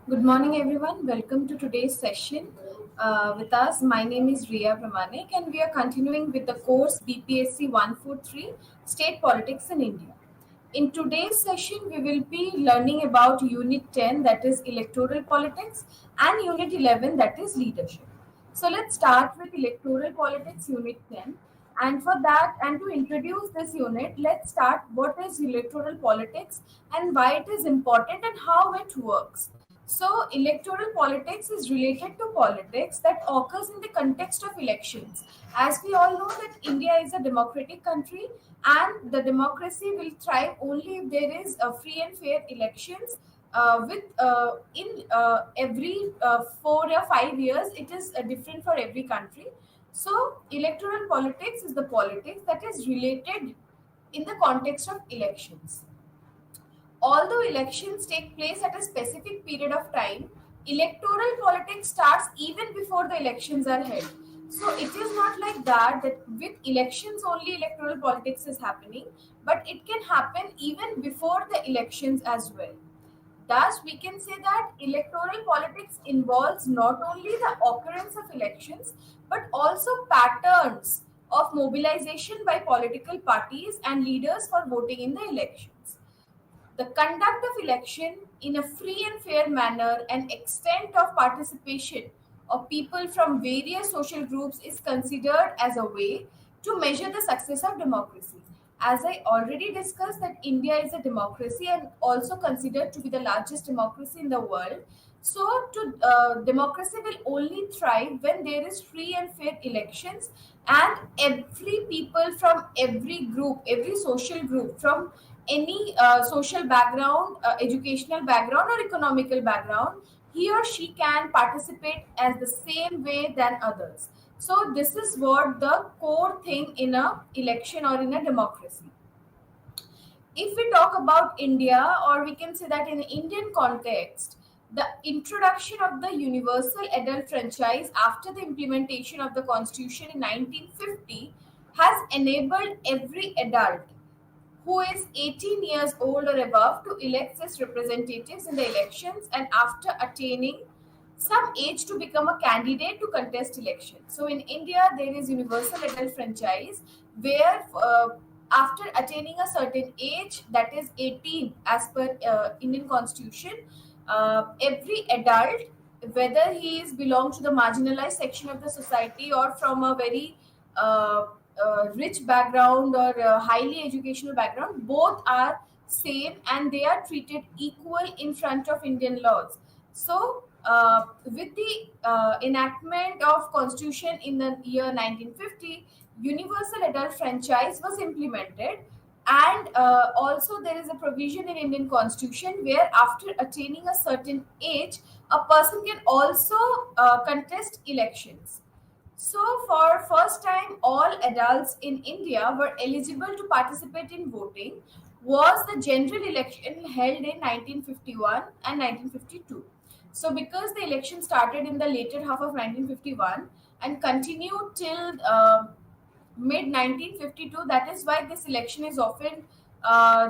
Good morning, everyone. Welcome to today's session with us. My name is Riya Pramanik, and we are continuing with the course BPSC 143 State Politics in India. In today's session, we will be learning about Unit 10, that is Electoral Politics, and Unit 11, that is Leadership. So let's start with Electoral Politics Unit 10. And for that, and to introduce this unit, let's start what is electoral politics and why it is important and how it works. So, electoral politics is related to politics that occurs in the context of elections. As we all know that India is a democratic country and the democracy will thrive only if there is a free and fair elections with in every 4 or 5 years. It is different for every country. So, electoral politics is the politics that is related in the context of elections. Although elections take place at a specific period of time, electoral politics starts even before the elections are held. So it is not like that with elections only electoral politics is happening, but it can happen even before the elections as well. Thus, we can say that electoral politics involves not only the occurrence of elections but also patterns of mobilization by political parties and leaders for voting in the elections. The conduct of election in a free and fair manner and extent of participation of people from various social groups is considered as a way to measure the success of democracy. As I already discussed that India is a democracy and also considered to be the largest democracy in the world. So, democracy will only thrive when there is free and fair elections, and every people from every group, every social group, from any social background, educational background, or economical background, he or she can participate as the same way than others. So this is what the core thing in a election or in a democracy. If we talk about India, or we can say that in Indian context, the introduction of the universal adult franchise after the implementation of the constitution in 1950 has enabled every adult who is 18 years old or above to elect its representatives in the elections and after attaining some age to become a candidate to contest elections. So in India, there is universal adult franchise where after attaining a certain age, that is 18 as per Indian constitution, every adult, whether he is belong to the marginalized section of the society or from a very rich background or highly educational background, both are same and they are treated equal in front of Indian laws. So with the enactment of constitution in the year 1950, universal adult franchise was implemented, and also there is a provision in Indian constitution where after attaining a certain age, a person can also contest elections. So, for first time, all adults in India were eligible to participate in voting. Was the general election held in 1951 and 1952. So, because the election started in the later half of 1951 and continued till mid 1952, that is why this election is often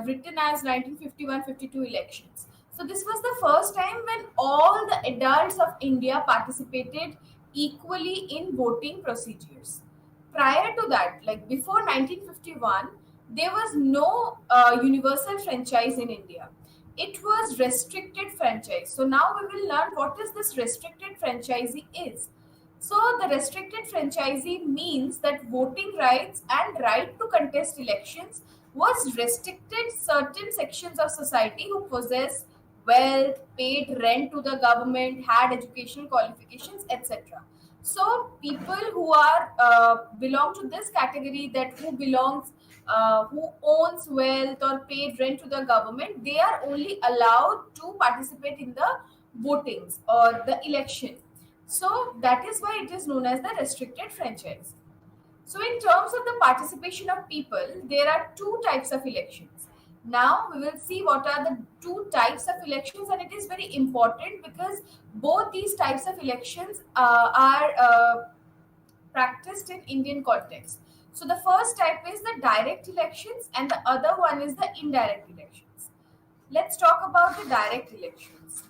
written as 1951-52 elections. So this was the first time when all the adults of India participated equally in voting procedures. Prior to that, like before 1951, there was no universal franchise in India. It was restricted franchise. So now we will learn what is this restricted franchisee is. So the restricted franchisee means that voting rights and right to contest elections was restricted certain sections of society who possess wealth, paid rent to the government, had educational qualifications, etc. So people who are belong to this category, that who owns wealth or paid rent to the government, they are only allowed to participate in the votings or the election. So that is why it is known as the restricted franchise. So in terms of the participation of people, there are two types of elections. Now we will see what are the two types of elections, and it is very important because both these types of elections are practiced in Indian context. So the first type is the direct elections and the other one is the indirect elections. Let's talk about the direct elections.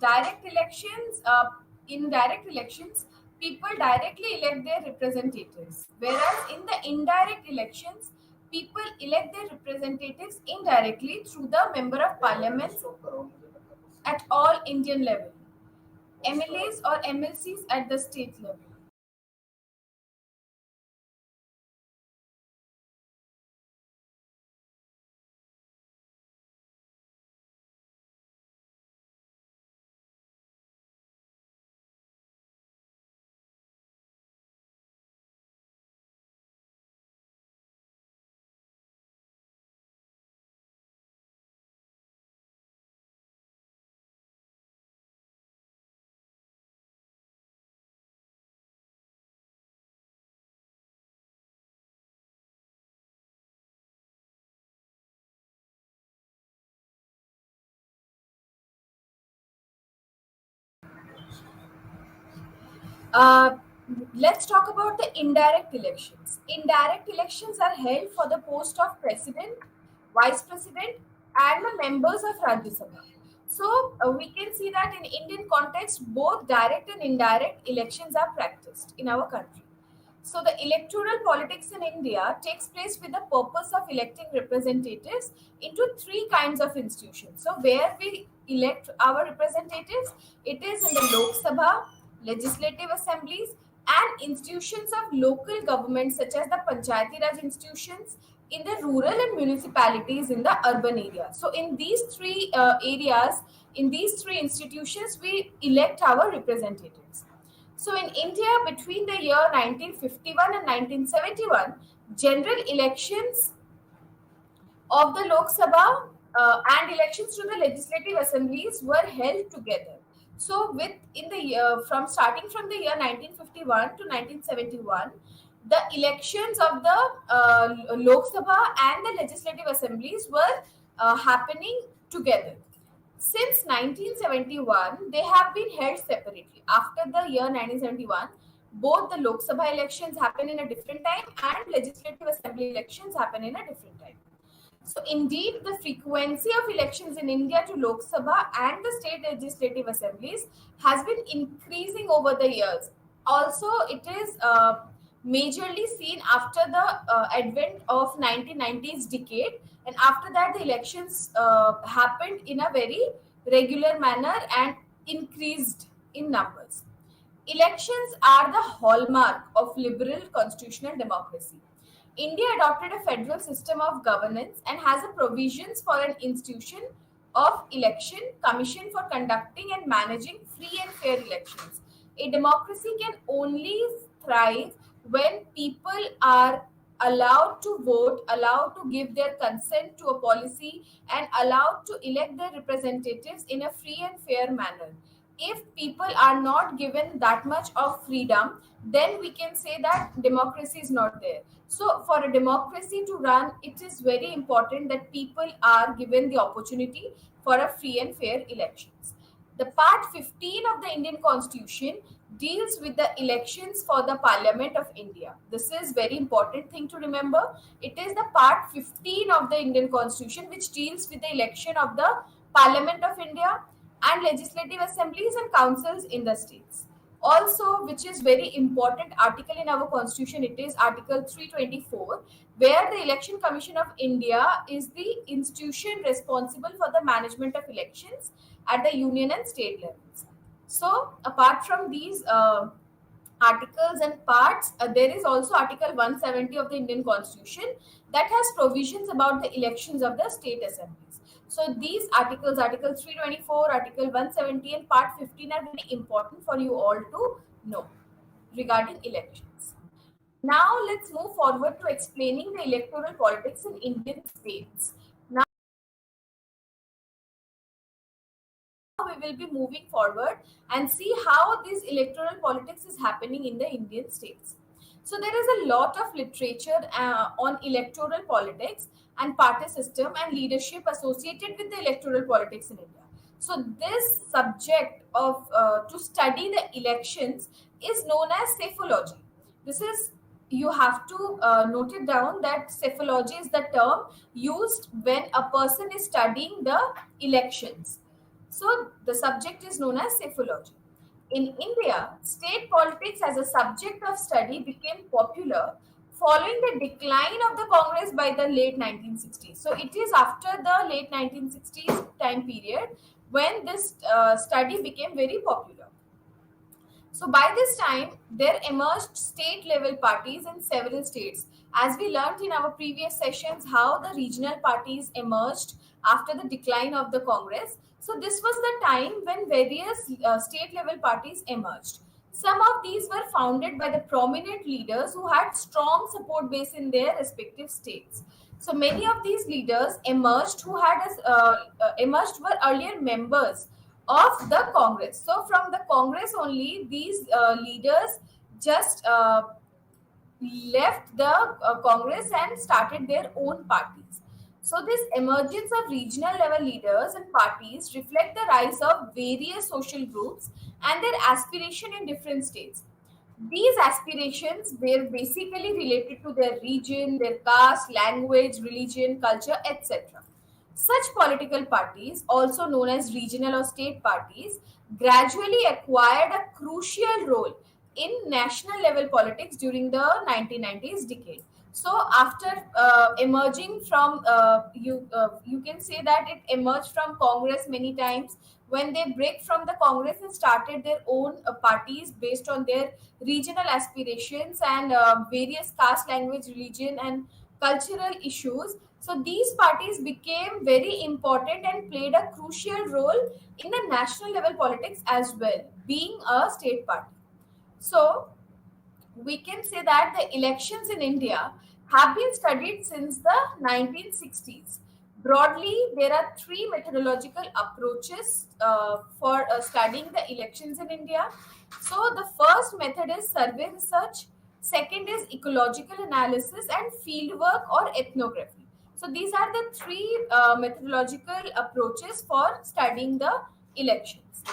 In direct elections, people directly elect their representatives, whereas in the indirect elections, people elect their representatives indirectly through the member of parliament at all Indian level, MLAs or MLCs at the state level. Uh, let's talk about the indirect elections. Indirect elections are held for the post of president, vice president, and the members of Rajya Sabha. So we can see that in Indian context, both direct and indirect elections are practiced in our country. So the electoral politics in India takes place with the purpose of electing representatives into three kinds of institutions. So where we elect our representatives, it is in the Lok Sabha, legislative assemblies, and institutions of local government such as the Panchayati Raj institutions in the rural and municipalities in the urban area. So in these three areas, in these three institutions, we elect our representatives. So in India, between the year 1951 and 1971, general elections of the Lok Sabha and elections to the legislative assemblies were held together. So, with in the year from starting from the year 1951 to 1971, the elections of the Lok Sabha and the legislative assemblies were happening together. Since 1971, they have been held separately. After the year 1971, both the Lok Sabha elections happen in a different time and legislative assembly elections happen in a different time. So, indeed, the frequency of elections in India to Lok Sabha and the state legislative assemblies has been increasing over the years. Also, it is majorly seen after the advent of 1990s decade, and after that, the elections happened in a very regular manner and increased in numbers. Elections are the hallmark of liberal constitutional democracy. India adopted a federal system of governance and has a provisions for an institution of election commission for conducting and managing free and fair elections. A democracy can only thrive when people are allowed to vote, allowed to give their consent to a policy, and allowed to elect their representatives in a free and fair manner. If people are not given that much of freedom, then we can say that democracy is not there. So for a democracy to run, it is very important that people are given the opportunity for a free and fair elections. The part 15 of the Indian constitution deals with the elections for the parliament of India. This is very important thing to remember. It is the part 15 of the Indian constitution which deals with the election of the parliament of India and legislative assemblies and councils in the states. Also, which is very important article in our constitution, it is Article 324, where the Election Commission of India is the institution responsible for the management of elections at the union and state levels. So, apart from these articles and parts, there is also Article 170 of the Indian Constitution that has provisions about the elections of the state assemblies. So these articles, Article 324, Article 170, and Part 15 are very important for you all to know regarding elections. Now let's move forward to explaining the electoral politics in Indian states. Now we will be moving forward and see how this electoral politics is happening in the Indian states. So there is a lot of literature on electoral politics and party system and leadership associated with the electoral politics in India. So this subject of to study the elections is known as psephology. This is you have to note it down that psephology is the term used when a person is studying the elections. So the subject is known as psephology. In India, state politics as a subject of study became popular following the decline of the Congress by the late 1960s. So it is after the late 1960s time period when this study became very popular. So by this time, there emerged state level parties in several states. As we learned in our previous sessions, how the regional parties emerged after the decline of the Congress. So this was the time when various state level parties emerged. Some of these were founded by the prominent leaders who had strong support base in their respective states. So many of these leaders emerged who had emerged were earlier members of the Congress. So from the Congress only, these leaders just left the Congress and started their own parties. So this emergence of regional level leaders and parties reflect the rise of various social groups and their aspiration in different states. These aspirations were basically related to their region, their caste, language, religion, culture, etc. Such political parties, also known as regional or state parties, gradually acquired a crucial role in national level politics during the 1990s decade. So, after emerging from you can say that it emerged from Congress many times. When they break from the Congress and started their own parties based on their regional aspirations and various caste, language, religion, and cultural issues. So these parties became very important and played a crucial role in the national level politics as well, being a state party. So we can say that the elections in India have been studied since the 1960s. Broadly, there are three methodological approaches for studying the elections in India. So, the first method is survey research, second is ecological analysis, and fieldwork or ethnography. So, these are the three methodological approaches for studying the elections.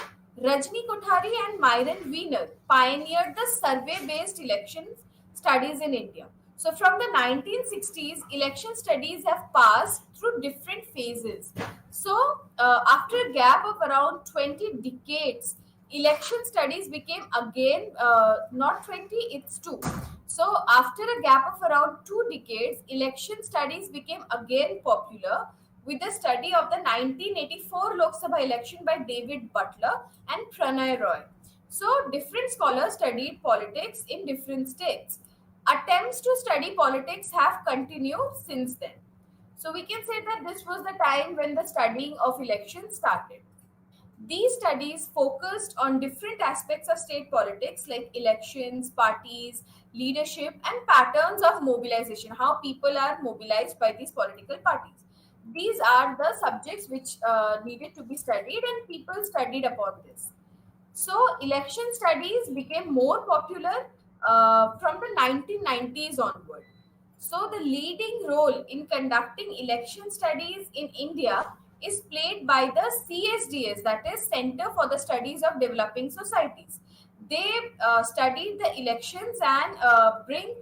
Rajni Kothari and Myron Wiener pioneered the survey based elections studies in India. So, from the 1960s, election studies have passed through different phases. So, after a gap of around 20 decades, election studies became again not 20, it's two. So, after a gap of around 2 decades, election studies became again popular with the study of the 1984 Lok Sabha election by David Butler and Pranay Roy. So, different scholars studied politics in different states. Attempts to study politics have continued since then. So, we can say that this was the time when the studying of elections started. These studies focused on different aspects of state politics like elections, parties, leadership, and patterns of mobilization, how people are mobilized by these political parties. These are the subjects which needed to be studied, and people studied upon this. So, election studies became more popular from the 1990s onward. So, the leading role in conducting election studies in India is played by the CSDS, that is Center for the Studies of Developing Societies. They study the elections and bring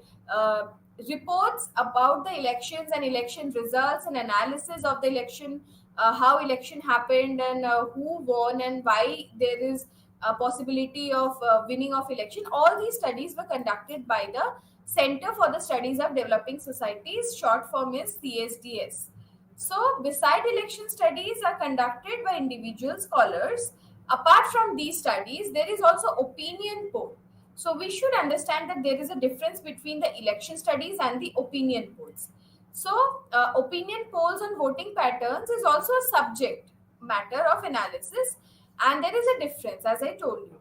reports about the elections and election results and analysis of the election, how election happened and who won and why there is a possibility of winning of election. All these studies were conducted by the Center for the Studies of Developing Societies, short form is CSDS. So, beside election studies are conducted by individual scholars. Apart from these studies, there is also opinion poll. So, we should understand that there is a difference between the election studies and the opinion polls. So, opinion polls on voting patterns is also a subject matter of analysis, and there is a difference, as I told you.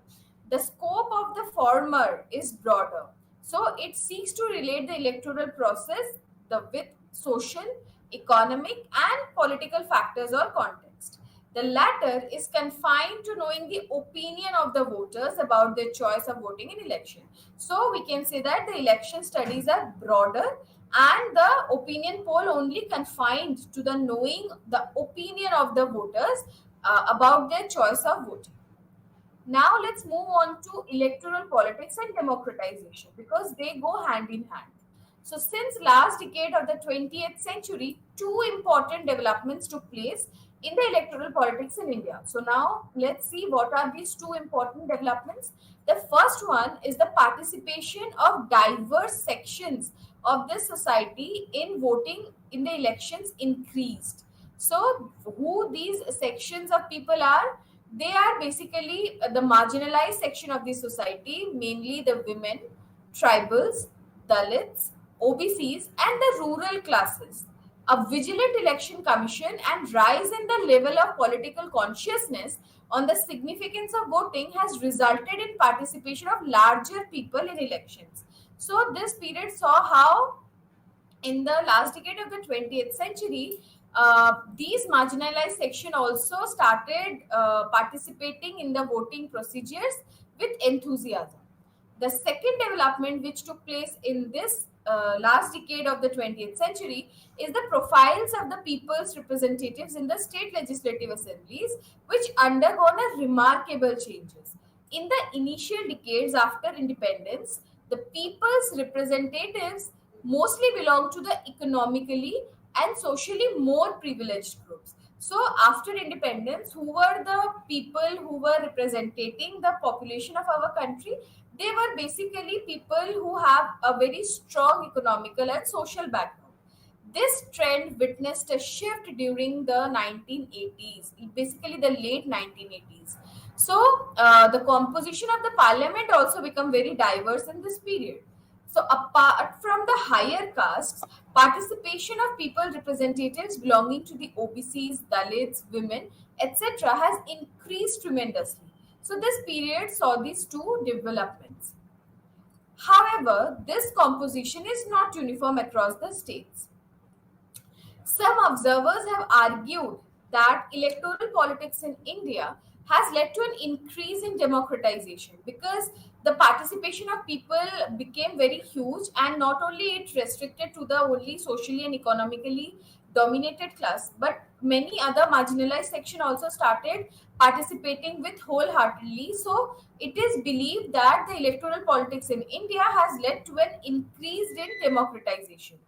The scope of the former is broader. So it seeks to relate the electoral process with social, economic, and political factors or context. The latter is confined to knowing the opinion of the voters about their choice of voting in election. So we can say that the election studies are broader and the opinion poll only confined to the knowing the opinion of the voters about their choice of voting. Now let's move on to electoral politics and democratization because they go hand in hand. So since last decade of the 20th century, two important developments took place in the electoral politics in India. So now let's see what are these two important developments. The first one is the participation of diverse sections of this society in voting in the elections increased. So who these sections of people are? They are basically the marginalized section of the society, mainly the women, tribals, Dalits, OBCs, and the rural classes. A vigilant election commission and rise in the level of political consciousness on the significance of voting has resulted in participation of larger people in elections. So this period saw how in the last decade of the 20th century, these marginalized section also started participating in the voting procedures with enthusiasm. The second development which took place in this last decade of the 20th century is the profiles of the people's representatives in the state legislative assemblies, which undergone a remarkable changes. In the initial decades after independence, the people's representatives mostly belong to the economically and socially more privileged groups. So, after independence, who were the people who were representing the population of our country? They were basically people who have a very strong economical and social background. This trend witnessed a shift during the 1980s, basically the late 1980s. So, the composition of the parliament also become very diverse in this period. So, apart from the higher castes, participation of people representatives belonging to the OBCs, Dalits, women, etc., has increased tremendously. So, this period saw these two developments. However, this composition is not uniform across the states. Some observers have argued that electoral politics in India has led to an increase in democratization because the participation of people became very huge, and not only it restricted to the only socially and economically dominated class, but many other marginalized section also started participating with wholeheartedly. So it is believed that the electoral politics in India has led to an increase in democratization.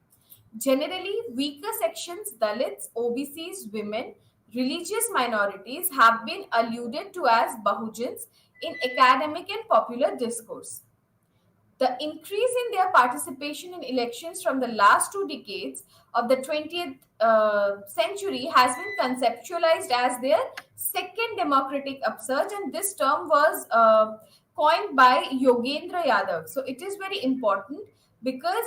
Generally, weaker sections, Dalits, OBCs, women, religious minorities have been alluded to as Bahujans in academic and popular discourse. The increase in their participation in elections from the last two decades of the 20th century has been conceptualized as their second democratic upsurge, and this term was coined by Yogendra Yadav. So it is very important because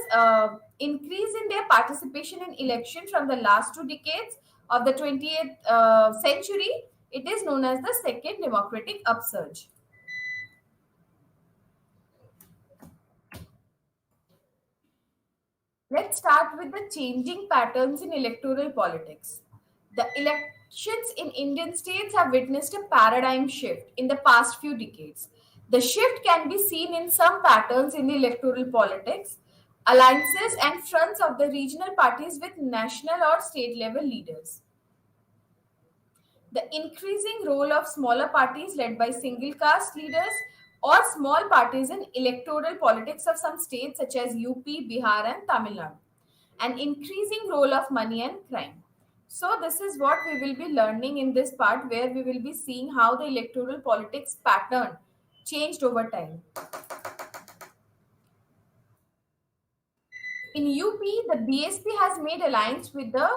increase in their participation in election from the last two decades of the 20th century, it is known as the second democratic upsurge. Let's start with the changing patterns in electoral politics. The elections in Indian states have witnessed a paradigm shift in the past few decades. The shift can be seen in some patterns in the electoral politics, alliances, and fronts of the regional parties with national or state level leaders. The increasing role of smaller parties led by single caste leaders or small parties in electoral politics of some states such as UP, Bihar, and Tamil Nadu. An increasing role of money and crime. So, this is what we will be learning in this part where we will be seeing how the electoral politics pattern changed over time. In UP, the BSP has made alliance with the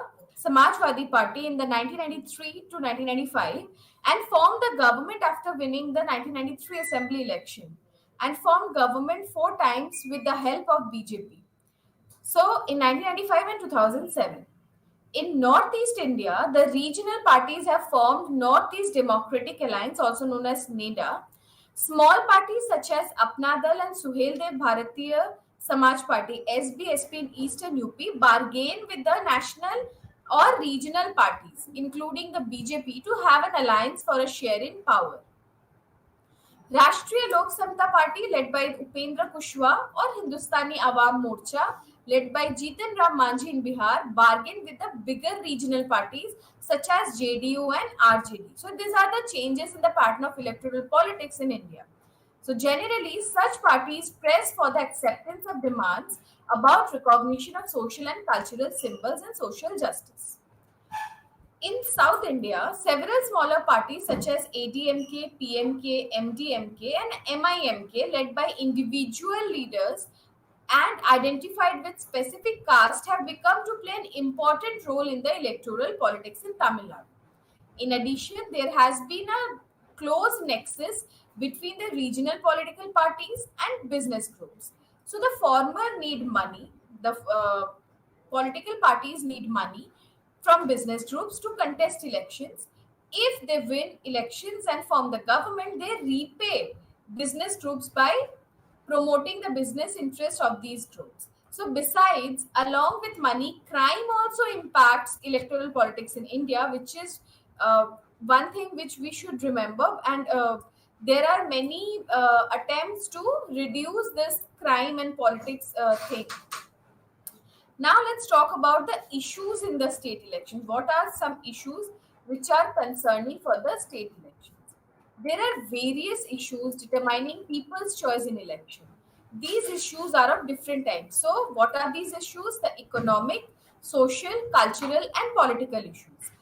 Samajwadi Party in the 1993 to 1995 and formed the government after winning the 1993 assembly election, and formed government four times with the help of BJP. So in 1995 and 2007. In Northeast India, the regional parties have formed Northeast Democratic Alliance, also known as NEDA. Small parties such as Apna Dal and Suheldev Bharatiya Samaj Party (SBSP) in Eastern UP bargain with the national or regional parties, including the BJP, to have an alliance for a share in power. Rashtriya Lok Samta Party, led by Upendra Kushwaha, or Hindustani Awam Morcha, led by Jitan Ram Manjhi in Bihar, bargained with the bigger regional parties such as JDU and RJD. So these are the changes in the pattern of electoral politics in India. So generally, such parties press for the acceptance of demands about recognition of social and cultural symbols and social justice. In South India, several smaller parties such as ADMK, PMK, MDMK, and MIMK, led by individual leaders and identified with specific caste, have become to play an important role in the electoral politics in Tamil Nadu. In addition, there has been a close nexus between the regional political parties and business groups. So the former need money, the political parties need money from business groups to contest elections. If they win elections and form the government, they repay business groups by promoting the business interest of these groups. So, besides, along with money, crime also impacts electoral politics in India, which is one thing which we should remember. And there are many attempts to reduce this crime and politics thing. Now let's talk about the issues in the state elections. What are some issues which are concerning for the state elections? There are various issues determining people's choice in election. These issues are of different types. So what are these issues? The economic, social, cultural and political issues.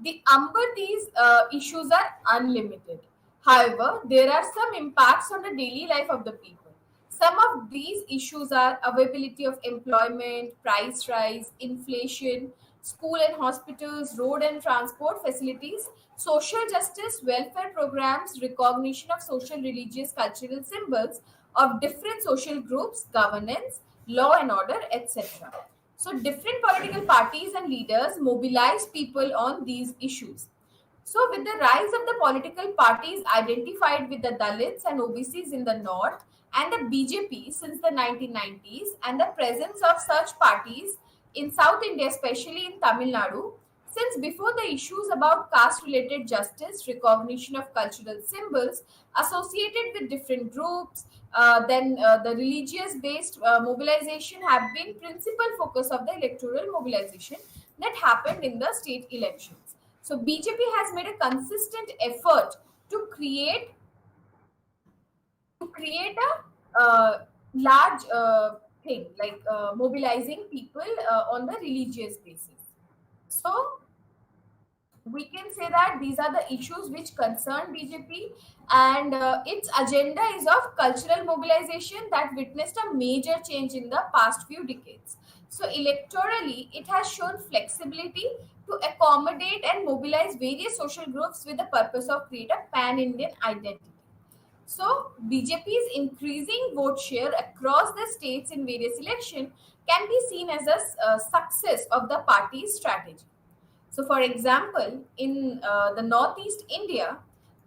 The number these issues are unlimited. However, there are some impacts on the daily life of the people. Some of these issues are availability of employment, price rise, inflation, school and hospitals, road and transport facilities, social justice, welfare programs, recognition of social, religious, cultural symbols of different social groups, governance, law and order, etc. So, different political parties and leaders mobilize people on these issues. So, with the rise of the political parties identified with the Dalits and OBCs in the north and the BJP since the 1990s, and the presence of such parties in South India, especially in Tamil Nadu, since before the issues about caste related justice, recognition of cultural symbols associated with different groups, then the religious based mobilization have been principal focus of the electoral mobilization that happened in the state elections. So BJP has made a consistent effort to create a large thing like mobilizing people on the religious basis. So we can say that these are the issues which concern BJP, and its agenda is of cultural mobilization that witnessed a major change in the past few decades. So, electorally, it has shown flexibility to accommodate and mobilize various social groups with the purpose of create a pan-Indian identity. So, BJP's increasing vote share across the states in various elections can be seen as a success of the party's strategy. So, for example, in the Northeast India,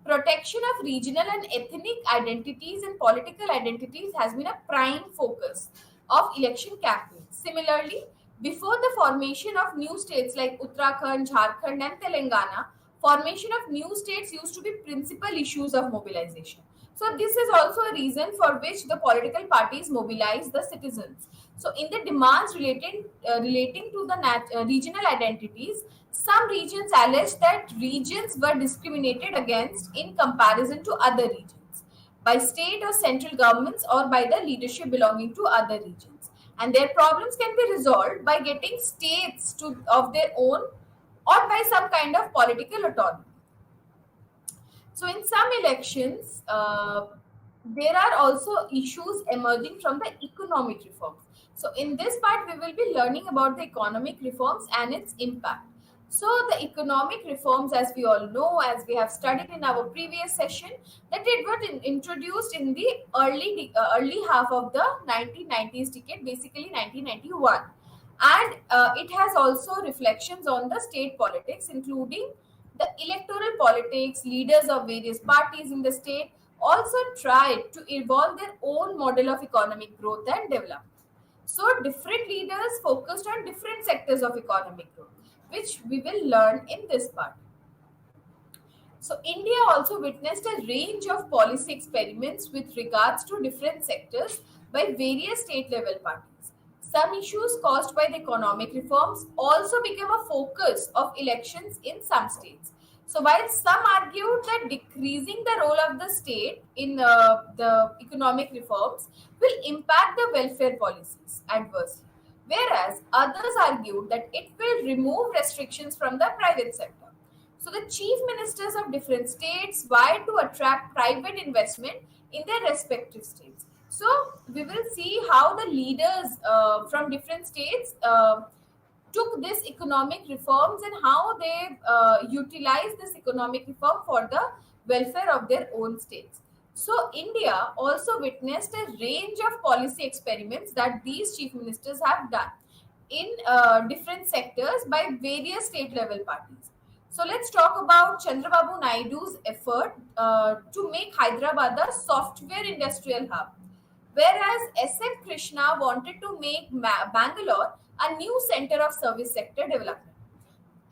protection of regional and ethnic identities and political identities has been a prime focus of election campaigns. Similarly, before the formation of new states like Uttarakhand, Jharkhand, and Telangana, formation of new states used to be principal issues of mobilization. So, this is also a reason for which the political parties mobilize the citizens. So, in the demands relating to the regional identities, some regions allege that regions were discriminated against in comparison to other regions by state or central governments or by the leadership belonging to other regions. And their problems can be resolved by getting states of their own or by some kind of political autonomy. So, in some elections, there are also issues emerging from the economic reforms. So, in this part, we will be learning about the economic reforms and its impact. So, the economic reforms, as we all know, as we have studied in our previous session, that it was introduced in the early half of the 1990s decade, basically 1991, and it has also reflections on the state politics, including the electoral politics. Leaders of various parties in the state also tried to evolve their own model of economic growth and development. So, different leaders focused on different sectors of economic growth, which we will learn in this part. So, India also witnessed a range of policy experiments with regards to different sectors by various state level parties. Some issues caused by the economic reforms also became a focus of elections in some states. So, while some argued that decreasing the role of the state in the economic reforms will impact the welfare policies adversely, whereas others argued that it will remove restrictions from the private sector. So, the chief ministers of different states vied to attract private investment in their respective states. So, we will see how the leaders from different states took this economic reforms and how they utilize this economic reform for the welfare of their own states. So, India also witnessed a range of policy experiments that these chief ministers have done in different sectors by various state level parties. So, let's talk about Chandrababu Naidu's effort to make Hyderabad a software industrial hub, whereas S.M. Krishna wanted to make Bangalore a new center of service sector development.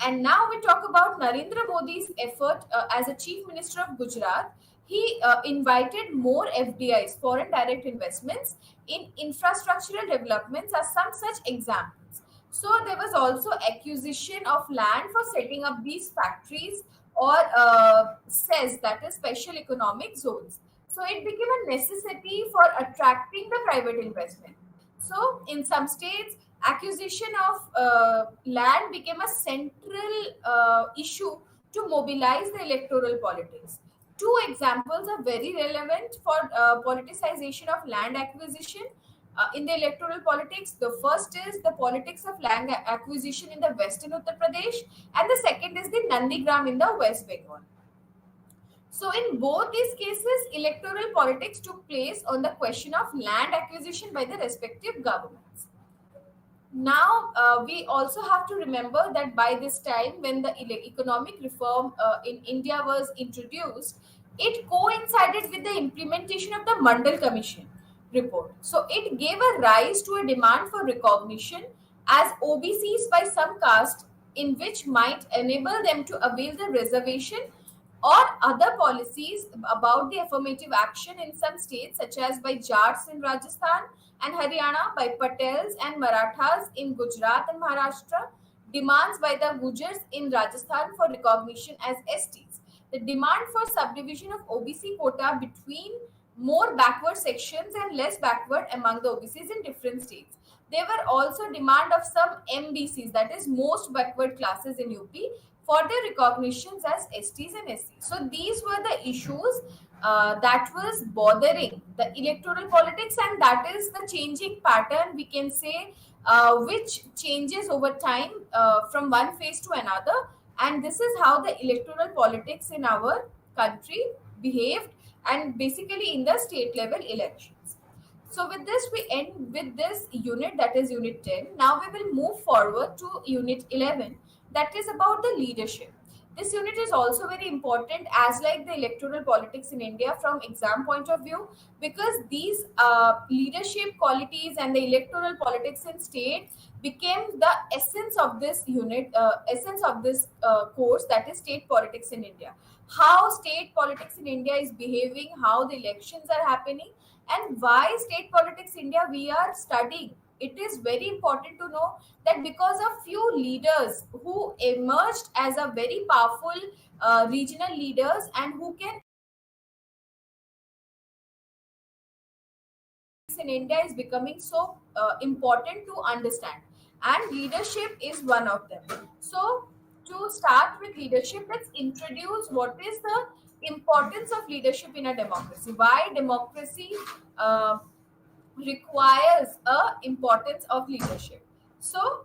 And now we talk about Narendra Modi's effort as a chief minister of Gujarat. He invited more FDIs, foreign direct investments, in infrastructural developments as some such examples. So there was also acquisition of land for setting up these factories or SEZ, that is special economic zones. So it became a necessity for attracting the private investment. So in some states, acquisition of land became a central issue to mobilize the electoral politics. Two examples are very relevant for politicization of land acquisition in the electoral politics. The first is the politics of land acquisition in the western Uttar Pradesh, and the second is the Nandigram in the West Bengal. So, in both these cases, electoral politics took place on the question of land acquisition by the respective governments. Now, we also have to remember that by this time, when the economic reform in India was introduced, it coincided with the implementation of the Mandal Commission report. So, it gave a rise to a demand for recognition as OBCs by some caste, in which might enable them to avail the reservation or other policies about the affirmative action in some states, such as by Jats in Rajasthan and Haryana, by Patels and Marathas in Gujarat and Maharashtra, demands by the Gujars in Rajasthan for recognition as STs. The demand for subdivision of OBC quota between more backward sections and less backward among the OBCs in different states. There were also demand of some MBCs, that is most backward classes in UP, for their recognitions as STs and SCs. So these were the issues that was bothering the electoral politics, and that is the changing pattern, we can say, which changes over time from one phase to another. And this is how the electoral politics in our country behaved, and basically in the state level elections. So with this, we end with this unit, that is unit 10. Now we will move forward to unit 11, that is about the leadership. This unit is also very important as like the electoral politics in India from exam point of view, because these leadership qualities and the electoral politics in state became the essence of this unit, essence of this course, that is state politics in India. How state politics in India is behaving, how the elections are happening, and why state politics India we are studying. It is very important to know that because of few leaders who emerged as a very powerful regional leaders and who can in India is becoming so important to understand, and leadership is one of them. So, to start with leadership, let's introduce what is the importance of leadership in a democracy. Why democracy requires a importance of leadership. So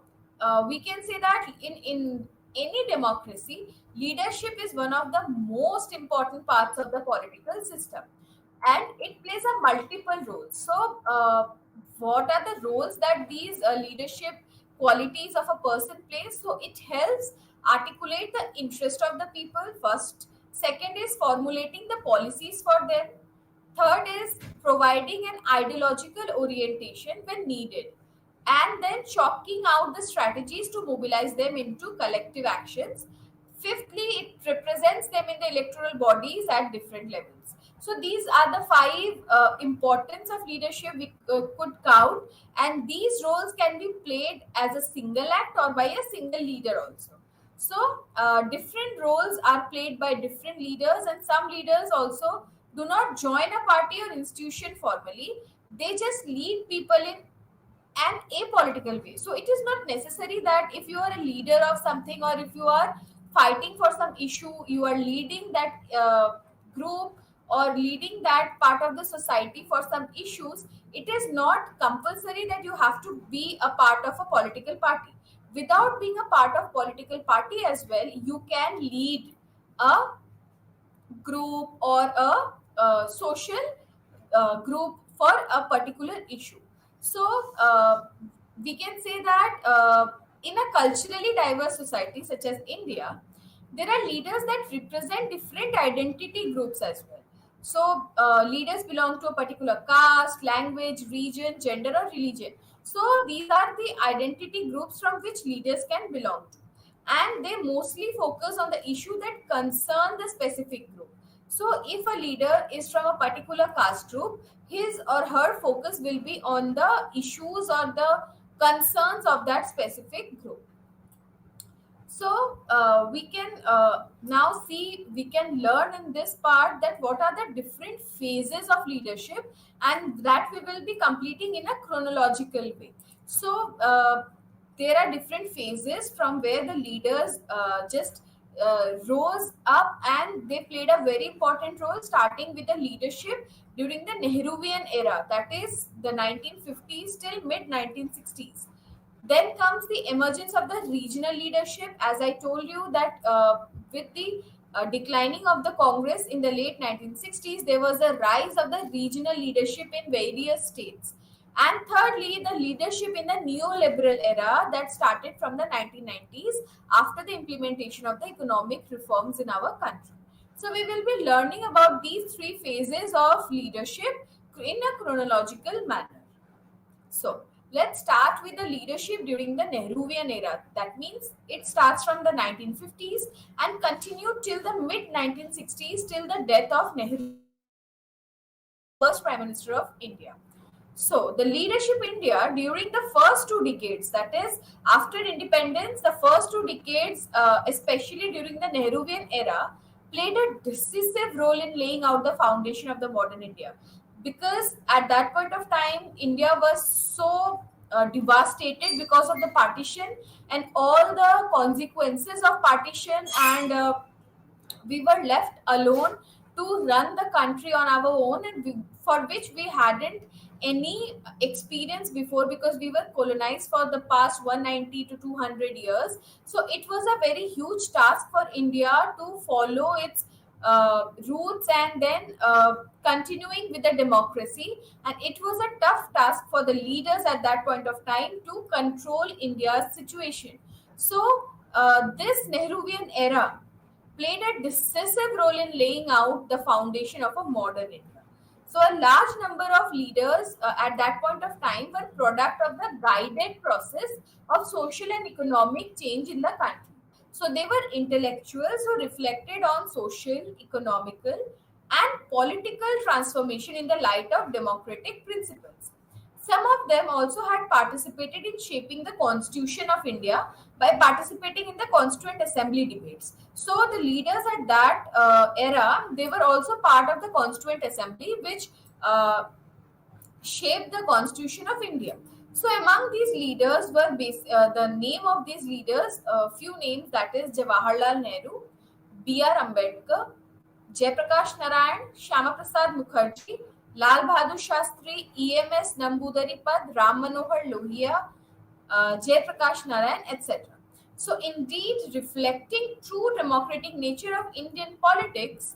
we can say that in any democracy, leadership is one of the most important parts of the political system, and it plays a multiple roles. So what are the roles that these leadership qualities of a person plays? So it helps articulate the interest of the people first. Second is formulating the policies for them. Third is providing an ideological orientation when needed. And then chalking out the strategies to mobilize them into collective actions. Fifthly, it represents them in the electoral bodies at different levels. So these are the five importance of leadership we could count, and these roles can be played as a single act or by a single leader also. So different roles are played by different leaders, and some leaders also do not join a party or institution formally. They just lead people in an apolitical way. So it is not necessary that if you are a leader of something, or if you are fighting for some issue, you are leading that group or leading that part of the society for some issues. It is not compulsory that you have to be a part of a political party. Without being a part of political party as well, you can lead a group or a social group for a particular issue. So we can say that in a culturally diverse society such as India, there are leaders that represent different identity groups as well. So leaders belong to a particular caste, language, region, gender, or religion. So these are the identity groups from which leaders can belong to, and they mostly focus on the issue that concern the specific group. So if a leader is from a particular caste group, his or her focus will be on the issues or the concerns of that specific group. So we can now see, we can learn in this part that what are the different phases of leadership, and that we will be completing in a chronological way. So there are different phases from where the leaders just rose up, and they played a very important role, starting with the leadership during the Nehruvian era, that is the 1950s till mid 1960s. Then comes the emergence of the regional leadership. As I told you that with the declining of the Congress in the late 1960s, there was a rise of the regional leadership in various states. And thirdly, the leadership in the neoliberal era that started from the 1990s after the implementation of the economic reforms in our country. So we will be learning about these three phases of leadership in a chronological manner. So let's start with the leadership during the Nehruvian era. That means it starts from the 1950s and continued till the mid 1960s, till the death of Nehru, first Prime Minister of India. So the leadership in India during the first two decades, that is after independence, the first two decades, especially during the Nehruvian era, played a decisive role in laying out the foundation of the modern India. Because at that point of time, India was so devastated because of the partition and all the consequences of partition, and we were left alone to run the country on our own, and for which we hadn't any experience before, because we were colonized for the past 190 to 200 years. So it was a very huge task for India to follow its roots, and then continuing with the democracy. And it was a tough task for the leaders at that point of time to control India's situation. So this Nehruvian era played a decisive role in laying out the foundation of a modern India. So a large number of leaders at that point of time were product of the guided process of social and economic change in the country. So they were intellectuals who reflected on social, economical, and political transformation in the light of democratic principles. Some of them also had participated in shaping the Constitution of India by participating in the Constituent Assembly debates. So the leaders at that era, they were also part of the Constituent Assembly, which shaped the Constitution of India. So among these leaders were the name of these leaders, few names, that is Jawaharlal Nehru, B.R. Ambedkar, Jayaprakash Narayan, Shyama Prasad Mukherjee, Lal Bahadur Shastri, E.M.S. Namboodiripad, Ram Manohar Lohia, Jayaprakash Narayan, etc. So, indeed, reflecting true democratic nature of Indian politics,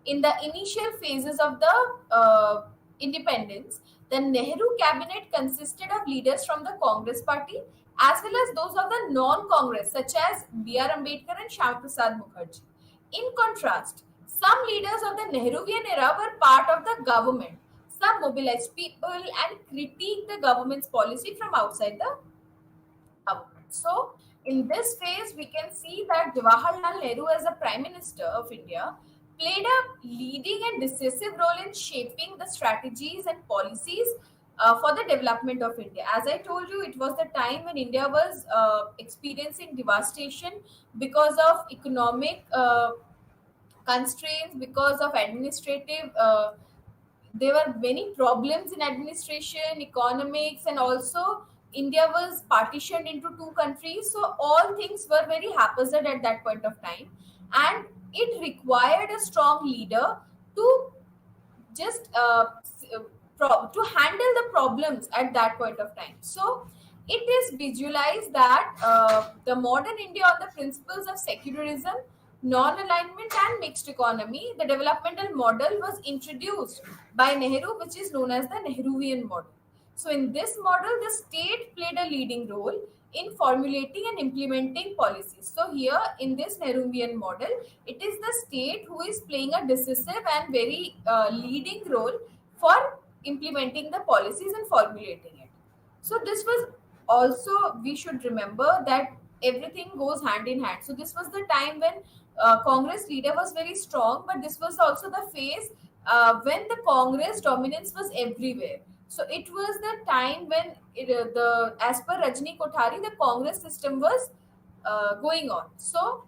in the initial phases of the independence, the Nehru cabinet consisted of leaders from the Congress party as well as those of the non-Congress, such as B.R. Ambedkar and Shyama Prasad Mukherjee. In contrast, some leaders of the Nehruvian era were part of the government. Some mobilized people and critiqued the government's policy from outside the government. So, in this phase, we can see that Jawaharlal Nehru, as the Prime Minister of India, played a leading and decisive role in shaping the strategies and policies for the development of India. As I told you, it was the time when India was experiencing devastation because of economic constraints, because of administrative. There were many problems in administration, economics, and also India was partitioned into two countries. So all things were very haphazard at that point of time, and it required a strong leader to just to handle the problems at that point of time. So it is visualized that the modern India on the principles of secularism, non-alignment and mixed economy, the developmental model was introduced by Nehru, which is known as the Nehruvian model. So in this model, the state played a leading role in formulating and implementing policies. So here in this Nehruvian model, it is the state who is playing a decisive and very leading role for implementing the policies and formulating it. So this was also, we should remember that everything goes hand in hand. So this was the time when Congress leader was very strong, but this was also the phase when the Congress dominance was everywhere. So it was the time when as per Rajni Kothari, the Congress system was going on. So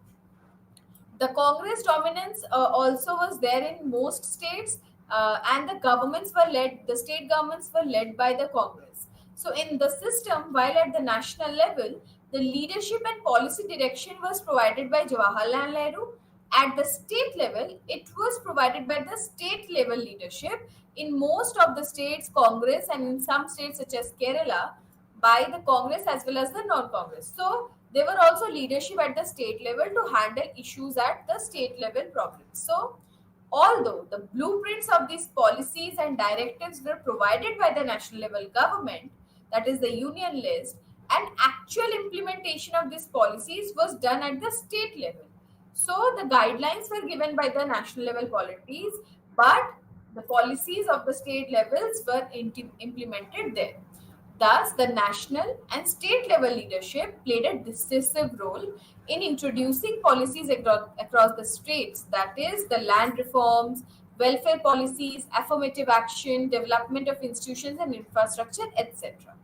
the Congress dominance also was there in most states, and the state governments were led by the Congress. So in the system, while at the national level, the leadership and policy direction was provided by Jawaharlal Nehru. At the state level, it was provided by the state level leadership. In most of the states, Congress, and in some states such as Kerala, by the Congress as well as the non-Congress. So there were also leadership at the state level to handle issues at the state level problems. So although the blueprints of these policies and directives were provided by the national level government, that is the union list, and actual implementation of these policies was done at the state level. So the guidelines were given by the national level policies, but the policies of the state levels were implemented there. Thus, the national and state level leadership played a decisive role in introducing policies across the states, that is, the land reforms, welfare policies, affirmative action, development of institutions and infrastructure, etc.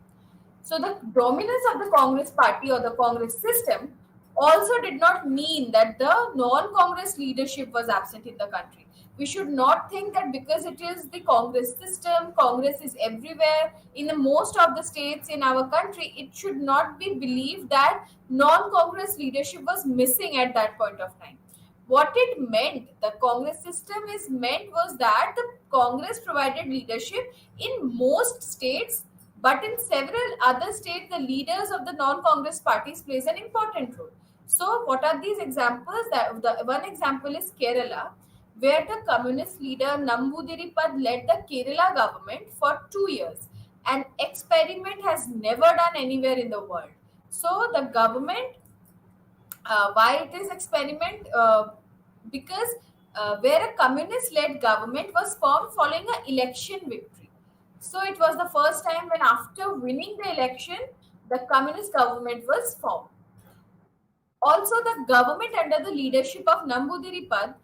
So the dominance of the Congress party or the Congress system also did not mean that the non-Congress leadership was absent in the country. We should not think that because it is the Congress system, Congress is everywhere in the most of the states in our country, it should not be believed that non-Congress leadership was missing at that point of time. What it meant, the Congress system is meant was that the Congress provided leadership in most states, but in several other states, the leaders of the non-Congress parties plays an important role. So, what are these examples? That the one example is Kerala, where the communist leader Namboodiripad led the Kerala government for 2 years. An experiment has never done anywhere in the world. So, the government, why it is experiment? Because where a communist-led government was formed following an election victory. So it was the first time when after winning the election, the communist government was formed. Also, the government under the leadership of Namboodiripad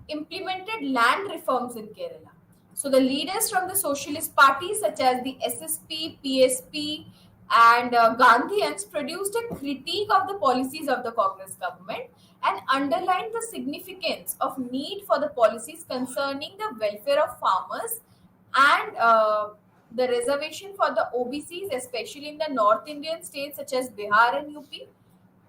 implemented land reforms in Kerala. So the leaders from the socialist parties such as the SSP, PSP, and Gandhians produced a critique of the policies of the Congress government and underlined the significance of need for the policies concerning the welfare of farmers and the reservation for the OBCs, especially in the North Indian states such as Bihar and UP.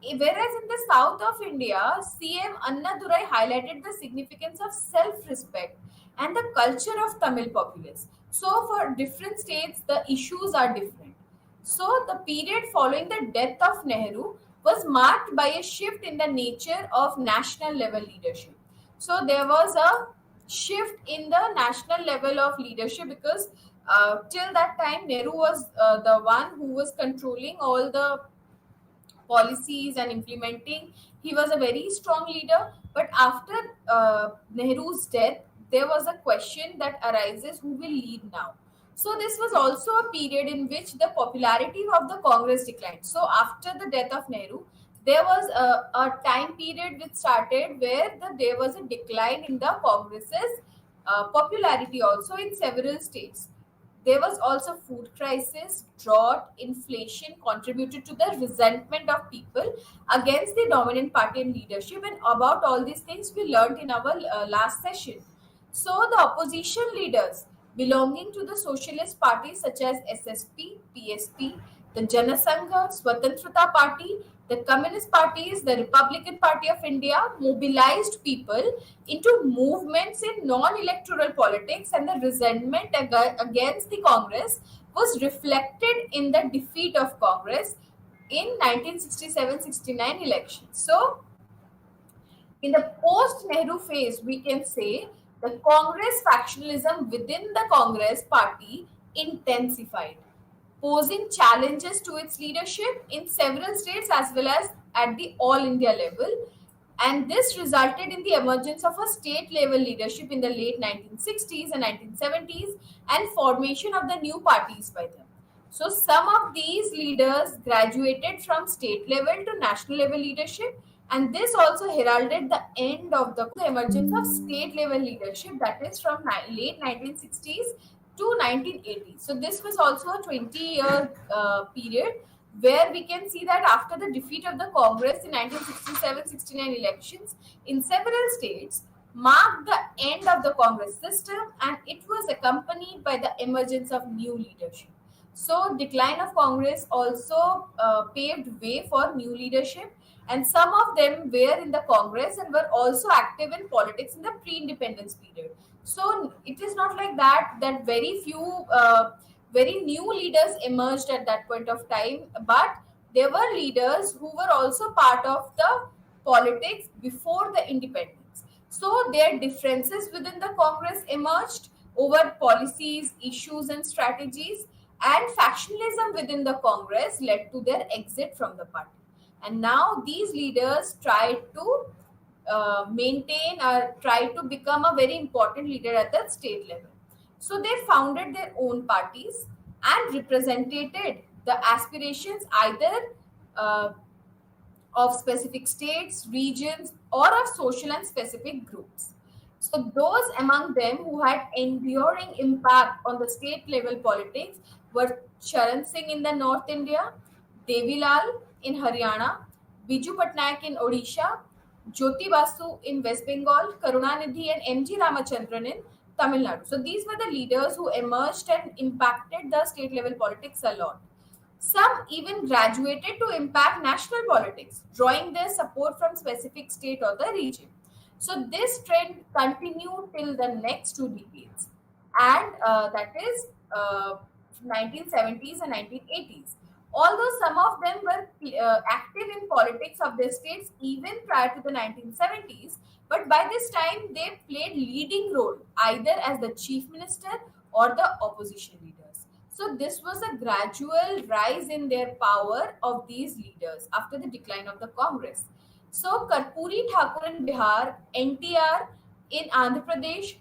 Whereas in the south of India, CM Annadurai highlighted the significance of self respect and the culture of Tamil populace. So, for different states, the issues are different. So, the period following the death of Nehru was marked by a shift in the nature of national level leadership. So, there was a shift in the national level of leadership because till that time, Nehru was the one who was controlling all the policies and implementing. He was a very strong leader, but after Nehru's death, there was a question that arises who will lead now. So, this was also a period in which the popularity of the Congress declined. So, after the death of Nehru, there was a time period which started where there was a decline in the Congress's popularity also in several states. There was also food crisis, drought, inflation contributed to the resentment of people against the dominant party and leadership. And about all these things we learned in our last session. So the opposition leaders belonging to the socialist parties such as SSP, PSP, the Janasangha, Swatantrata Party, the Communist parties, the Republican Party of India mobilized people into movements in non-electoral politics, and the resentment against the Congress was reflected in the defeat of Congress in 1967-69 elections. So in the post Nehru phase, we can say the Congress factionalism within the Congress party intensified, posing challenges to its leadership in several states as well as at the all India level. And this resulted in the emergence of a state level leadership in the late 1960s and 1970s and formation of the new parties by them. So some of these leaders graduated from state level to national level leadership, and this also heralded the end of the emergence of state level leadership, that is from late 1960s to 1980s. So this was also a 20-year period where we can see that after the defeat of the Congress in 1967-69 elections in several states marked the end of the Congress system, and it was accompanied by the emergence of new leadership. So decline of Congress also paved way for new leadership, and some of them were in the Congress and were also active in politics in the pre-independence period. So it is not like that very few very new leaders emerged at that point of time, but there were leaders who were also part of the politics before the independence. So their differences within the Congress emerged over policies, issues, and strategies, and factionalism within the Congress led to their exit from the party. And now these leaders try to maintain or try to become a very important leader at the state level. So they founded their own parties and represented the aspirations either of specific states, regions, or of social and specific groups. So those among them who had enduring impact on the state level politics were Charan Singh in the North India, Devi Lal in Haryana, Biju Patnaik in Odisha, Jyoti Basu in West Bengal, Karunanidhi and M.G. Ramachandran in Tamil Nadu. So these were the leaders who emerged and impacted the state level politics a lot. Some even graduated to impact national politics, drawing their support from specific state or the region. So this trend continued till the next 2 decades, and that is 1970s and 1980s. Although some of them were active in politics of their states even prior to the 1970s, but by this time they played leading role either as the chief minister or the opposition leaders. So this was a gradual rise in their power of these leaders after the decline of the Congress. So Karpuri Thakur in Bihar, NTR in Andhra Pradesh,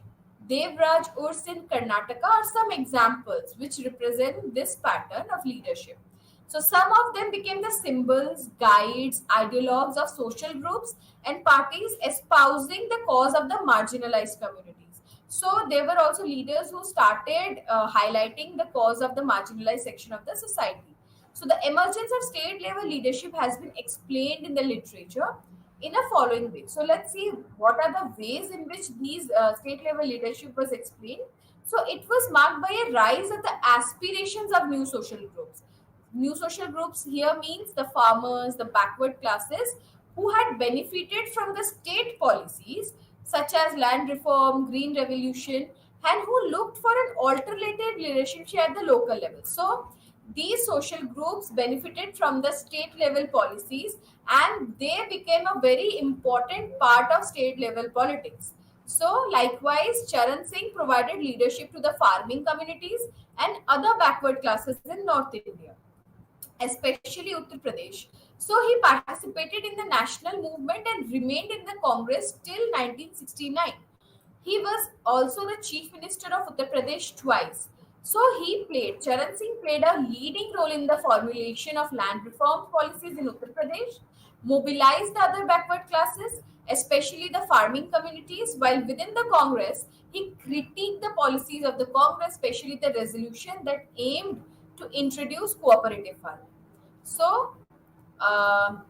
Devraj Urs in Karnataka are some examples which represent this pattern of leadership. So some of them became the symbols, guides, ideologues of social groups and parties espousing the cause of the marginalized communities. So there were also leaders who started highlighting the cause of the marginalized section of the society. So the emergence of state level leadership has been explained in the literature in a following way. So let's see what are the ways in which these state level leadership was explained. So it was marked by a rise of the aspirations of new social groups. New social groups here means the farmers, the backward classes who had benefited from the state policies such as land reform, green revolution, and who looked for an alternative relationship at the local level. So these social groups benefited from the state level policies and they became a very important part of state level politics. So, likewise, Charan Singh provided leadership to the farming communities and other backward classes in North India, especially Uttar Pradesh. So he participated in the national movement and remained in the Congress till 1969. He was also the chief minister of Uttar Pradesh twice. So Charan Singh played a leading role in the formulation of land reform policies in Uttar Pradesh. mobilized the other backward classes, especially the farming communities, while within the Congress, he critiqued the policies of the Congress, especially the resolution that aimed to introduce cooperative farming. So,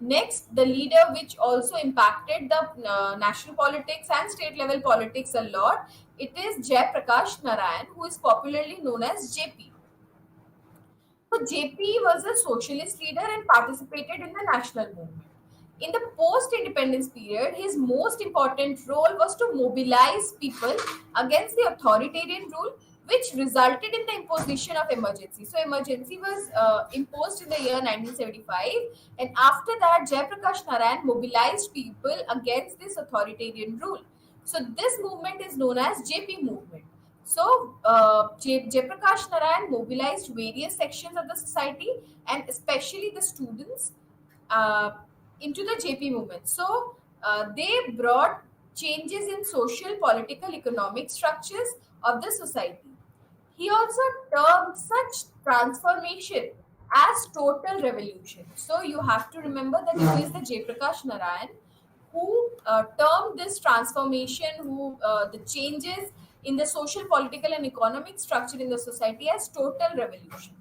next, the leader which also impacted the national politics and state level politics a lot, it is Jay Prakash Narayan, who is popularly known as JP. So JP was a socialist leader and participated in the national movement. In the post-independence period, his most important role was to mobilize people against the authoritarian rule, which resulted in the imposition of emergency. So emergency was imposed in the year 1975, and after that, Jayaprakash Narayan mobilized people against this authoritarian rule. So this movement is known as JP movement. So, Jayaprakash Narayan mobilized various sections of the society and especially the students uh, into the JP movement. So, they brought changes in social, political, economic structures of the society. He also termed such transformation as total revolution. So you have to remember that it is the Jayaprakash Narayan who termed this transformation, who the changes in the social, political, and economic structure in the society as total revolution.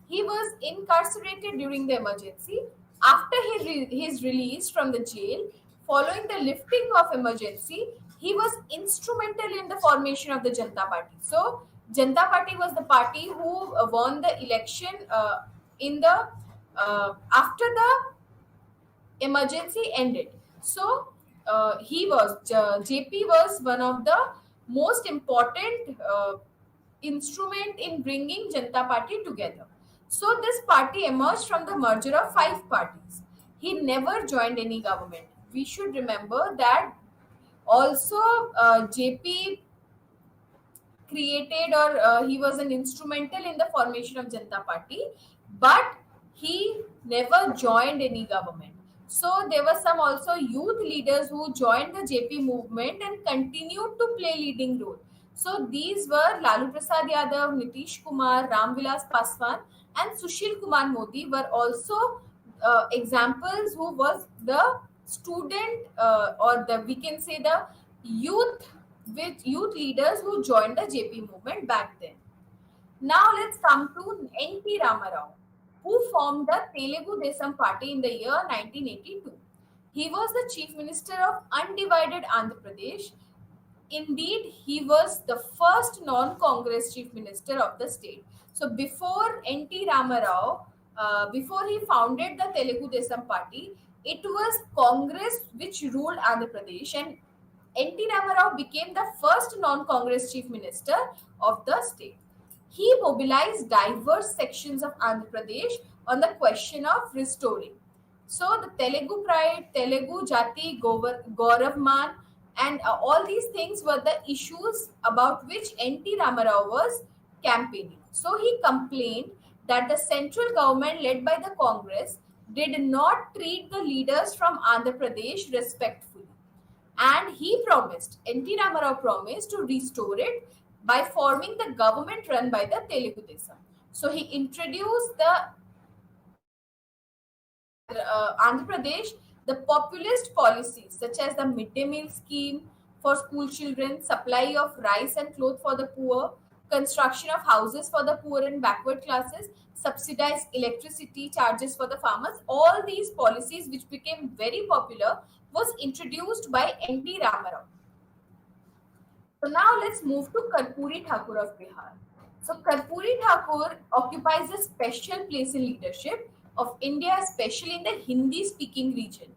He was incarcerated during the emergency. After his release from the jail, following the lifting of emergency, he was instrumental in the formation of the Janata Party. So, Janata Party was the party who won the election in the after the emergency ended. So, JP was one of the most important instrument in bringing Janata Party together. So this party emerged from the merger of five parties. He never joined any government. We should remember that also JP created or he was an instrumental in the formation of Janata Party, but he never joined any government. So there were some also youth leaders who joined the JP movement and continued to play leading role. So these were Lalu Prasad Yadav, Nitish Kumar, Ram Vilas Paswan, and Sushil Kumar Modi were also examples who was the student or the we can say the youth with youth leaders who joined the JP movement back then. Now let's come to N.T. Ramarao, who formed the Telugu Desam Party in the year 1982. He was the chief minister of undivided Andhra Pradesh. Indeed, he was the first non-Congress chief minister of the state. So before N.T. Ramarao, before he founded the Telugu Desam Party, it was Congress which ruled Andhra Pradesh, and N.T. Ramarao became the first non-Congress chief minister of the state. He mobilized diverse sections of Andhra Pradesh on the question of restoring. So the Telugu Pride, Telugu Jati, Gaurav Man, and all these things were the issues about which N.T. Ramarao was campaigning. So he complained that the central government led by the Congress did not treat the leaders from Andhra Pradesh respectfully. And N.T. Ramarao promised to restore it by forming the government run by the Telugu Desam. So he introduced the Andhra Pradesh the populist policies such as the midday meal scheme for school children, supply of rice and clothes for the poor, construction of houses for the poor and backward classes, subsidized electricity charges for the farmers. All these policies, which became very popular, was introduced by N.T. Ramarao. So now let's move to Karpuri Thakur of Bihar. So Karpuri Thakur occupies a special place in leadership of India, especially in the Hindi-speaking region.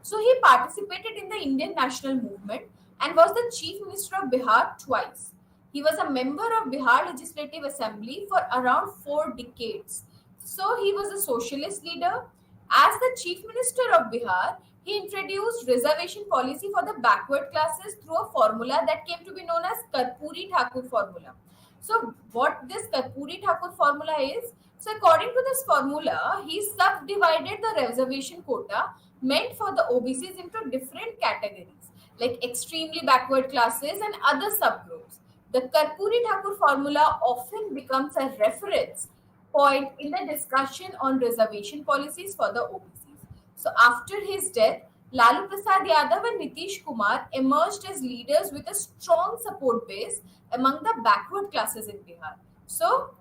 So he participated in the Indian national movement and was the chief minister of Bihar twice. He was a member of Bihar Legislative Assembly for around 4 decades. So he was a socialist leader. As the chief minister of Bihar, he introduced reservation policy for the backward classes through a formula that came to be known as Karpuri Thakur formula. So, what this Karpuri Thakur formula is? So, according to this formula, he subdivided the reservation quota meant for the OBCs into different categories, like extremely backward classes and other subgroups. The Karpuri Thakur formula often becomes a reference point in the discussion on reservation policies for the OBCs. So after his death, Lalu Prasad Yadav and Nitish Kumar emerged as leaders with a strong support base among the backward classes in Bihar. So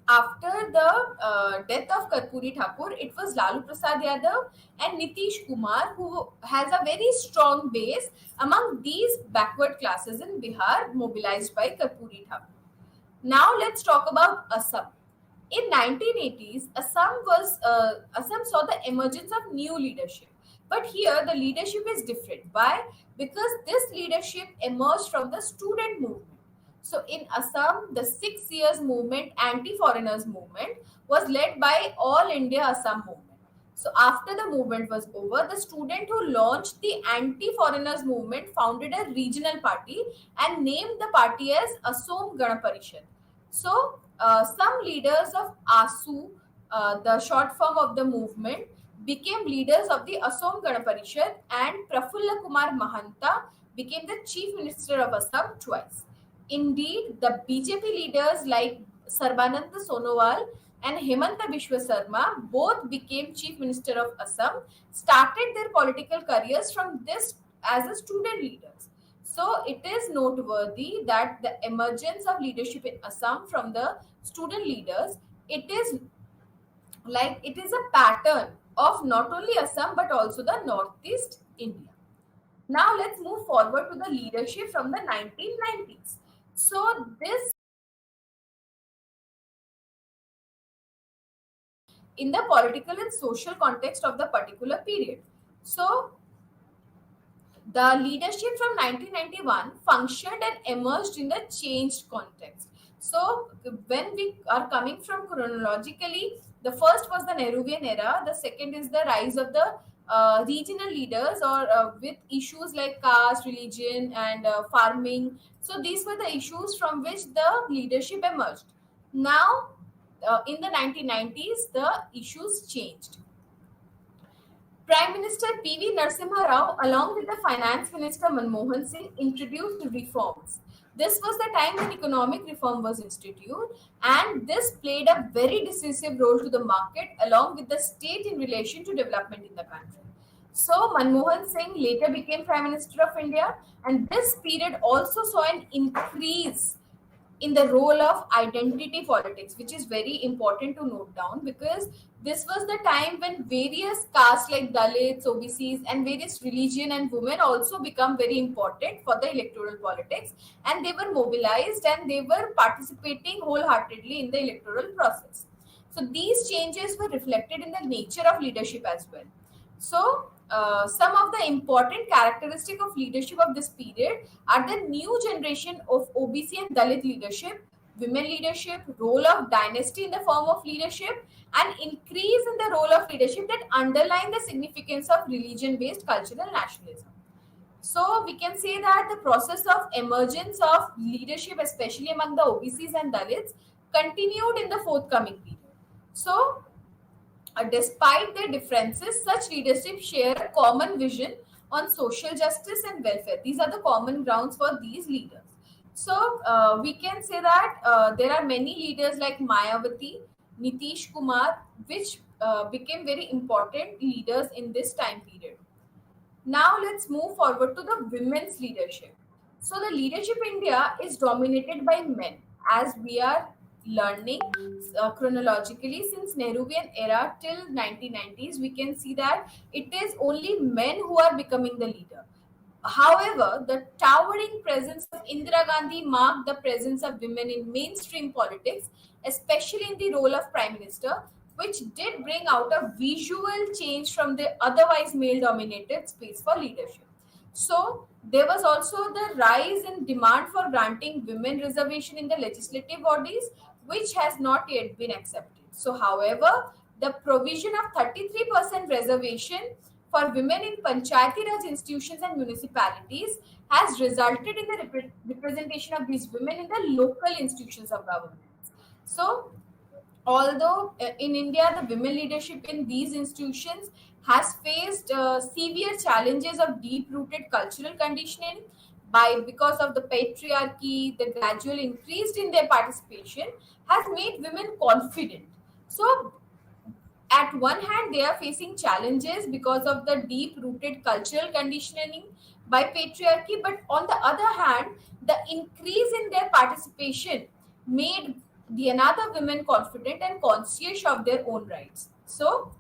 after the death of Karpuri Thakur, it was Lalu Prasad Yadav and Nitish Kumar who has a very strong base among these backward classes in Bihar mobilized by Karpuri Thakur. Now let's talk about Assam. In 1980s, Assam saw the emergence of new leadership. But here the leadership is different. Why? Because this leadership emerged from the student movement. So in Assam, the 6 years movement, anti-foreigners movement, was led by All India Assam movement. So after the movement was over, the student who launched the anti-foreigners movement founded a regional party and named the party as Assam Gana Parishad. So some leaders of ASU, the short form of the movement, became leaders of the Assam Gana Parishad, and Prafulla Kumar Mahanta became the chief minister of Assam twice. Indeed, the BJP leaders like Sarbanand Sonowal and Hemanta Biswa Sarma both became chief minister of Assam, started their political careers from this as a student leaders. So it is noteworthy that the emergence of leadership in Assam from the student leaders, it is a pattern of not only Assam but also the Northeast India. Now let's move forward to the leadership from the 1990s. So this in the political and social context of the particular period. So the leadership from 1991 functioned and emerged in the changed context. So, when we are coming from chronologically, the first was the Nehruvian era, the second is the rise of the regional leaders or with issues like caste, religion, and farming. So, these were the issues from which the leadership emerged. Now, in the 1990s, the issues changed. Prime Minister P.V. Narasimha Rao, along with the Finance Minister Manmohan Singh, introduced reforms. This was the time when economic reform was instituted, and this played a very decisive role to the market along with the state in relation to development in the country. So, Manmohan Singh later became Prime Minister of India, and this period also saw an increase in the role of identity politics, which is very important to note down because this was the time when various castes like Dalits, OBCs, and various religion and women also become very important for the electoral politics, and they were mobilized and they were participating wholeheartedly in the electoral process. So these changes were reflected in the nature of leadership as well. So, some of the important characteristic of leadership of this period are the new generation of OBC and Dalit leadership, women leadership, role of dynasty in the form of leadership, and increase in the role of leadership that underline the significance of religion-based cultural nationalism. So we can say that the process of emergence of leadership, especially among the OBCs and Dalits, continued in the forthcoming period. So despite their differences, such leadership share a common vision on social justice and welfare. These are the common grounds for these leaders. So we can say that there are many leaders like Mayawati, Nitish Kumar, which became very important leaders in this time period. Now let's move forward to the women's leadership. So the leadership in India is dominated by men, as we are learning chronologically since Nehruvian era till 1990s. We can see that it is only men who are becoming the leader. However, the towering presence of Indira Gandhi marked the presence of women in mainstream politics, especially in the role of prime minister, which did bring out a visual change from the otherwise male dominated space for leadership. So, there was also the rise in demand for granting women reservation in the legislative bodies, which has not yet been accepted. So, however, the provision of 33% reservation for women in Panchayati Raj institutions and municipalities has resulted in the representation of these women in the local institutions of government. So, although in India the women leadership in these institutions has faced severe challenges of deep-rooted cultural conditioning by because of the patriarchy, the gradual increase in their participation has made women confident. So At one hand, they are facing challenges because of the deep rooted cultural conditioning by patriarchy, but on the other hand, the increase in their participation made the another women confident and conscious of their own rights. So,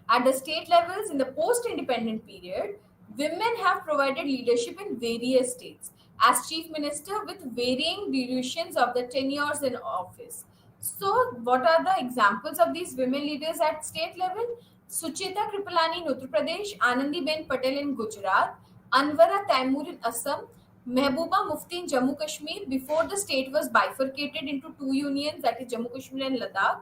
at the state levels, in the post independent period, women have provided leadership in various states as chief minister with varying durations of the tenures in office. So, what are the examples of these women leaders at state level? Sucheta Kripalani in Uttar Pradesh, Anandi Ben Patel in Gujarat, Anwara Taimur in Assam, Mehbooba Mufti in Jammu Kashmir before the state was bifurcated into two unions, that is Jammu Kashmir and Ladakh,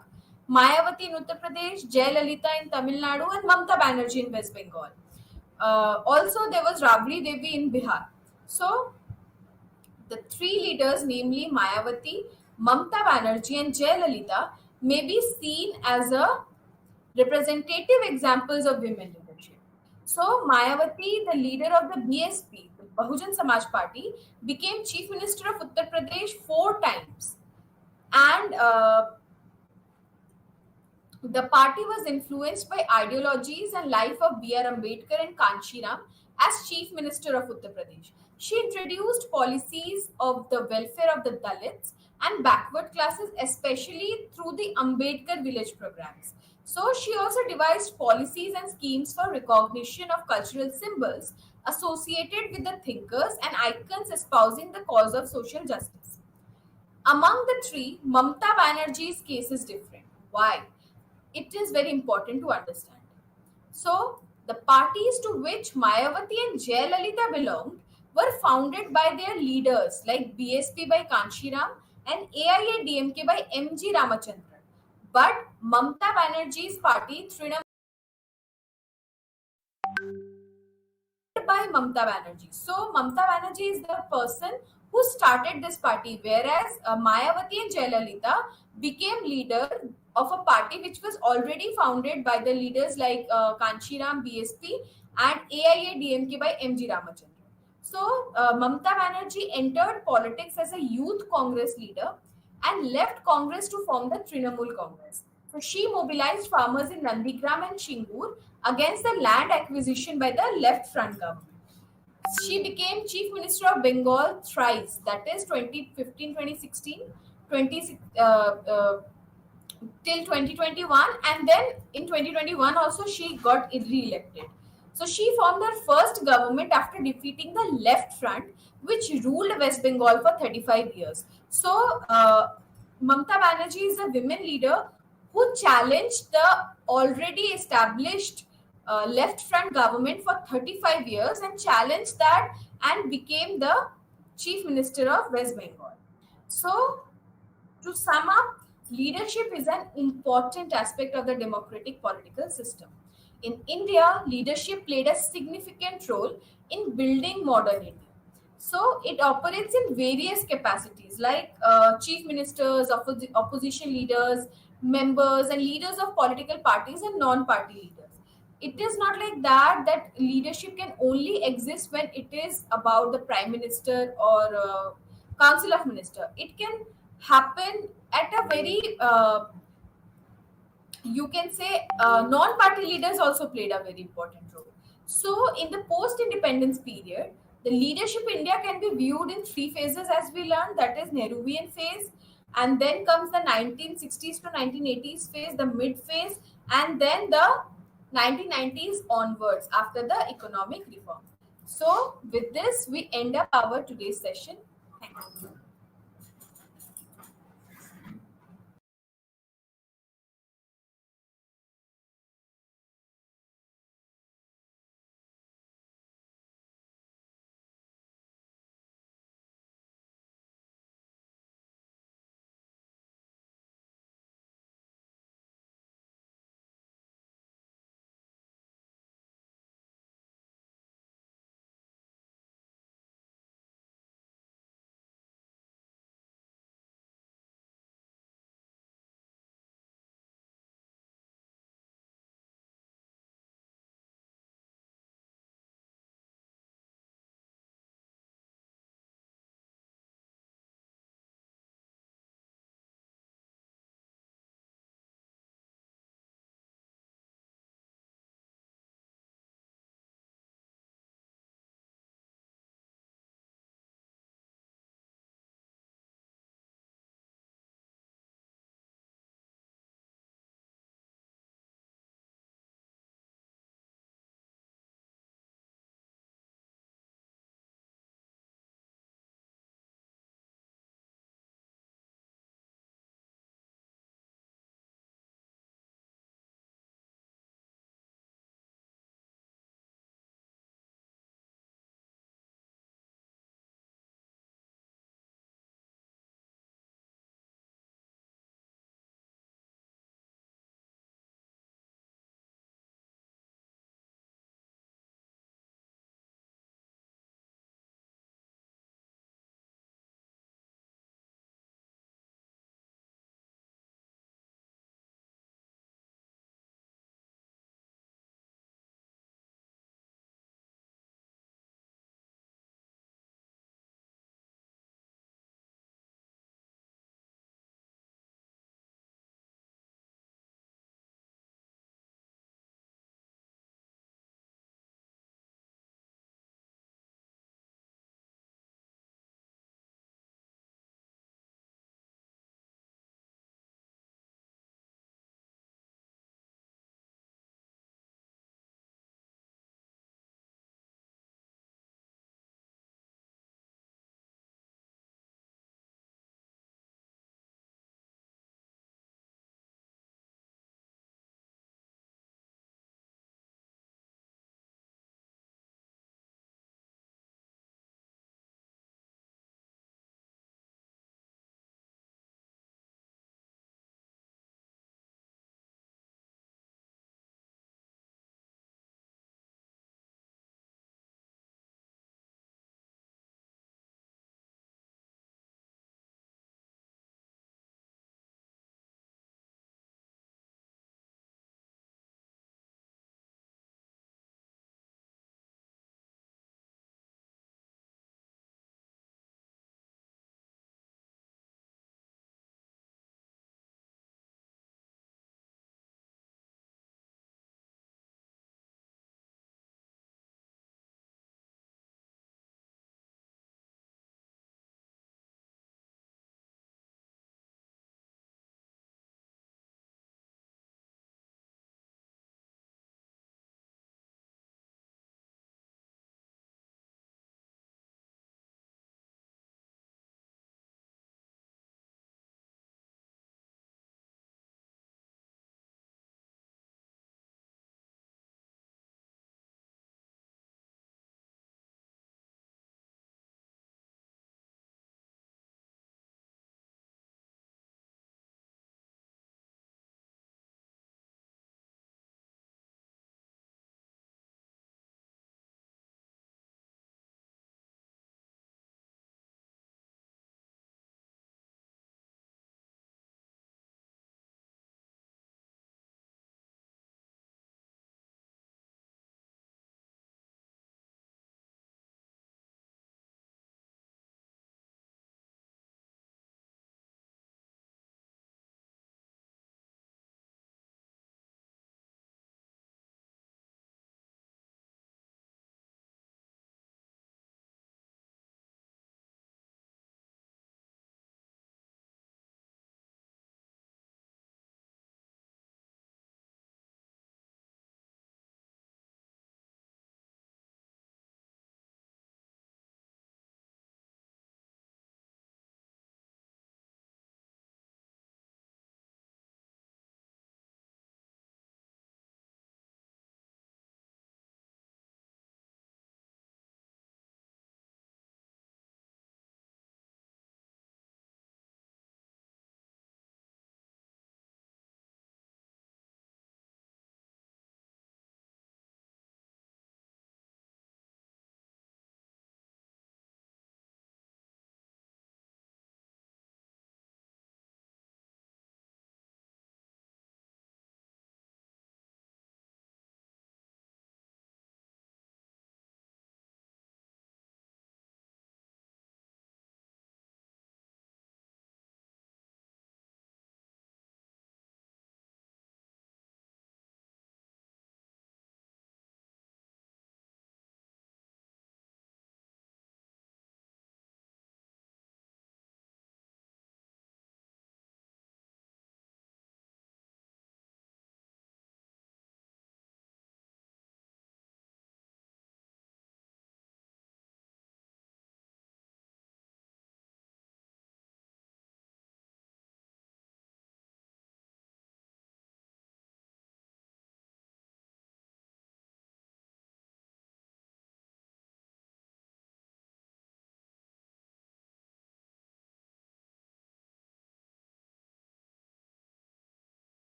Mayawati in Uttar Pradesh, Jayalalitha in Tamil Nadu, and Mamta Banerjee in West Bengal. Also, there was Rabri Devi in Bihar. So, the three leaders, namely Mayawati, Mamta Banerjee, and Jayalalitha, may be seen as a representative examples of women leadership. So, Mayawati, the leader of the BSP, the Bahujan Samaj Party, became Chief Minister of Uttar Pradesh four times. And the party was influenced by ideologies and life of B.R. Ambedkar and Kanshiram as Chief Minister of Uttar Pradesh. She introduced policies of the welfare of the Dalits and backward classes, especially through the Ambedkar village programs. So, she also devised policies and schemes for recognition of cultural symbols associated with the thinkers and icons espousing the cause of social justice. Among the three, Mamta Banerjee's case is different. Why? It is very important to understand. So, the parties to which Mayawati and Jayalalitha belonged were founded by their leaders like BSP by Kanshiram and AIADMK by MG Ramachandran. But Mamta Banerjee's party, Trinamool, by Mamta Banerjee. So Mamta Banerjee is the person who started this party, whereas Mayawati and Jayalalitha became leader of a party which was already founded by the leaders like Kanshiram BSP and AIADMK by MG Ramachandran. So Mamta Banerjee entered politics as a youth Congress leader and left Congress to form the Trinamool Congress. So she mobilized farmers in Nandigram and Shingur against the land acquisition by the left front government. She became Chief Minister of Bengal thrice, that is 2015, 2016, 20, till 2021, and then in 2021 also she got re-elected. So she formed her first government after defeating the left front which ruled West Bengal for 35 years. So Mamta Banerjee is a women leader who challenged the already established left front government for 35 years and challenged that and became the chief minister of West Bengal. So to sum up, leadership is an important aspect of the democratic political system. In India, leadership played a significant role in building modern India. So it operates in various capacities like chief ministers, opposition leaders, members, and leaders of political parties and non party leaders. It is not like that leadership can only exist when it is about the prime minister or council of minister. It can happen at a very you can say non-party leaders also played a very important role. So in the post-independence period, the leadership India can be viewed in three phases as we learned, that is Nehruvian phase, and then comes the 1960s to 1980s phase, the mid phase, and then the 1990s onwards after the economic reform. So with this we end up our today's session. Thank you.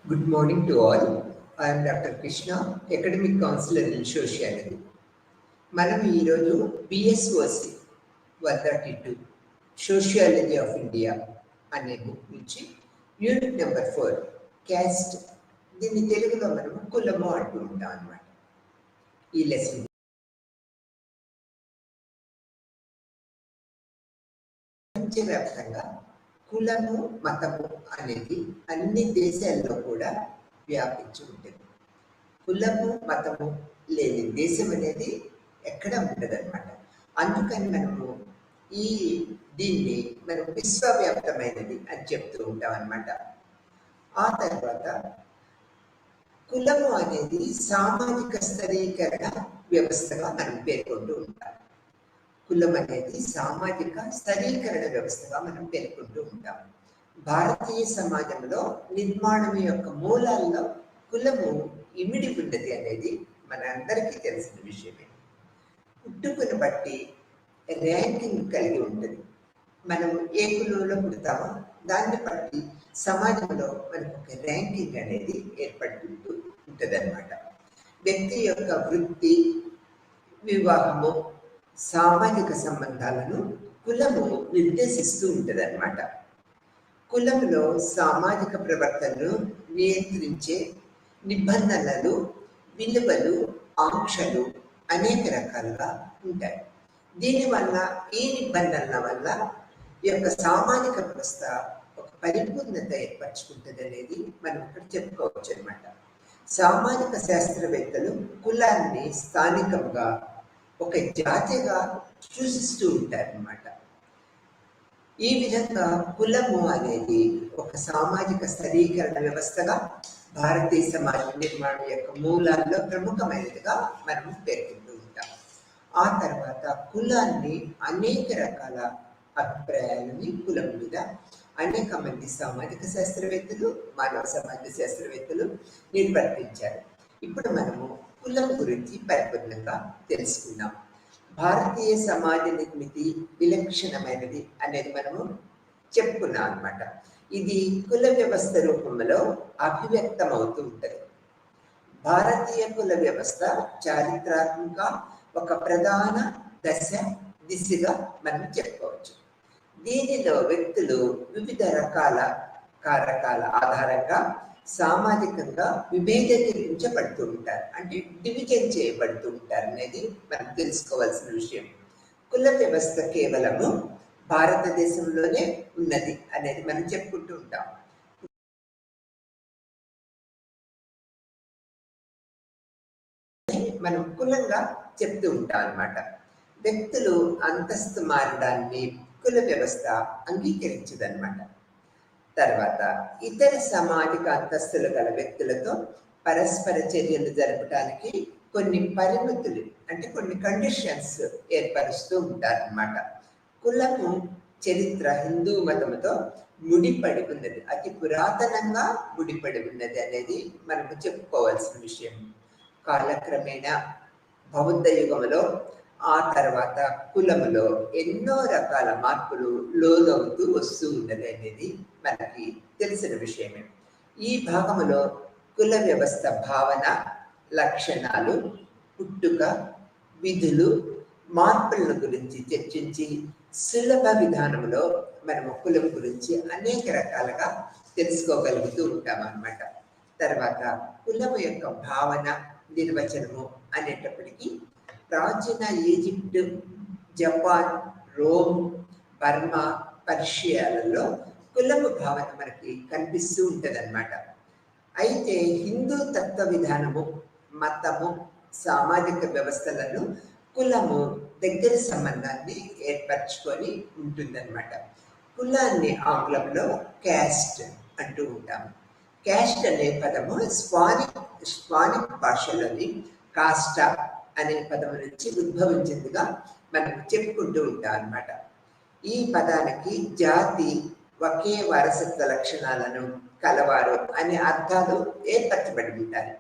Good morning to all. I am Dr. Krishna, Academic Counselor in Sociology. మనం ఈరోజు బిఎస్ఓసి 132 sociology of India అనే book నుంచి unit number 4 caste, దీన్ని తెలుగులో మనం కులము అంటూ ఉంటాం అన్నమాట. ఈ లెసన్ ప్రపంచవ్యాప్తంగా కులము మతము అనేది అన్ని దేశాల్లో కూడా వ్యాపించి ఉంటుంది. కులము మతము లేని దేశం అనేది ఎక్కడ ఉండదు అనమాట. అందుకని మనము దీన్ని మనం విశ్వవ్యాప్తమైనది అని చెప్తూ ఉంటాం అనమాట. ఆ తర్వాత కులము అనేది సామాజిక స్థిరీకరణ వ్యవస్థగా మనం పేర్కొంటూ ఉంటాం. కులం అనేది సామాజిక స్థిరీకరణ వ్యవస్థగా మనం పేర్కొంటూ ఉంటాం. భారతీయ సమాజంలో నిర్మాణం యొక్క మూలాల్లో కులము ఇమిడి ఉన్నది అనేది మనందరికీ తెలిసిన విషయమే. పుట్టుకను బట్టి ర్యాంకింగ్ కలిగి ఉంటుంది. మనం ఏ కులంలో పుడతామో దాన్ని బట్టి సమాజంలో మనకు ఒక ర్యాంకింగ్ అనేది ఏర్పడుతూ ఉంటుంది అన్నమాట. వ్యక్తి యొక్క వృత్తి, వివాహము, సామాజిక సంబంధాలను కులము నిర్దేశిస్తూ ఉంటుంది అన్నమాట. కులంలో సామాజిక ప్రవర్తనను నియంత్రించే నిబంధనలు, విలువలు, ఆంక్షలు అనేక రకాలుగా ఉంటాయి. దీనివల్ల ఈ నిబంధనల వల్ల ఈ యొక్క సామాజిక వ్యవస్థ ఒక పరిపూర్ణత ఏర్పరచుకుంటుంది అనేది మనం ఇక్కడ చెప్పుకోవచ్చు అనమాట. సామాజిక శాస్త్రవేత్తలు కులాన్ని స్థానికంగా ఒక జాతిగా సూచిస్తూ ఉంటారన్నమాట. ఈ విధంగా కులము అనేది ఒక సామాజిక స్థిరీకరణ వ్యవస్థగా భారతీయ సమాజ నిర్మాణం యొక్క మూలాల్లో ప్రముఖమైనదిగా మనం పేర్కొంటూ ఉంటాం. ఆ తర్వాత కులాన్ని అనేక రకాల అభిప్రాయాలని కులం మీద అనేక మంది సామాజిక శాస్త్రవేత్తలు, మానవ సమాజ శాస్త్రవేత్తలు నిర్వర్తించారు. ఇప్పుడు మనము కులం గురించి పరిపూర్ణంగా తెలుసుకుందాం. భారతీయ సమాజ నిర్మితి విలక్షణమైనది అనేది మనము చెప్పుకున్నాం అనమాట. ఇది కుల వ్యవస్థ రూపంలో అభివ్యక్తం అవుతూ ఉంటుంది. భారతీయ కుల వ్యవస్థ చారిత్రాత్మక ఒక ప్రధాన దిశగా మనం చెప్పుకోవచ్చు. దీనిలో వ్యక్తులు వివిధ రకాల కారకాల ఆధారంగా సామాజికంగా విభేదీకరించబడుతూ ఉంటారు, అంటే డివిజన్ చేయబడుతూ ఉంటారు అనేది మనం తెలుసుకోవాల్సిన విషయం. కుల వ్యవస్థ కేవలము భారతదేశంలోనే ఉన్నది అనేది మనం చెప్పుకుంటూ ఉంటాం. మనం కులంగా చెప్తూ ఉంటాం అన్నమాట. వ్యక్తులు అంతస్తు మారడాన్ని కుల వ్యవస్థ అంగీకరించదన్నమాట. తర్వాత ఇతర సామాజిక అంతస్తులు గల వ్యక్తులతో పరస్పర చర్యలు జరపడానికి కొన్ని పరిమితులు, అంటే కొన్ని కండిషన్స్ ఏర్పరుస్తూ ఉంటారన్నమాట. కులము చరిత్ర హిందూ మతముతో ముడిపడి ఉన్నది, అతి పురాతనంగా ముడిపడి ఉన్నది అనేది మనకు చెప్పుకోవాల్సిన విషయం. కాలక్రమేణా బౌద్ధ యుగంలో, ఆ తర్వాత కులములో ఎన్నో రకాల మార్పులు లోనవుతూ వస్తూ ఉన్నది అనేది మనకి తెలిసిన విషయమే. ఈ భాగంలో కుల వ్యవస్థ భావన, లక్షణాలు, పుట్టుక, విధులు, మార్పుల గురించి చర్చించి సులభ విధానంలో మనము కులం గురించి అనేక రకాలుగా తెలుసుకోగలుగుతూ ఉంటాం అన్నమాట. తర్వాత కులము యొక్క భావన, నిర్వచనము అనేటప్పటికీ ప్రాచీన ఈజిప్ట్, జపాన్, రోమ్, బర్మా, పర్షియాలలో కులము భావన మనకి కనిపిస్తూ ఉంటుంది అన్నమాట. అయితే హిందూ తత్వ విధానము, మతము, సామాజిక వ్యవస్థలను కులము దగ్గర సంబంధాన్ని ఏర్పరచుకొని ఉంటుందన్నమాట. కులాన్ని ఆంగ్లంలో క్యాస్ట్ అంటూ ఉంటాము. క్యాస్ట్ అనే పదము స్పానిక్ భాషలోని కాస్టా అనే పదము నుంచి ఉద్భవించిందిగా మనం చెప్పుకుంటూ ఉంటాం అన్నమాట. ఈ పదానికి జాతి, ఒకే వారసత్వ లక్షణాలను కలవారు అనే అర్థాలు ఏర్పరచబడి ఉంటాయి.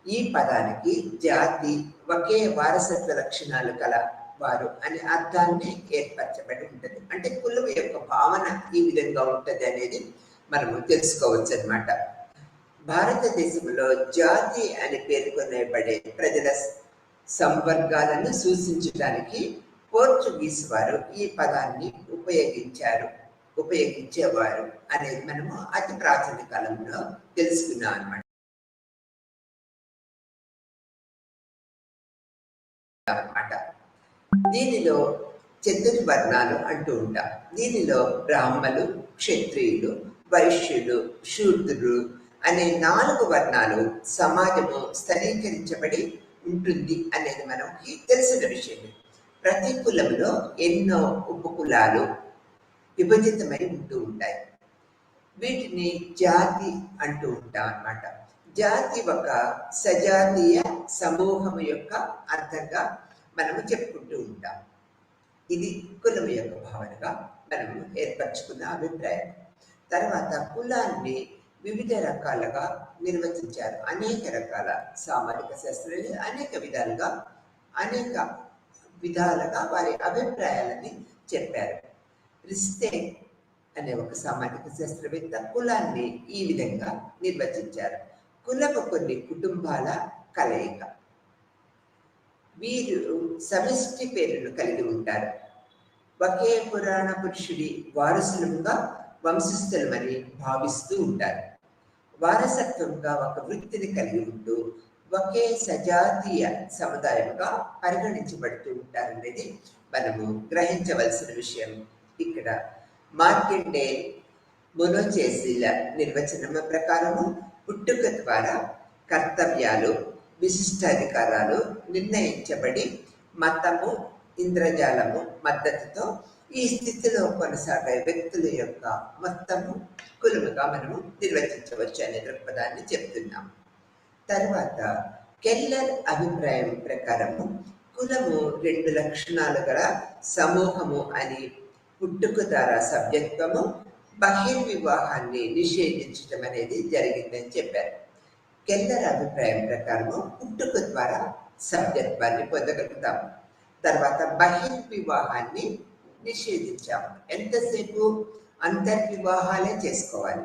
ఈ పదానికి జాతి, ఒకే వారసత్వ లక్షణాలు కల వారు అనే అర్థాన్ని ఏర్పరచబడి ఉంటుంది. అంటే కులం యొక్క భావన ఈ విధంగా ఉంటుంది అనేది మనము తెలుసుకోవచ్చు అన్నమాట. భారతదేశంలో జాతి అని పేర్కొనబడే ప్రజల సంవర్గాలను సూచించడానికి పోర్చుగీస్ వారు ఈ పదాన్ని ఉపయోగించేవారు అనేది మనము అతి ప్రాచీన కాలంలో తెలుసుకున్నాం అన్నమాట. దీనిలో చతుర్వర్ణాలు అంటూ ఉంటాం. దీనిలో బ్రాహ్మలు, క్షత్రియులు, వైశ్యులు, శూద్రులు అనే 4 వర్ణాలు సమాజము స్థిరీకరించబడి ఉంటుంది అనేది మనకి తెలిసిన విషయం. ప్రతి కులంలో ఎన్నో ఉపకులాలు విభజితమై ఉంటూ ఉంటాయి. వీటిని జాతి అంటూ ఉంటాం అన్నమాట. జాతి ఒక సజాతీయ సమూహం యొక్క అర్థంగా మనము చెప్పుకుంటూ ఉంటాం. ఇది కులం యొక్క భావనగా మనము ఏర్పరచుకున్న అభిప్రాయం. తర్వాత కులాన్ని వివిధ రకాలుగా నిర్వచించారు. అనేక రకాల సామాజిక శాస్త్రాలు అనేక విధాలుగా వారి అభిప్రాయాలని చెప్పారు. రిస్తే అనే ఒక సామాజిక శాస్త్రవేత్త కులాన్ని ఈ విధంగా నిర్వచించారు. కులము కొన్ని కుటుంబాల కలయిక. వీరు సమిష్టి పేరును కలిగి ఉంటారు. ఒకే పురాణ పురుషుడి వారసులుగా వంశస్థులమని భావిస్తూ ఉంటారు. వారసత్వంగా ఒక వృత్తిని కలిగి ఉంటూ ఒకే సజాతీయ సముదాయంగా పరిగణించబడుతూ ఉంటారనేది మనము గ్రహించవలసిన విషయం. ఇక్కడ మార్కండే మొనోచేసిల నిర్వచనం ప్రకారము పుట్టుక ద్వారా కర్తవ్యాలు, విశిష్టాధికారాలు నిర్ణయించబడి మతము, ఇంద్రజాలము మద్దతుతో ఈ స్థితిలో కొనసాగే వ్యక్తుల యొక్క మొత్తము కులముగా మనము నిర్వచించవచ్చు అనే దృక్పథాన్ని చెప్తున్నాం. తర్వాత కెల్లర్ అభిప్రాయం ప్రకారము కులము 2 లక్షణాలు గల సమూహము అని, పుట్టుక ద్వారా సభ్యత్వము, బహిర్వివాహాన్ని నిషేధించడం అనేది జరిగిందని చెప్పారు. కెల్లర్ అభిప్రాయం ప్రకారము పుట్టుక ద్వారా సభ్యత్వాన్ని పొందగలుగుతాము. తర్వాత బహిర్వివాహాన్ని నిషేధించాము. ఎంతసేపు అంతర్వివాహాలే చేసుకోవాలి,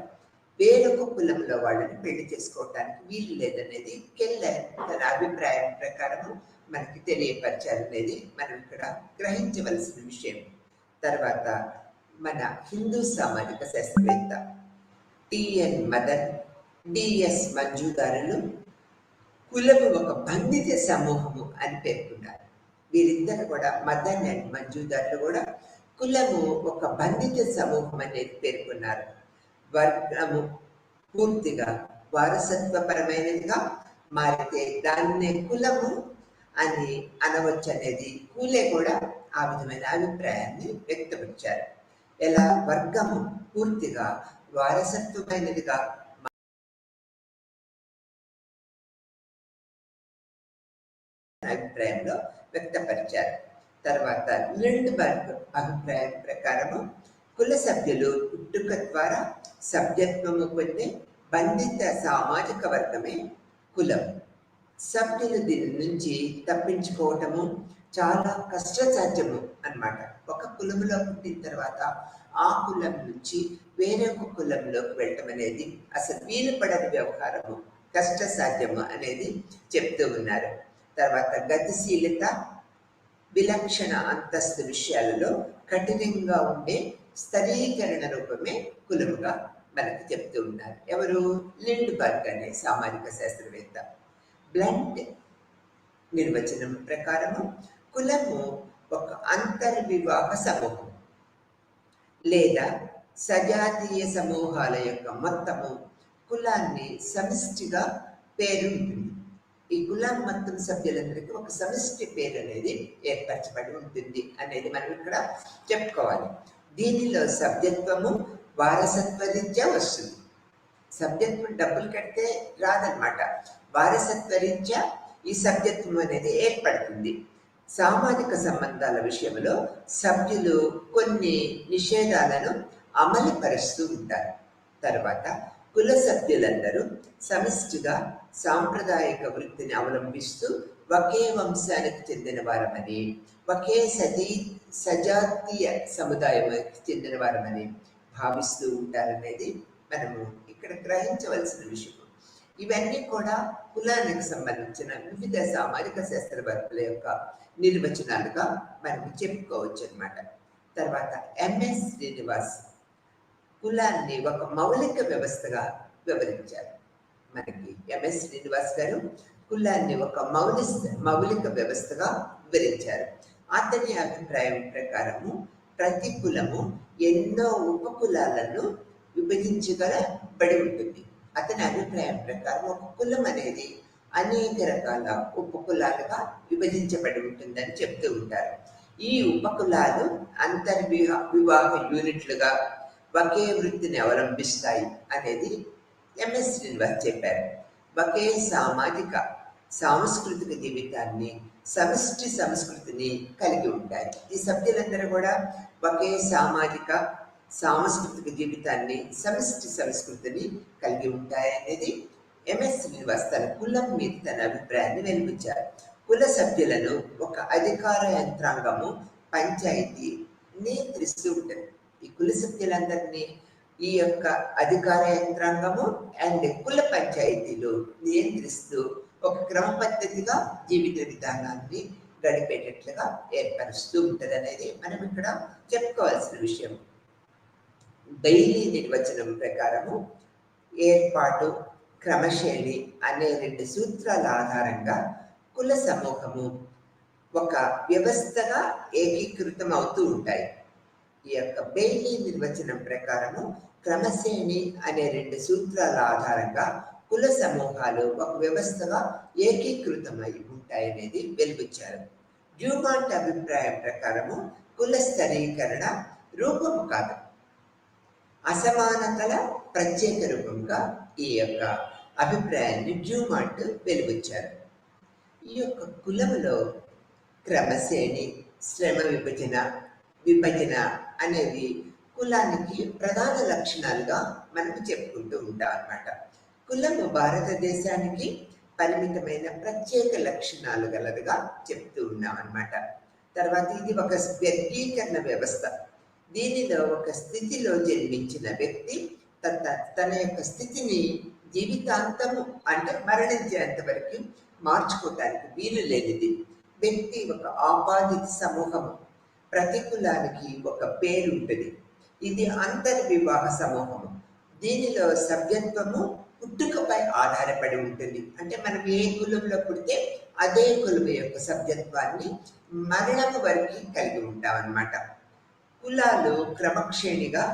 వేరొక కులంలో వాళ్ళని పెళ్లి చేసుకోవటానికి వీలు లేదనేది కెల్లర్ తన అభిప్రాయం ప్రకారము మనకి తెలియపరిచారనేది మనం ఇక్కడ గ్రహించవలసిన విషయం. తర్వాత మన హిందూ సామాజిక శాస్త్రవేత్త టిఎన్ మదన్, డిఎస్ మంజుదారులు కులము ఒక బంధిత సమూహము అని పేర్కొన్నారు. వీరిద్దరు కూడా, మదన్ అండ్ మంజుదారులు కూడా కులము ఒక బంధిత సమూహం అనేది పేర్కొన్నారు. వర్గము పూర్తిగా వారసత్వపరమైనదిగా మారితే దాన్నే కులము అని అనవచ్చు అనేది కూలే కూడా ఆ విధమైన అభిప్రాయాన్ని వ్యక్తపరిచారు. ఎలా వర్గము పూర్తిగా వారసత్వమైనదిగా అభిప్రాయంలో వ్యక్తపరిచారు. తర్వాత లిండ్బర్గ్ అభిప్రాయం ప్రకారము కుల సభ్యులు పుట్టుక ద్వారా సభ్యత్వము పొందే బంధిత సామాజిక వర్గమే కులం. సభ్యులు దీని నుంచి తప్పించుకోవటము చాలా కష్టసాధ్యము అన్నమాట. ఒక కులంలో పుట్టిన తర్వాత ఆ కులం నుంచి వేరొక కులంలోకి వెళ్ళటం అనేది అసలు వీలు పడని వ్యవహారము, కష్టసాధ్యము అనేది చెప్తూ ఉన్నారు. తర్వాత గతిశీలత, విలక్షణ అంతస్తు విషయాలలో కఠినంగా ఉండే స్థిరీకరణ రూపమే కులముగా మనకి చెప్తూ ఉన్నారు. ఎవరు? లిండ్బర్గ్ అనే సామాజిక శాస్త్రవేత్త. బ్లంట్ నిర్వచనం ప్రకారము కులము ఒక అంతర్వివాహ సమూహం లేదా సజాతీయ సమూహాల యొక్క మొత్తము కులాన్ని సమిష్టిగా పేరు ఉంటుంది. ఈ కులం మొత్తం సభ్యులందరికీ ఒక సమిష్టి పేరు అనేది ఏర్పరచబడి ఉంటుంది అనేది మనం ఇక్కడ చెప్పుకోవాలి. దీనిలో సభ్యత్వము వారసత్వ రీత్యా వస్తుంది. సభ్యత్వం డబ్బులు కడితే రాదనమాట. వారసత్వ రీత్యా ఈ సభ్యత్వం అనేది ఏర్పడుతుంది. సామాజిక సంబంధాల విషయంలో సభ్యులు కొన్ని నిషేధాలను అమలుపరుస్తూ ఉంటారు. తర్వాత కుల సభ్యులందరూ సమిష్టిగా సాంప్రదాయిక వృత్తిని అవలంబిస్తూ ఒకే వంశానికి చెందిన వారమని, ఒకే సజాతీయ సముదాయానికి చెందిన వారమని భావిస్తూ ఉంటారనేది మనము ఇక్కడ గ్రహించవలసిన విషయం. ఇవన్నీ కూడా కులానికి సంబంధించిన వివిధ సామాజిక శాస్త్రవేత్తల యొక్క నిర్వచనాలుగా మనం చెప్పుకోవచ్చు అనమాట. తర్వాత ఎంఎస్ శ్రీనివాస్ కులాన్ని ఒక మౌలిక వ్యవస్థగా వివరించారు. మనకి ఎంఎస్ శ్రీనివాస్ గారు కులాన్ని ఒక మౌలిక వ్యవస్థగా వివరించారు. అతని అభిప్రాయం ప్రకారము ప్రతి కులము ఎన్నో ఉపకులాలను విభజించగలబడి ఉంటుంది. అతని అభిప్రాయం ప్రకారం ఒక కులం అనేది అనేక రకాల ఉపకులాలుగా విభజించబడి ఉంటుందని చెప్తూ ఉంటారు. ఈ ఉపకులాలు వివాహ యూనిట్లుగా ఒకే వృత్తిని అవలంబిస్తాయి అనేది ఎంఎస్ శ్రీనివాస్ చెప్పారు. ఒకే సాంస్కృతిక జీవితాన్ని, సమష్టి సంస్కృతిని కలిగి ఉంటాయి. ఈ సభ్యులందరూ కూడా ఒకే సాంస్కృతిక జీవితాన్ని, సమష్టి సంస్కృతిని కలిగి ఉంటాయనేది ఎంఎస్ శ్రీనివాస్ తన కులం మీద తన అభిప్రాయాన్ని వెలిపించారు. కుల సభ్యులను ఒక అధికార యంత్రాంగము, పంచాయతీ నియంత్రిస్తూ ఉంటుంది. ఈ కుల సభ్యులందరినీ ఈ యొక్క అధికార యంత్రాంగము అండ్ కుల పంచాయతీలు నియంత్రిస్తూ ఒక క్రమ పద్ధతిగా జీవిత విధానాన్ని గడిపేటట్లుగా ఏర్పరుస్తూ ఉంటుంది అనేది మనం ఇక్కడ చెప్పుకోవాల్సిన విషయం. బెయిలీ నిర్వచనం ప్రకారము ఏర్పాటు, క్రమశైలి అనే 2 సూత్రాల ఆధారంగా కుల సమూహము ఒక వ్యవస్థగా ఏకీకృతం అవుతూ ఉంటాయి. ఈ యొక్క బెయిలీ నిర్వచనం ప్రకారము క్రమశ్రేణి అనే 2 సూత్రాల ఆధారంగా కుల సమూహాలు ఒక వ్యవస్థగా ఏకీకృతమై ఉంటాయనేది వెలువచ్చారు. డ్యూమాంట్ అభిప్రాయం ప్రకారము కుల స్థరీకరణ రూపము కాదు, అసమానతల ప్రత్యేక రూపంగా ఈ యొక్క అభిప్రాయాన్ని డ్యూమాంట్ వెలువచ్చారు. ఈ యొక్క కులములో క్రమశ్రేణి, శ్రమ విభజన అనేవి కులానికి ప్రధాన లక్షణాలుగా మనం చెప్పుకుంటూ ఉంటాం అన్నమాట. కులము భారతదేశానికి పరిమితమైన ప్రత్యేక లక్షణాలు గలదిగా చెప్తూ ఉన్నాం అన్నమాట. తర్వాత ఇది ఒక వర్గీకరణ వ్యవస్థ. దీనిలో ఒక స్థితిలో జన్మించిన వ్యక్తి తన యొక్క స్థితిని జీవితాంతము అంటే మరణించేంత వరకు మార్చుకోవటానికి వీలు లేనిది. వ్యక్తి ఒక ఆపాదిత సమూహము. ప్రతి కులానికి ఒక పేరు ఉంటుంది. ఇది అంతర్వివాహ సమూహము. దీనిలో సభ్యత్వము పుట్టుకపై ఆధారపడి ఉంటుంది. అంటే మనం ఏ కులంలో పుడితే అదే కులం యొక్క సభ్యత్వాన్ని మరణము వరకు కలిగి ఉంటాం అన్నమాట. కులాలు క్రమశ్రేణిగా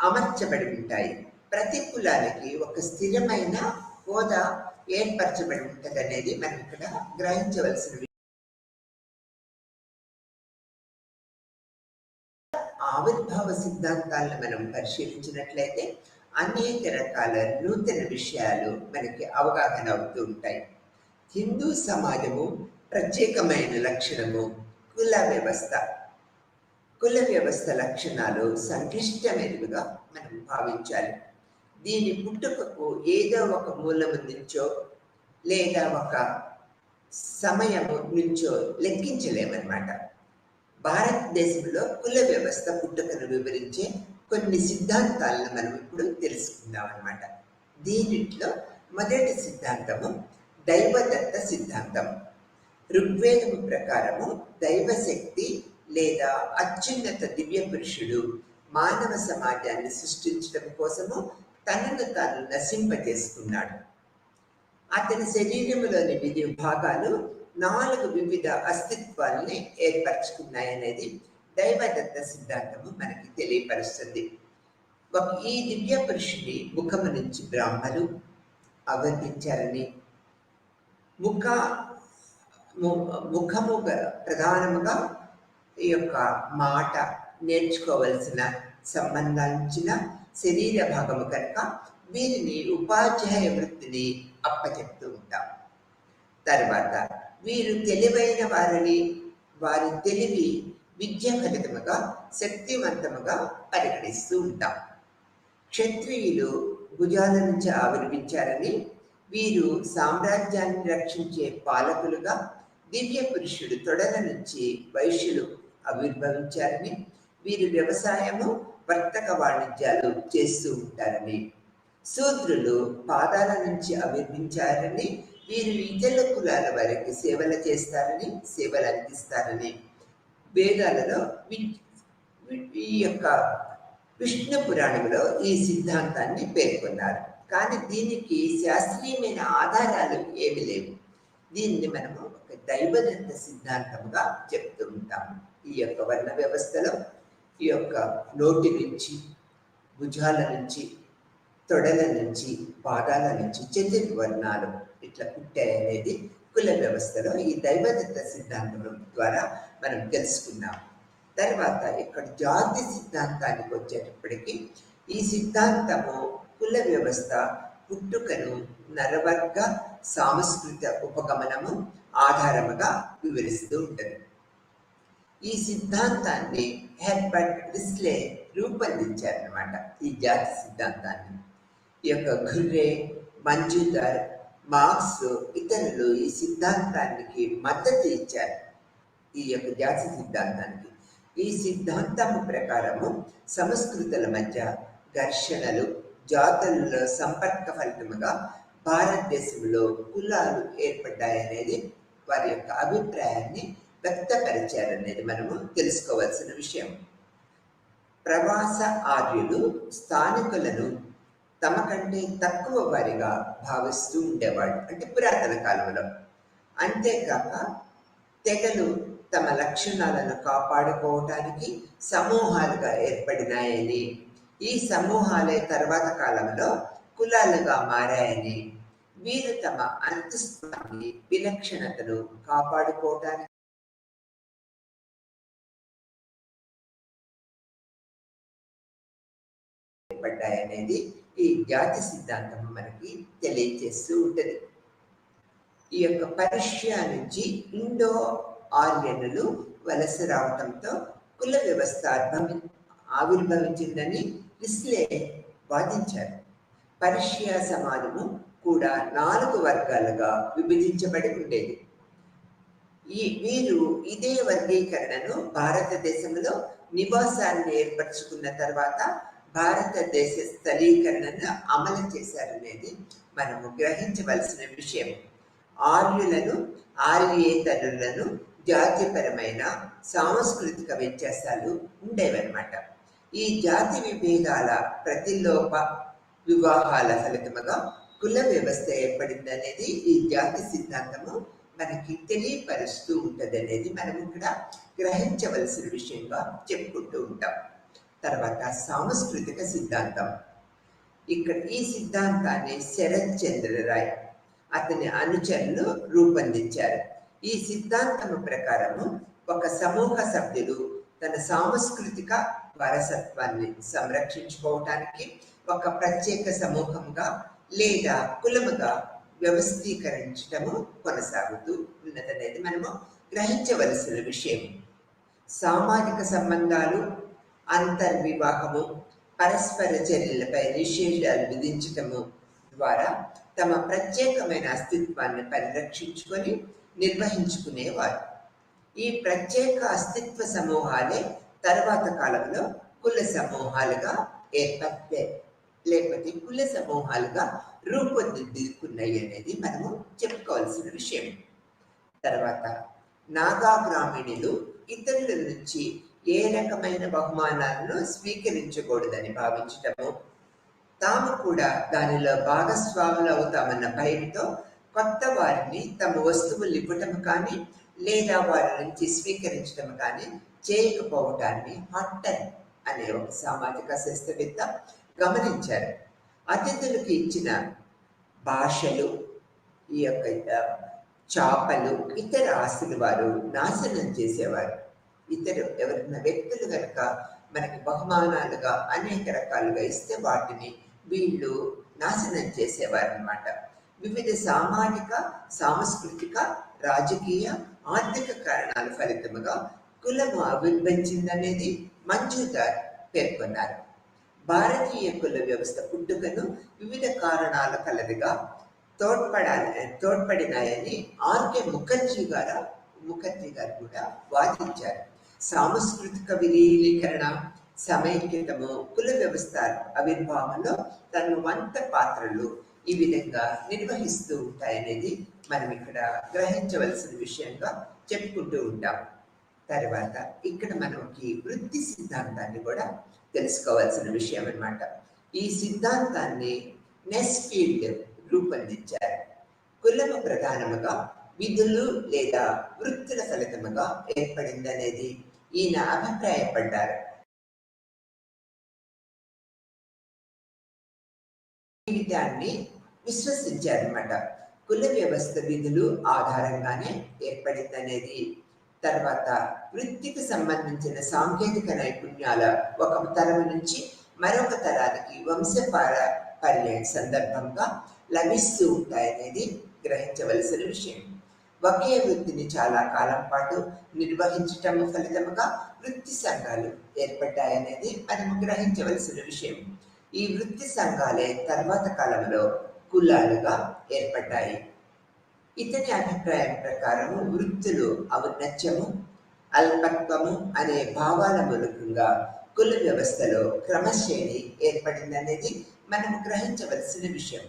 అమర్చబడి ఉంటాయి. ప్రతి కులానికి ఒక స్థిరమైన హోదా ఏర్పరచబడి ఉంటుంది అనేది మనం ఇక్కడ గ్రహించవలసిన విషయం. ఆవిర్భావ సిద్ధాంతాలను మనం పరిశీలించినట్లయితే అనేక రకాల నూతన విషయాలు మనకి అవగాహన అవుతూ ఉంటాయి. హిందూ సమాజము ప్రత్యేకమైన లక్షణము కుల వ్యవస్థ. కుల వ్యవస్థ లక్షణాలు సంక్లిష్టమైనవిగా మనం భావించాలి. దీని పుట్టుకకు ఏదో ఒక మూలము నుంచో లేదా ఒక సమయము నుంచో లెక్కించలేమన్నమాట. భారతదేశంలో కుల వ్యవస్థ పుట్టుకను వివరించే కొన్ని సిద్ధాంతాలను మనం ఇప్పుడు తెలుసుకుందాం అన్నమాట. దీనిలో మొదటి సిద్ధాంతము దైవదత్త సిద్ధాంతం. ఋగ్వేదము ప్రకారము దైవశక్తి లేదా అత్యున్నత దివ్య పురుషుడు మానవ సమాజాన్ని సృష్టించడం కోసము తనను తాను నశింపజేసుకున్నాడు. అతని శరీరంలోని వివిధ భాగాలు 4 వివిధ అస్తిత్వాలని ఏర్పరచుకున్నాయనేది దైవదత్త సిద్ధాంతము మనకి తెలియపరుస్తుంది. ఈ దివ్య పురుషుని ముఖము నుంచి బ్రాహ్మలు అవతరించారని, ముఖము ప్రధానముగా ఈ యొక్క మాట నేర్చుకోవలసిన సంబంధించిన శరీర భాగము కనుక వీరిని ఉపాధ్యాయ వృత్తిని అప్పచెప్తూ ఉంటాం. తర్వాత వీరు తెలివైన వారిని, వారి తెలివి విద్య ఫలితముగా శక్తివంతముగా పరిగణిస్తూ ఉంటాం. క్షత్రియులు భుజాల నుంచి ఆవిర్భించారని, వీరు సామ్రాజ్యాన్ని రక్షించే పాలకులుగా, దివ్య పురుషుడు తొడల నుంచి వైశ్యులు ఆవిర్భవించారని, వీరు వ్యవసాయము, వర్తక వాణిజ్యాలు చేస్తూ ఉంటారని, శూద్రులు పాదాల నుంచి ఆవిర్భించారని, వీరు ఇతర కులాల వారికి సేవలు చేస్తారని, సేవలు అందిస్తారని వేదాలలో ఈ యొక్క విష్ణు పురాణంలో ఈ సిద్ధాంతాన్ని పేర్కొన్నారు. కానీ దీనికి శాస్త్రీయమైన ఆధారాలు ఏమి లేవు. దీన్ని మనము ఒక దైవదత్త సిద్ధాంతంగా చెప్తూ ఉంటాము. ఈ యొక్క వర్ణ వ్యవస్థలో ఈ యొక్క నోటి నుంచి, భుజాల నుంచి, తొడల నుంచి, పాదాల నుంచి చతుర్వర్ణాలు ఇట్లా పుట్టాయనేది కుల వ్యవస్థలో ఈ దైవదత్త సిద్ధాంతం ద్వారా మనం తెలుసుకున్నాం. తర్వాత ఇక్కడ జాతి సిద్ధాంతానికి వచ్చేటప్పటికి ఈ సిద్ధాంతము కుల వ్యవస్థ పుట్టుకను నరవర్గ సాంస్కృతిక ఉపగమనము ఆధారముగా వివరిస్తూ ఉంటుంది. ఈ సిద్ధాంతాన్ని హెర్బర్ట్ రిస్లే రూపొందించారన్నమాట. ఈ జాతి సిద్ధాంతాన్ని ఈ యొక్క ఘుర్రే, మంజుదార్, మార్క్స్ ఇతరులు ఈ సిద్ధాంతానికి మద్దతు ఇచ్చారు. ఈ యొక్క జాతి సిద్ధాంతానికి ఈ సిద్ధాంతం ప్రకారము సంస్కృతుల మధ్య ఘర్షణలు, జాతులలో సంపర్క ఫలితముగా భారతదేశంలో కులాలు ఏర్పడ్డాయనేది వారి యొక్క అభిప్రాయాన్ని వ్యక్తపరిచారనేది మనము తెలుసుకోవాల్సిన విషయం. ప్రవాస ఆర్యులు స్థానికులను తమ కంటే తక్కువ వారిగా భావిస్తూ ఉండేవాడు, అంటే పురాతన కాలంలో. అంతేకాక తెగలు తమ లక్షణాలను కాపాడుకోవటానికి సమూహాలుగా ఏర్పడినాయని, ఈ సమూహాలే తర్వాత కాలంలో కులాలుగా మారాయని, వీరు తమ అంతస్తుని విలక్షణతను కాపాడుకోవటానికి ఏర్పడ్డాయనేది ఈ జాతి సిద్ధాంతం మనకి తెలియజేస్తూ ఉంటుంది. ఈ యొక్క పర్షియా నుంచి ఇండో ఆర్యనులు వలస రావటంతో కుల వ్యవస్థ ఆవిర్భవించిందని రిస్లే వాదించారు. పర్షియా సమాజము కూడా 4 వర్గాలుగా విభజించబడి ఉండేది. వీరు ఇదే వర్గీకరణను భారతదేశంలో నివాసాన్ని ఏర్పరచుకున్న తర్వాత భారతదేశ స్థలీకరణను అమలు చేశారనేది మనము గ్రహించవలసిన విషయం. ఆర్యులను, ఆర్యేతరులను జాతిపరమైన సాంస్కృతిక వ్యత్యాసాలు ఉండేవన్నమాట. ఈ జాతి విభేదాల ప్రతిలోప వివాహాల ఫలితముగా కుల వ్యవస్థ ఏర్పడిందనేది ఈ జాతి సిద్ధాంతము మనకి తెలియపరుస్తూ ఉంటుంది అనేది మనం ఇక్కడ గ్రహించవలసిన విషయంగా చెప్పుకుంటూ ఉంటాం. తర్వాత సాంస్కృతిక సిద్ధాంతం. ఇక్కడ ఈ సిద్ధాంతాన్ని శరత్ చంద్ర రాయ్ అతని అనుచరులు రూపొందించారు. ఈ సిద్ధాంతం ప్రకారము ఒక సమూహ సభ్యులు తన సాంస్కృతిక వారసత్వాన్ని సంరక్షించుకోవటానికి ఒక ప్రత్యేక సమూహంగా లేదా కులముగా వ్యవస్థీకరించడము కొనసాగుతూ ఉన్నదనేది మనము గ్రహించవలసిన విషయం. సామాజిక సంబంధాలు, అంతర్వివాహము, పరస్పర చర్యలపై నిషేధాలు విధించటము ద్వారా తమ ప్రత్యేకమైన అస్తిత్వాన్ని పరిరక్షించుకొని నిర్వహించుకునేవారు. ఈ ప్రత్యేక అస్తిత్వ సమూహాలే తర్వాత కాలంలో కుల సమూహాలుగా ఏర్పడ్డాయి, లేకపోతే కుల సమూహాలుగా రూపొందిద్దుకున్నాయి అనేది మనము చెప్పుకోవాల్సిన విషయం. తర్వాత నాగా గ్రామీణులు ఇతరుల నుంచి ఏ రకమైన బహుమానాలను స్వీకరించకూడదని భావించటము, తాము కూడా దానిలో భాగస్వాములు అవుతామన్న భయంతో కొత్త వారిని తమ వస్తువులు ఇవ్వటం కానీ లేదా వారి నుంచి స్వీకరించడం కానీ చేయకపోవటాన్ని హట్టన్ అనే ఒక సామాజిక శాస్త్రవేత్త గమనించారు. అతిథులకు ఇచ్చిన భాషలు, ఈ యొక్క చాపలు, ఇతర ఆస్తులు వారు నాశనం చేసేవారు. ఎవరైనా వ్యక్తులు కనుక మనకి బహుమానాలుగా అనేక రకాలుగా ఇస్తే వాటిని వీళ్ళు నాశనం చేసేవారు అన్నమాట. వివిధ సామాజిక, సాంస్కృతిక, రాజకీయ, ఆర్థిక కారణాల ఫలితముగా కులము ఆవిర్భవించిందనేది మంజుదార్ పేర్కొన్నారు. భారతీయ కుల వ్యవస్థ పుట్టుకను వివిధ కారణాల కలదిగా తోడ్పడినాయని ఆర్కే ముఖర్జీ గారు కూడా వాదించారు. సాంస్కృతిక విలీనీకరణ, సమైక్యతము, కుల వ్యవస్థ ఆవిర్భావంలో తన వంత పాత్రలు ఈ విధంగా నిర్వహిస్తూ ఉంటాయనేది మనం ఇక్కడ గ్రహించవలసిన విషయంగా చెప్పుకుంటూ ఉంటాం. తర్వాత ఇక్కడ మనకి వృత్తి సిద్ధాంతాన్ని కూడా తెలుసుకోవాల్సిన విషయం అన్నమాట. ఈ సిద్ధాంతాన్ని నెస్ఫీల్డ్ రూపొందించారు. కులము ప్రధానముగా విధులు లేదా వృత్తుల ఫలితముగా ఏర్పడిందనేది ఈయన అభిప్రాయపడ్డారు. జీవితాన్ని విశ్వసించారన్నమాట. కుల వ్యవస్థ విధులు ఆధారంగానే ఏర్పడిందనేది, తర్వాత వృత్తికి సంబంధించిన సాంకేతిక నైపుణ్యాల ఒక తరం నుంచి మరొక తరానికి వంశపారపర్యం సందర్భంగా లభిస్తూ ఉంటాయనేది గ్రహించవలసిన విషయం. ఒకే వృత్తిని చాలా కాలం పాటు నిర్వహించటం ఫలితముగా వృత్తి సంఘాలు ఏర్పడ్డాయనేది మనం గ్రహించవలసిన విషయం. ఈ వృత్తి సంఘాలే తర్వాత కాలంలో కులాలుగా ఏర్పడ్డాయి. ఇతని అభిప్రాయం ప్రకారం వృత్తులు ఔన్నత్యము, అల్పత్వము అనే భావాల మూలకంగా కుల వ్యవస్థలో క్రమశ్రేణి ఏర్పడిందనేది మనం గ్రహించవలసిన విషయం.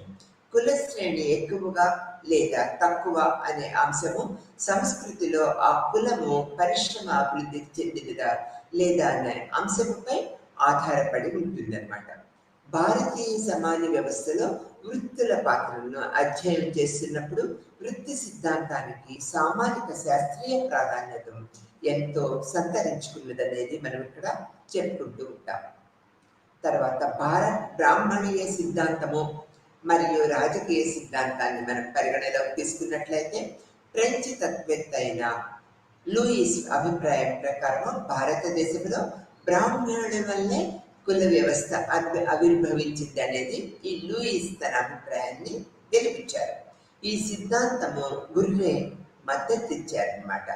కుల శ్రేణి ఎక్కువగా లేదా తక్కువ అనే అంశము సంస్కృతిలో ఆ కులము పరిశ్రమ అభివృద్ధికి చెందినదా లేదా అనే అంశముపై ఆధారపడి ఉంటుందన్నమాట. భారతీయ సమాజ వ్యవస్థలో వృత్తుల పాత్రలను అధ్యయనం చేస్తున్నప్పుడు వృత్తి సిద్ధాంతానికి సామాజిక శాస్త్రీయ ప్రాధాన్యత ఎంతో సంతరించుకున్నదనేది మనం ఇక్కడ చెప్పుకుంటూ ఉంటాం. తర్వాత బ్రాహ్మణీయ సిద్ధాంతము మరియు రాజకీయ సిద్ధాంతాన్ని మనం పరిగణలోకి తీసుకున్నట్లయితే ఫ్రెంచ్ తత్వవేత్త అయిన లూయిస్ అభిప్రాయం ప్రకారం భారతదేశంలో బ్రాహ్మణుల వల్లే కుల వ్యవస్థ ఆవిర్భవించింది అనేది ఈ లూయిస్ తన అభిప్రాయాన్ని తెలిపించారు. ఈ సిద్ధాంతము గుర్రే మద్దతు ఇచ్చారన్నమాట.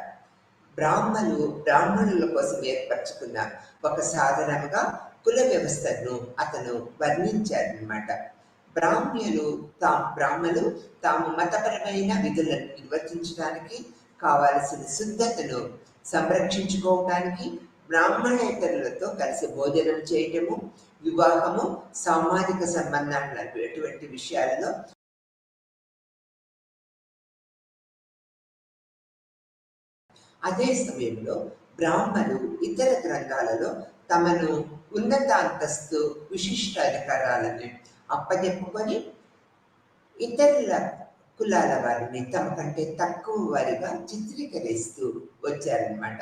బ్రాహ్మణుల కోసం ఏర్పరచుకున్న ఒక సాధనముగా కుల వ్యవస్థను అతను వర్ణించారన్నమాట. బ్రాహ్మణులు తాము మతపరమైన విధులను నిర్వర్తించడానికి కావలసిన శుద్ధతను సంరక్షించుకోవడానికి బ్రాహ్మణేతరులతో కలిసి భోజనం చేయటము, వివాహము, సామాజిక సంబంధాలు అటువంటి విషయాలలో అదే సమయంలో బ్రాహ్మణులు ఇతర గ్రంథాలలో తమను ఉన్నత అంతస్తు విశిష్ట అధికారాలను అప్పజెప్పుకొని ఇతరుల కులాల వారిని తమ కంటే తక్కువ వారిగా చిత్రీకరిస్తూ వచ్చారన్నమాట.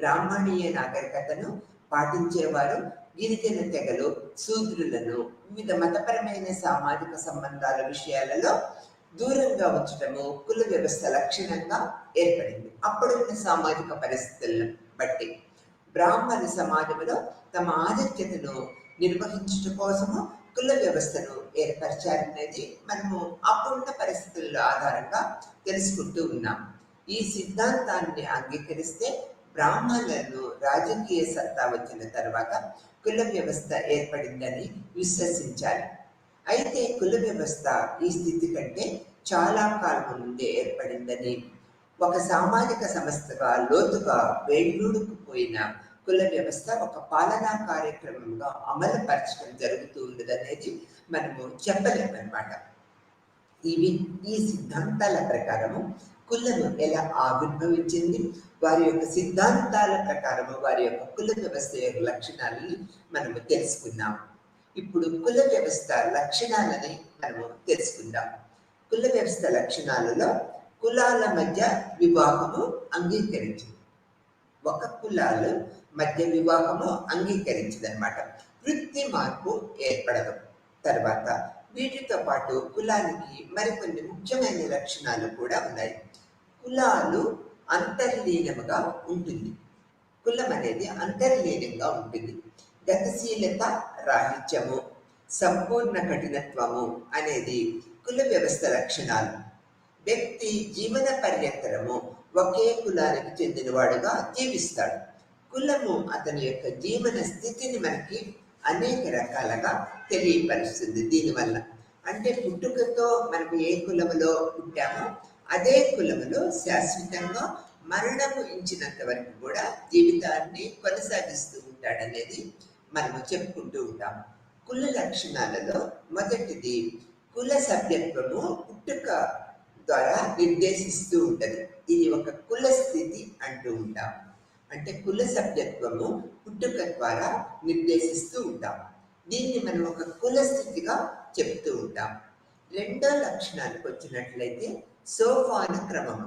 బ్రాహ్మణీయ నాగరికతను పాటించేవారు గిరిజన తెగలు, శూద్రులను వివిధ మతపరమైన సామాజిక సంబంధాల విషయాలలో దూరంగా ఉంచటము కుల వ్యవస్థ లక్షణంగా ఏర్పడింది. అప్పుడున్న సామాజిక పరిస్థితులను బట్టి బ్రాహ్మణ సమాజంలో తమ ఆధిక్యతను నిర్వహించడం కోసము కుల వ్యవస్థను ఏర్పరిచారనేది మనము అప్పుడున్న పరిస్థితుల ఆధారంగా తెలుసుకుంటూ ఉన్నాం. ఈ సిద్ధాంతాన్ని అంగీకరిస్తే బ్రాహ్మణులను రాజకీయ సత్తా వచ్చిన తర్వాత కుల వ్యవస్థ ఏర్పడిందని విశ్వసించాలి. అయితే కుల వ్యవస్థ ఈ స్థితి కంటే చాలా కాలం ముందే ఏర్పడిందని, ఒక సామాజిక సంస్థగా లోతుగా వేళ్ళూడుకుపోయిన కుల వ్యవస్థ ఒక పాలనా కార్యక్రమంగా అమలుపరచడం జరుగుతూ ఉండదనేది మనము చెప్పలేమన్నమాట. ఈ సిద్ధాంతాల ప్రకారము కులము ఎలా ఆవిర్భవించింది, వారి యొక్క సిద్ధాంతాల ప్రకారము వారి యొక్క కుల వ్యవస్థ యొక్క లక్షణాలని మనము తెలుసుకున్నాం. ఇప్పుడు కుల వ్యవస్థ లక్షణాలని మనము తెలుసుకుందాం. కుల వ్యవస్థ లక్షణాలలో కులాల మధ్య వివాహము అంగీకరించింది. ఒక కులాల మధ్య వివాహము అంగీకరించిందనమాట. వృత్తి మార్పు ఏర్పడదు. తర్వాత వీటితో పాటు కులానికి మరికొన్ని ముఖ్యమైన లక్షణాలు కూడా ఉన్నాయి. కులాలు అంతర్లీనముగా ఉంటుంది. కులం అనేది అంతర్లీనంగా ఉంటుంది. గతిశీలత, రాహిత్యము, సంపూర్ణ కఠినత్వము అనేది కుల వ్యవస్థ లక్షణాలు. వ్యక్తి జీవన పర్యంతరము ఒకే కులానికి చెందినవాడుగా జీవిస్తాడు. కులము అతని యొక్క జీవన స్థితిని మనకి అనేక రకాలుగా తెలియపరుస్తుంది. దీనివల్ల అంటే పుట్టుకతో మనకు ఏ కులములో పుట్టామో అదే కులములో శాశ్వతంగా మరణించినంత వరకు కూడా జీవితాన్ని కొనసాగిస్తూ ఉంటాడనేది మనము చెప్పుకుంటూ ఉంటాం. కుల లక్షణాలలో మొదటిది కుల సభ్యత్వము పుట్టుక ద్వారా నిర్దేశిస్తూ ఉంటది. ఇది ఒక కుల స్థితి అంటూ ఉంటాం. అంటే కుల సభ్యత్వము పుట్టుక ద్వారా నిర్దేశిస్తూ ఉంటాం. దీన్ని మనం ఒక కుల స్థితిగా చెప్తూ ఉంటాం. రెండో లక్షణానికి వచ్చినట్లయితే సోపాన క్రమం.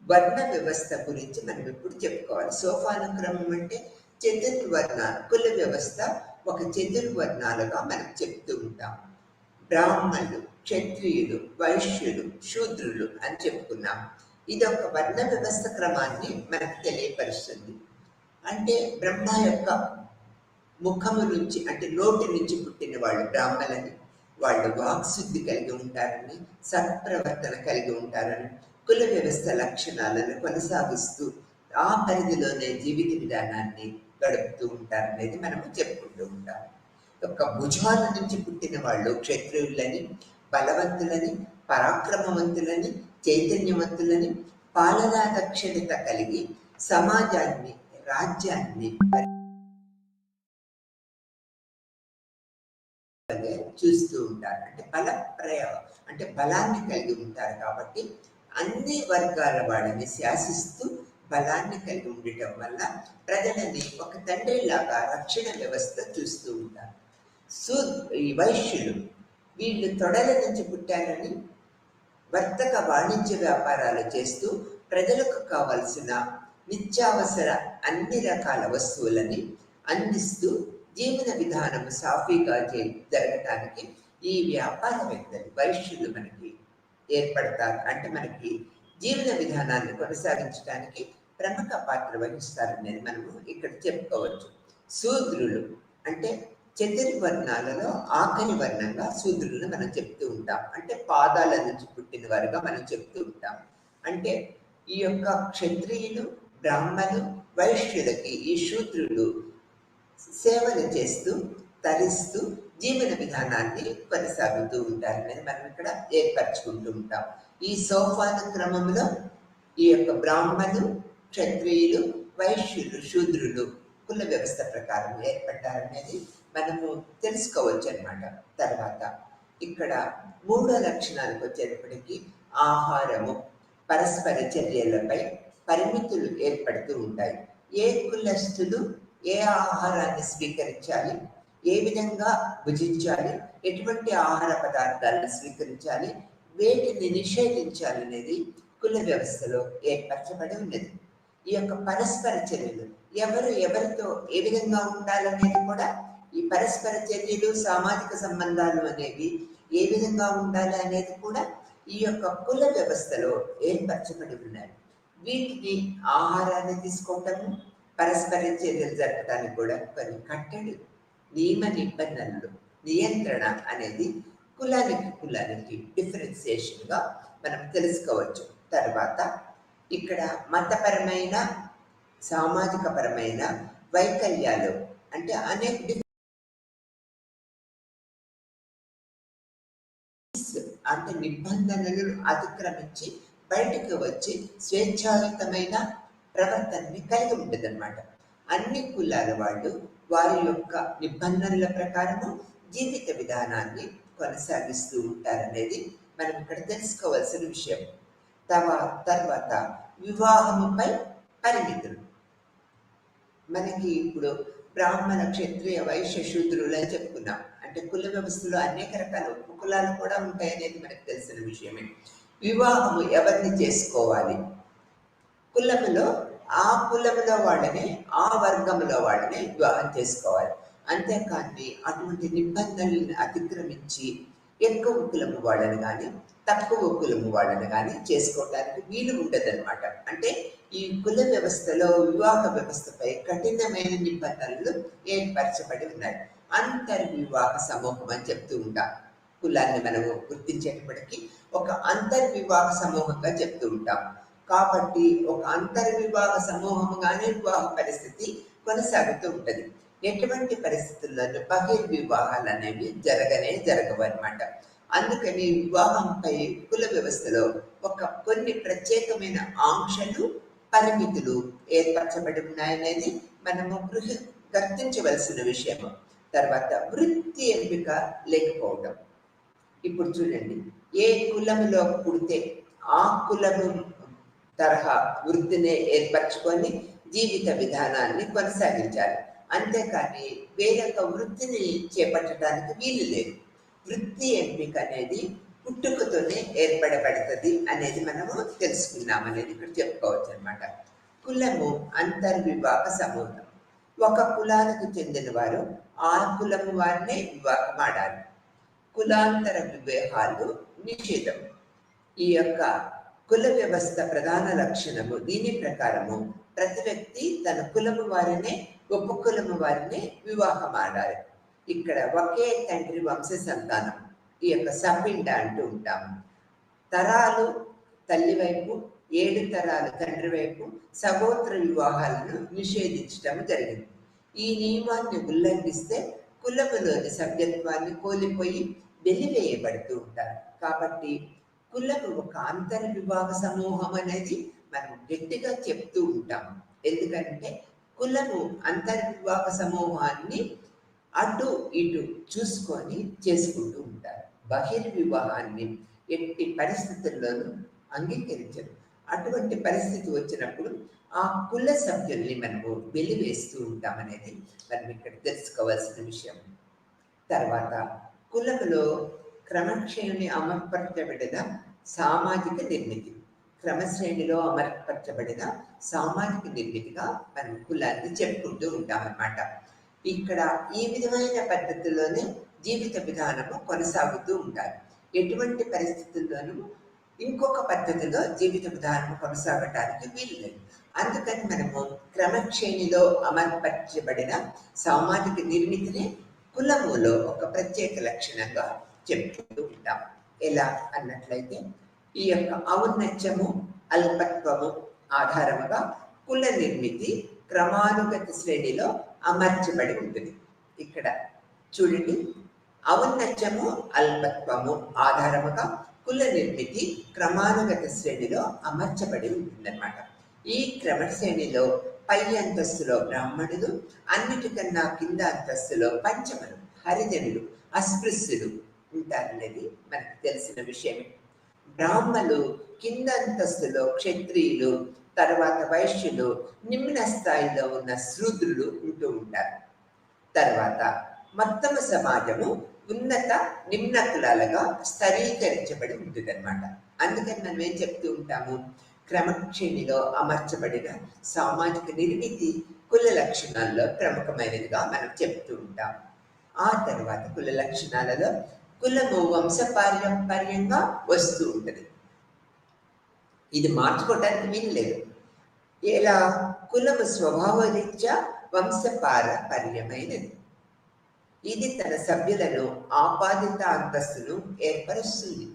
వర్ణ వ్యవస్థ గురించి మనం ఇప్పుడు చెప్పుకోవాలి. సోపానుక్రమం అంటే చతుర్వర్ణాలు. కుల వ్యవస్థ ఒక చతుర్వర్ణాలుగా మనం చెప్తూ ఉంటాం. బ్రాహ్మణులు, క్షత్రియులు, వైశ్యులు, శూద్రులు అని చెప్పుకున్నాం. ఇది ఒక వర్ణ వ్యవస్థ క్రమాన్ని మనకు తెలియపరుస్తుంది. అంటే బ్రహ్మ యొక్క ముఖము నుంచి, అంటే నోటి నుంచి పుట్టిన వాళ్ళు బ్రాహ్మణులని, వాళ్ళు వాక్శుద్ధి కలిగి ఉంటారని, సత్ప్రవర్తన కలిగి ఉంటారని, కుల వ్యవస్థ లక్షణాలను కొనసాగిస్తూ ఆ పరిధిలోనే జీవిత విధానాన్ని గడుపుతూ ఉంటారనేది మనము చెప్పుకుంటూ ఉంటాం. ఒక భుజాల నుంచి పుట్టిన వాళ్ళు క్షత్రియులని, బలవంతులని, పరాక్రమవంతులని, చైతన్యవంతులని, పాలనా దక్షిణత కలిగి సమాజాన్ని, రాజ్యాన్ని చూస్తూ ఉంటారు. అంటే బల ప్రయోగం, అంటే బలాన్ని కలిగి ఉంటారు. కాబట్టి అన్ని వర్గాల వాళ్ళని శాసిస్తూ బలాన్ని కలిగి ఉండటం వల్ల ప్రజలని ఒక తండ్రిలాగా రక్షణ వ్యవస్థ చూస్తూ ఉంటారు. ఈ వైశ్యులు, వీళ్ళు తొడల నుంచి పుట్టారని వర్తక వాణిజ్య వ్యాపారాలు చేస్తూ ప్రజలకు కావలసిన నిత్యావసర అన్ని రకాల వస్తువులని అందిస్తూ జీవన విధానం సాఫీగా జరగటానికి ఈ వ్యాపారవేత్తలు, వైశ్యులు మనకి ఏర్పడతారు. అంటే మనకి జీవన విధానాన్ని కొనసాగించడానికి ప్రముఖ పాత్ర వహిస్తారనేది మనము ఇక్కడ చెప్పుకోవచ్చు. శూద్రులు అంటే చతుర్వర్ణాలలో ఆఖరి వర్ణంగా శూద్రులను మనం చెప్తూ ఉంటాం. అంటే పాదాల నుంచి పుట్టిన వారుగా మనం చెప్తూ ఉంటాం. అంటే ఈ యొక్క క్షత్రియులు, బ్రాహ్మణులు, వైశ్యులకి ఈ శూద్రులు సేవలు చేస్తూ తరిస్తూ జీవన విధానాన్ని కొనసాగుతూ ఉంటారనేది మనం ఇక్కడ ఏర్పరచుకుంటూ ఉంటాం. ఈ సోపాన క్రమంలో ఈ యొక్క బ్రాహ్మణులు, క్షత్రియులు, వైశ్యులు, శూద్రులు కుల వ్యవస్థ ప్రకారం ఏర్పడ్డారనేది మనము తెలుసుకోవచ్చు అన్నమాట. తర్వాత ఇక్కడ మూడో లక్షణాలకు వచ్చేటప్పటికీ ఆహారము, పరస్పర చర్యలపై పరిమితులు ఏర్పడుతూ ఉంటాయి. ఏ కులస్తులు ఏ ఆహారాన్ని స్వీకరించాలి, ఏ విధంగా భుజించాలి, ఎటువంటి ఆహార పదార్థాలను స్వీకరించాలి, వేటిని నిషేధించాలి అనేది కుల వ్యవస్థలో ఏర్పరచబడి ఉన్నది. ఈ యొక్క పరస్పర చర్యలు, ఎవరు ఎవరితో ఏ విధంగా ఉండాలనేది కూడా, ఈ పరస్పర చర్యలు, సామాజిక సంబంధాలు అనేవి ఏ విధంగా ఉండాలి అనేది కూడా ఈ యొక్క కుల వ్యవస్థలో ఏర్పరచబడి ఉన్నాయి. వీటిని ఆహారాన్ని తీసుకోవటము, పరస్పర చర్యలు జరపడానికి కూడా కొన్ని కట్టడి నియమ నిబంధనలు, నియంత్రణ అనేది కులానికి డిఫరెన్సియేషన్గా మనం తెలుసుకోవచ్చు. తర్వాత ఇక్కడ మతపరమైన, సామాజిక పరమైన వైకల్యాలు, అంటే అనేక అంటే నిబంధనలను అతిక్రమించి బయటకు వచ్చి స్వేచ్ఛాయుతమైన ప్రవర్తనని కలిగి ఉంటుంది అన్నమాట. అన్ని కులాల వాళ్ళు వారి యొక్క నిబంధనల ప్రకారము జీవిత విధానాన్ని కొనసాగిస్తూ ఉంటారనేది మనం ఇక్కడ తెలుసుకోవాల్సిన విషయం. తర్వాత వివాహముపై పరిమితులు. మనకి ఇప్పుడు బ్రాహ్మణ, క్షత్రియ, వైశ్య, శూద్రులు అని చెప్పుకున్నాం. అంటే కుల వ్యవస్థలో అనేక రకాల ఉపకులాలు కూడా ఉంటాయనేది మనకు తెలిసిన విషయమే. వివాహము ఎవరిని చేసుకోవాలి, కులములో ఆ కులములో వాళ్ళని, ఆ వర్గంలో వాళ్ళని వివాహం చేసుకోవాలి. అంతేకాని అటువంటి నిబంధనలను అతిక్రమించి ఎక్కువ కులము వాళ్ళని కానీ తక్కువ కులము వాళ్ళని కానీ చేసుకోవడానికి వీలు ఉండదన్నమాట. అంటే ఈ కుల వ్యవస్థలో వివాహ వ్యవస్థపై కఠినమైన నిబంధనలు ఏర్పరచబడి ఉన్నాయి. అంతర్వివాహ సమూహం అని చెప్తూ ఉంటాం. కులాన్ని మనము గుర్తించేటప్పటికీ ఒక అంతర్వివాహ సమూహంగా చెప్తూ ఉంటాం. కాబట్టి ఒక అంతర్వివాహ సమూహంగానే వివాహ పరిస్థితి కొనసాగుతూ ఉంటుంది. ఎటువంటి పరిస్థితుల్లోనూ బహిర్వివాహాలు అనేవి జరగవు అన్నమాట. అందుకని వివాహంపై కుల వ్యవస్థలో కొన్ని ప్రత్యేకమైన ఆంక్షలు, పరిమితులు ఏర్పరచబడి ఉన్నాయనేది మనము గుర్తించవలసిన విషయము. తర్వాత వృత్తి ఎంపిక లేకపోవడం. ఇప్పుడు చూడండి, ఏ కులములో పుడితే ఆ కులము తరహా వృత్తిని ఏర్పరచుకొని జీవిత విధానాన్ని కొనసాగించాలి. అంతేకాని వేరొక వృత్తిని చేపట్టడానికి వీలు లేదు. వృత్తి ఎంపిక అనేది పుట్టుకతోనే ఏర్పడబడుతుంది అనేది మనము తెలుసుకున్నాం అనేది ఇక్కడ చెప్పుకోవచ్చు అనమాట. కులము అంతర్వివాహ సమూహం. ఒక కులానికి చెందిన వారు ఆ కులము వారినే వివాహం ఆడాలి. కులాంతర వివాహాలు నిషేధం. ఈ యొక్క కుల వ్యవస్థ ప్రధాన లక్షణము. దీని ప్రకారము ప్రతి వ్యక్తి తన కులము వారినే ఉపకులము వారినే వివాహం ఆడాలి. ఇక్కడ ఒకే తండ్రి వంశ సంతానం, ఈ యొక్క సపిండ అంటూ ఉంటాము. తరాలు తల్లి వైపు, 7 తరాలు తండ్రి వైపు సగోత్ర వివాహాలను నిషేధించడం జరిగింది. ఈ నియమాన్ని ఉల్లంఘిస్తే కులములోని సభ్యత్వాన్ని కోల్పోయి వెలివేయబడుతూ ఉంటారు. కాబట్టి కులము ఒక అంతర్వివాహ సమూహం అనేది మనం గట్టిగా చెప్తూ ఉంటాం. ఎందుకంటే కులము అంతర్వివాహ సమూహాన్ని అటు ఇటు చూసుకొని చేసుకుంటూ ఉంటారు. బహిర్వివాహాన్ని ఎట్టి పరిస్థితుల్లోనూ అంగీకరించరు. అటువంటి పరిస్థితి వచ్చినప్పుడు ఆ కుల సభ్యుల్ని మనము వెలివేస్తూ ఉంటామనేది మనం ఇక్కడ తెలుసుకోవాల్సిన విషయం. తర్వాత కులములో క్రమశ్రేణి అమర్పరచబడిన సామాజిక నిర్మితి. క్రమశ్రేణిలో అమర్పరచబడిన సామాజిక నిర్మితిగా మనం కులాన్ని చెప్పుకుంటూ ఉంటామన్నమాట. ఇక్కడ ఈ విధమైన పద్ధతిలోనే జీవిత విధానము కొనసాగుతూ ఉంటారు. ఎటువంటి పరిస్థితుల్లోనూ ఇంకొక పద్ధతిలో జీవిత విధానం కొనసాగటానికి వీలు లేదు. అందుకని మనము క్రమశ్రేణిలో అమర్పరచబడిన సామాజిక నిర్మితిని కులములో ఒక ప్రత్యేక లక్షణంగా చెప్పుకుంటూ ఉంటాం. ఎలా అన్నట్లయితే ఈ యొక్క ఔన్నత్యము, అల్పత్వము ఆధారముగా కుల నిర్మితి క్రమానుగత శ్రేణిలో అమర్చబడి ఉంటుంది. ఇక్కడ చూడండి, ఔన్నత్యము, అల్పత్వము ఆధారముగా కుల నిర్మితి క్రమానుగత శ్రేణిలో అమర్చబడి ఉంటుందన్నమాట. ఈ క్రమశ్రేణిలో పై అంతస్తులో బ్రాహ్మణులు, అన్నిటికన్నా కింద అంతస్తులో పంచములు, హరిజనులు, అస్పృశ్యులు ఉంటారనేది మనకు తెలిసిన విషయమే. బ్రాహ్మణులు కింద అంతస్తులో క్షత్రియులు, తర్వాత వైశ్యులు, నిమ్న స్థాయిలో ఉన్న శూద్రులు ఉంటూ ఉంటారు. తర్వాత మొత్తము సమాజము ఉన్నత నిమ్న కులాలుగా స్థరీకరించబడి ఉంటుంది అనమాట. అందుకని మనం ఏం చెప్తూ ఉంటాము, క్రమశ్రేణిలో అమర్చబడిన సామాజిక నిర్మితి కుల లక్షణాల్లో ప్రముఖమైనదిగా మనం చెప్తూ ఉంటాం. ఆ తర్వాత కుల లక్షణాలలో కులము వంశపారంపర్యంగా వస్తూ ఉంటుంది. ఇది మార్చుకోవటానికి వీలు లేదు. ఇలా కులము స్వభావరీత్యా వంశపారంపర్యమైనది. ఇది తన సభ్యులను ఆపాదిత అంతస్తును ఏర్పరుస్తుంది.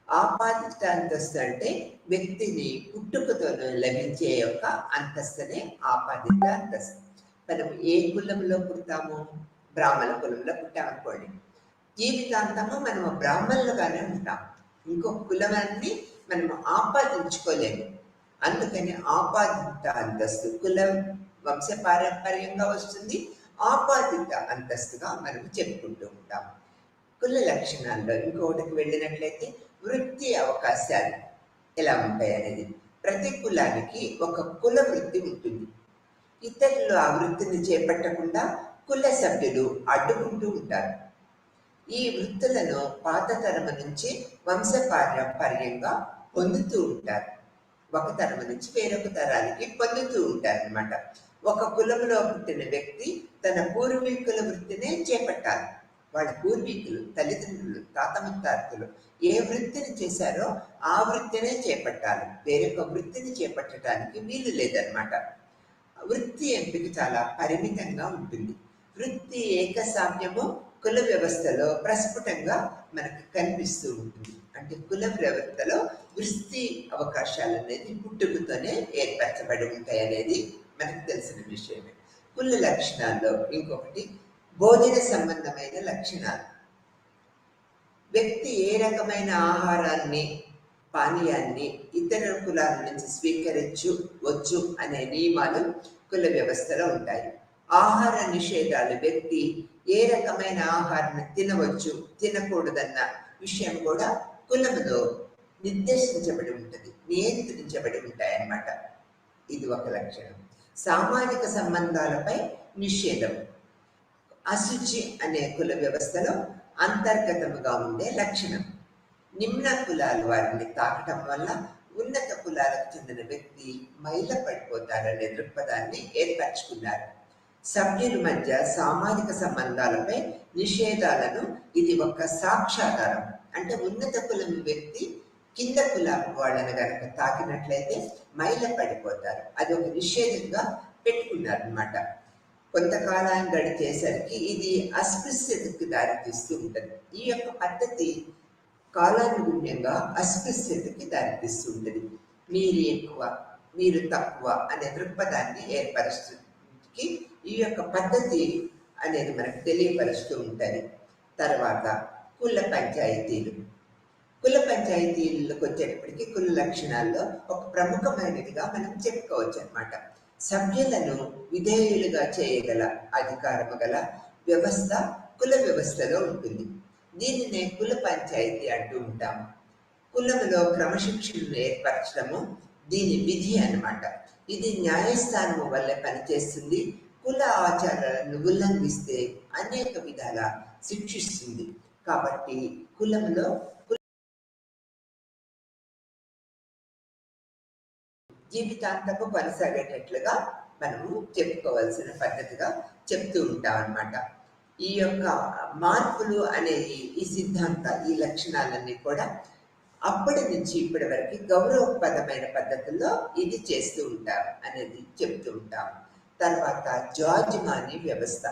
ఆపాదిత అంతస్తు అంటే వ్యక్తిని పుట్టుకతో లభించే యొక్క అంతస్తునే ఆపాదిత అంతస్తు. మనం ఏ కులంలో పుడతాము, బ్రాహ్మణ కులంలో పుట్టామనుకోండి, జీవితాంతము మనము బ్రాహ్మణులుగానే ఉంటాం. ఇంకొక కులమాన్ని మనము ఆపాదించుకోలేము. అందుకని ఆపాదిత అంతస్తు కులం వంశపారంపర్యంగా వస్తుంది, ఆపాదిత అంతస్తుగా మనం చెప్పుకుంటూ ఉంటాం. కుల లక్షణాల్లో ఇంకొకటికి వెళ్ళినట్లయితే వృత్తి అవకాశాలు ఎలా ఉంటాయి అనేది. ప్రతి కులానికి ఒక కుల వృత్తి ఉంటుంది. ఇతరులు ఆ వృత్తిని చేపట్టకుండా కుల సభ్యులు అడ్డుకుంటూ ఉంటారు. ఈ వృత్తులను పాత తరము నుంచి వంశపారంపర్యంగా పొందుతూ ఉంటారు. ఒక తరము నుంచి వేరొక తరానికి పొందుతూ ఉంటారు అన్నమాట. ఒక కులంలో పుట్టిన వ్యక్తి తన పూర్వీకుల వృత్తినే చేపట్టాలి. వాళ్ళ పూర్వీకులు, తల్లిదండ్రులు, తాత ముత్తాతలు ఏ వృత్తిని చేశారో ఆ వృత్తినే చేపట్టాలి. వేరొక వృత్తిని చేపట్టడానికి వీలు లేదన్నమాట. వృత్తి ఎంపిక చాలా పరిమితంగా ఉంటుంది. వృత్తి ఏకసామ్యము కుల వ్యవస్థలో ప్రస్ఫుటంగా మనకు కనిపిస్తూ ఉంటుంది. అంటే కుల వ్యవస్థలో వృత్తి అవకాశాలు అనేది పుట్టుకతోనే ఏర్పరచబడి ఉంటాయి అనేది మనకు తెలిసిన విషయమే. కుల లక్షణాల్లో ఇంకొకటి భోజన సంబంధమైన లక్షణాలు. వ్యక్తి ఏ రకమైన ఆహారాన్ని పానీయాన్ని ఇతర కులాల నుంచి స్వీకరించవచ్చు అనే నియమాలు కుల వ్యవస్థలో ఉంటాయి. ఆహార నిషేధాలు వ్యక్తి ఏ రకమైన ఆహారాన్ని తినవచ్చు తినకూడదన్న విషయం కూడా కులములో నిర్దేశించబడి ఉంటుంది, నియంత్రించబడి ఉంటాయన్నమాట. ఇది ఒక లక్షణం. సామాజిక సంబంధాలపై నిషేధం అశుచి అనే కుల వ్యవస్థలో అంతర్గతముగా ఉండే లక్షణం. నిమ్న కులాల వారిని తాకటం వల్ల ఉన్నత కులాలకు చెందిన వ్యక్తి మైల పడిపోతారనే దృక్పథాన్ని ఏర్పరచుకున్నారు. సభ్యుల మధ్య సామాజిక సంబంధాలపై నిషేధాలను ఇది ఒక సాక్షాధారం. అంటే ఉన్నత కులం వ్యక్తి కింద కులం వాళ్ళని కనుక తాకినట్లయితే మైల పడిపోతారు. అది ఒక నిషేధంగా పెట్టుకున్నారనమాట. కొంతకాలం గడిచేసరికి ఇది అస్పృశ్యతకు దారితీస్తూ ఉంటుంది. ఈ యొక్క పద్ధతి కాలానుగుణ్యంగా అస్పృశ్యతకి దారితీస్తూ ఉంటుంది. మీరు ఎక్కువ మీరు తక్కువ అనే దృక్పథాన్ని ఏర్పరుస్తుంది. ఈ యొక్క పద్ధతి అనేది మనకు తెలియపరుస్తూ ఉంటుంది. తర్వాత కుల పంచాయతీలు. కుల పంచాయతీలకు వచ్చేటప్పటికి కుల లక్షణాల్లో ఒక ప్రముఖమైనదిగా మనం చెప్పుకోవచ్చు అనమాట. సభ్యులను విధేయులుగా చేయగల అధికారము గల వ్యవస్థ కుల వ్యవస్థలో ఉంటుంది. దీనినే కుల పంచాయతీ అంటూ ఉంటాము. కులములో క్రమశిక్షణను ఏర్పరచడము దీని విధి అన్నమాట. ఇది న్యాయస్థానము వల్ల పనిచేస్తుంది. కుల ఆచారాలను ఉల్లంఘిస్తే అనేక విధాల శిక్షిస్తుంది. కాబట్టి కులములో జీవితాంతము కొనసాగేటట్లుగా మనము చెప్పుకోవాల్సిన పద్ధతిగా చెప్తూ ఉంటాం అన్నమాట. ఈ యొక్క మార్పులు అనేవి ఈ సిద్ధాంత ఈ లక్షణాలన్నీ కూడా అప్పటి నుంచి ఇప్పటి వరకు గౌరవప్రదమైన పద్ధతుల్లో ఇది చేస్తూ ఉంటాం అనేది చెప్తూ ఉంటాం. తర్వాత జార్జ్మానీ వ్యవస్థ.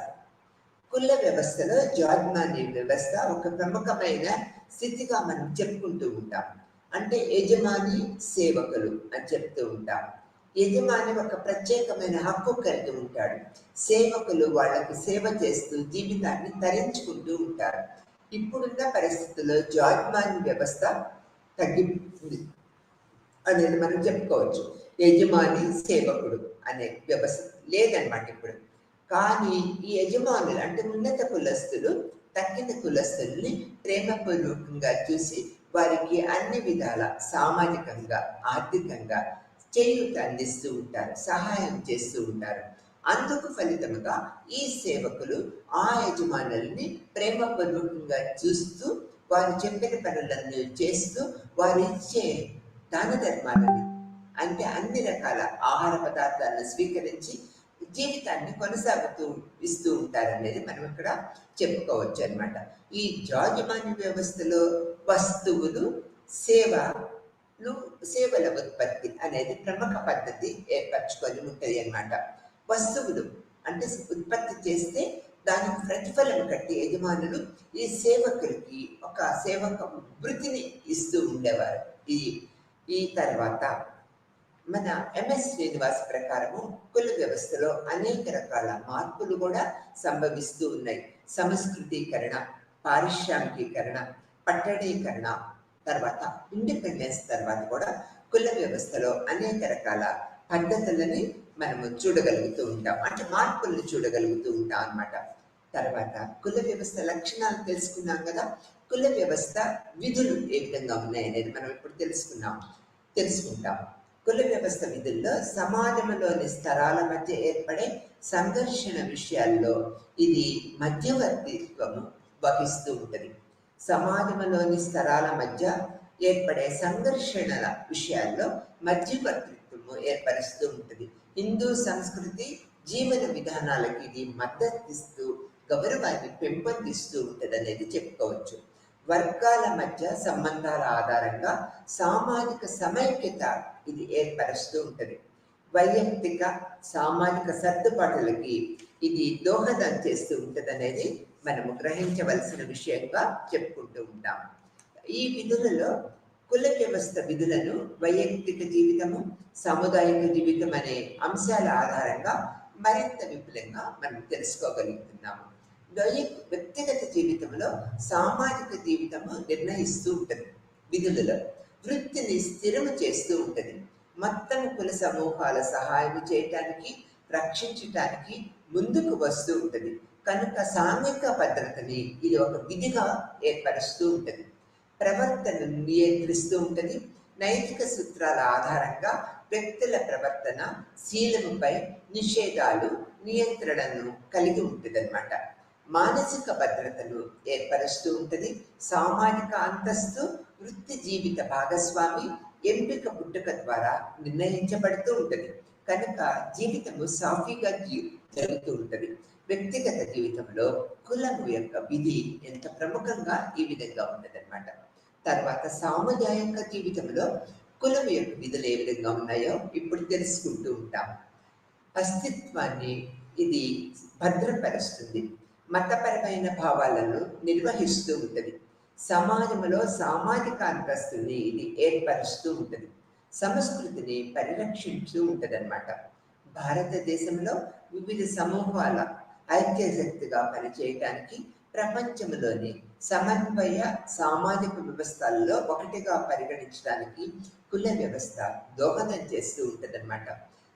కుల వ్యవస్థలో జార్జ్మానీ వ్యవస్థ ఒక ప్రముఖమైన స్థితిగా మనం చెప్పుకుంటూ ఉంటాం. అంటే యజమాని సేవకులు అని చెప్తూ ఉంటాం. యజమాని ఒక ప్రత్యేకమైన హక్కు కలిగి ఉంటాడు. సేవకులు వాళ్ళకి సేవ చేస్తూ జీవితాన్ని తరించుకుంటూ ఉంటారు. ఇప్పుడున్న పరిస్థితుల్లో జార్జ్మానీ వ్యవస్థ తగ్గిపోతుంది అనేది మనం చెప్పుకోవచ్చు. యజమాని సేవకుడు అనే వ్యవస్థ లేదన్నమాట ఇప్పుడు. కానీ ఈ యజమానులు అంటే ఉన్నత కులస్తులు తక్కిన కులస్తుల్ని ప్రేమపూర్వకంగా చూసి వారికి అన్ని విధాల సామాజికంగా ఆర్థికంగా చేయూత అందిస్తూ ఉంటారు, సహాయం చేస్తూ ఉంటారు. అందుకు ఫలితముగా ఈ సేవకులు ఆ యజమానుల్ని ప్రేమపూర్వకంగా చూస్తూ వారు చెప్పిన పనులను చేస్తూ వారు ఇచ్చే దాన ధర్మాలని అంటే అన్ని రకాల ఆహార పదార్థాలను స్వీకరించి జీవితాన్ని కొనసాగుతూ ఇస్తూ ఉంటారనేది మనం ఇక్కడ చెప్పుకోవచ్చు అనమాట. ఈ జార్జ్మానీ వ్యవస్థలో వస్తువులు సేవల ఉత్పత్తి అనేది ప్రముఖ పద్ధతి ఏర్పరచుకొని ఉంటుంది అన్నమాట. వస్తువులు అంటే ఉత్పత్తి చేస్తే దానికి ప్రతిఫలం కట్టి యజమానులు ఈ సేవకులకి ఒక సేవక వృత్తిని ఇస్తూ ఉండేవారు. ఈ తర్వాత మన ఎంఎస్ శ్రీనివాస్ ప్రకారము కుల వ్యవస్థలో అనేక రకాల మార్పులు కూడా సంభవిస్తూ ఉన్నాయి. సంస్కృతీకరణ, పారిశ్రామికీకరణ, పట్టణీకరణ తర్వాత ఇండిపెండెన్స్ తర్వాత కూడా కుల వ్యవస్థలో అనేక రకాల పద్ధతులని మనము చూడగలుగుతూ ఉంటాం. అంటే మార్పులను చూడగలుగుతూ ఉంటాం అన్నమాట. తర్వాత కుల వ్యవస్థ లక్షణాలు తెలుసుకున్నాం కదా. కుల వ్యవస్థ విధులు ఏ విధంగా ఉన్నాయనేది మనం ఇప్పుడు తెలుసుకుంటాం. కుల వ్యవస్థ విధుల్లో సమాజంలోని స్తరాల మధ్య ఏర్పడే సంఘర్షణ విషయాల్లో ఇది మధ్యవర్తిత్వము వహిస్తూ ఉంటుంది. సమాజంలోని స్తరాల మధ్య ఏర్పడే సంఘర్షణల విషయాల్లో మధ్యవర్తిత్వము ఏర్పరుస్తూ ఉంటుంది. హిందూ సంస్కృతి జీవన విధానాలకి ఇది మద్దతిస్తూ గౌరవాన్ని పెంపొందిస్తూ ఉంటుంది అనేది చెప్పుకోవచ్చు. వర్గాల మధ్య సంబంధాల ఆధారంగా సామాజిక సమైక్యత ఇది ఏర్పరుస్తూ ఉంటుంది. వైయక్తిక సామాజిక సర్దుబాటులకి ఇది దోహదం చేస్తూ ఉంటుంది అనేది మనము గ్రహించవలసిన విషయంగా చెప్పుకుంటూ ఉంటాం. ఈ విధులలో కుల వ్యవస్థ విధులను వైయక్తిక జీవితము, సాముదాయిక జీవితం అనే అంశాల ఆధారంగా మరింత విపులంగా మనం తెలుసుకోగలుగుతున్నాము. వ్యక్తిగత జీవితంలో సామాజిక జీవితము నిర్ణయిస్తూ ఉంటుంది విధులలో. వృత్తిని స్థిరము చేస్తూ ఉంటుంది. మొత్తం కుల సమూహాల సహాయం చేయటానికి, రక్షించటానికి ముందుకు వస్తూ ఉంటుంది. కనుక సాంఘిక భద్రతని ఇది ఒక విధిగా ఏర్పరుస్తూ ఉంటుంది. ప్రవర్తనను నియంత్రిస్తూ ఉంటుంది. నైతిక సూత్రాల ఆధారంగా వ్యక్తుల ప్రవర్తన, శీలముపై నిషేధాలు, నియంత్రణను కలిగి ఉంటుందన్నమాట. మానసిక భద్రతను ఏర్పరుస్తూ ఉంటుంది. సామాజిక అంతస్తు, వృత్తి జీవిత భాగస్వామి ఎంపిక పుట్టుక ద్వారా నిర్ణయించబడుతూ ఉంటుంది. కనుక జీవితము సాఫీగా జరుగుతూ ఉంటుంది. వ్యక్తిగత జీవితంలో కులము యొక్క విధి ఎంత ప్రముఖంగా ఈ విధంగా ఉన్నదన్నమాట. తర్వాత సాముదాయిక జీవితంలో కులం యొక్క విధులు ఏ విధంగా ఉన్నాయో ఇప్పుడు తెలుసుకుంటూ ఉంటాం. అస్తిత్వాన్ని ఇది భద్రపరుస్తుంది. మతపరమైన భావాలను నిర్వహిస్తూ ఉంటుంది. సమాజంలో సామాజిక అంతస్తుని ఇది ఏర్పరుస్తూ ఉంటుంది. సంస్కృతిని పరిరక్షిస్తూ ఉంటుంది అన్నమాట. భారతదేశంలో వివిధ సమూహాల ఐక్యశక్తిగా పనిచేయటానికి ప్రపంచంలోని సమన్వయ సామాజిక వ్యవస్థల్లో ఒకటిగా పరిగణించడానికి కుల వ్యవస్థ దోహదం చేస్తూ ఉంటుందన్నమాట.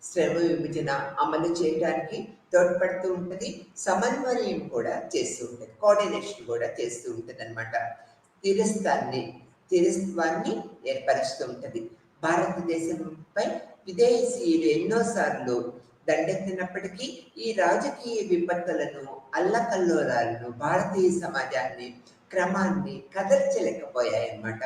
శ్రమ విభజన అమలు చేయడానికి తోడ్పడుతూ ఉంటుంది. సమన్వయం కూడా చేస్తూ ఉంటుంది, కోఆర్డినేషన్ కూడా చేస్తూ ఉంటుంది అన్నమాట. స్థిరత్వాన్ని ఏర్పరుస్తూ ఉంటుంది. భారతదేశంపై విదేశీయులు ఎన్నోసార్లు దండెత్తినప్పటికీ ఈ రాజకీయ విపత్తులను, అల్లకల్లోలాలను భారతీయ సమాజాన్ని క్రమాన్ని కదల్చలేకపోయాయన్నమాట.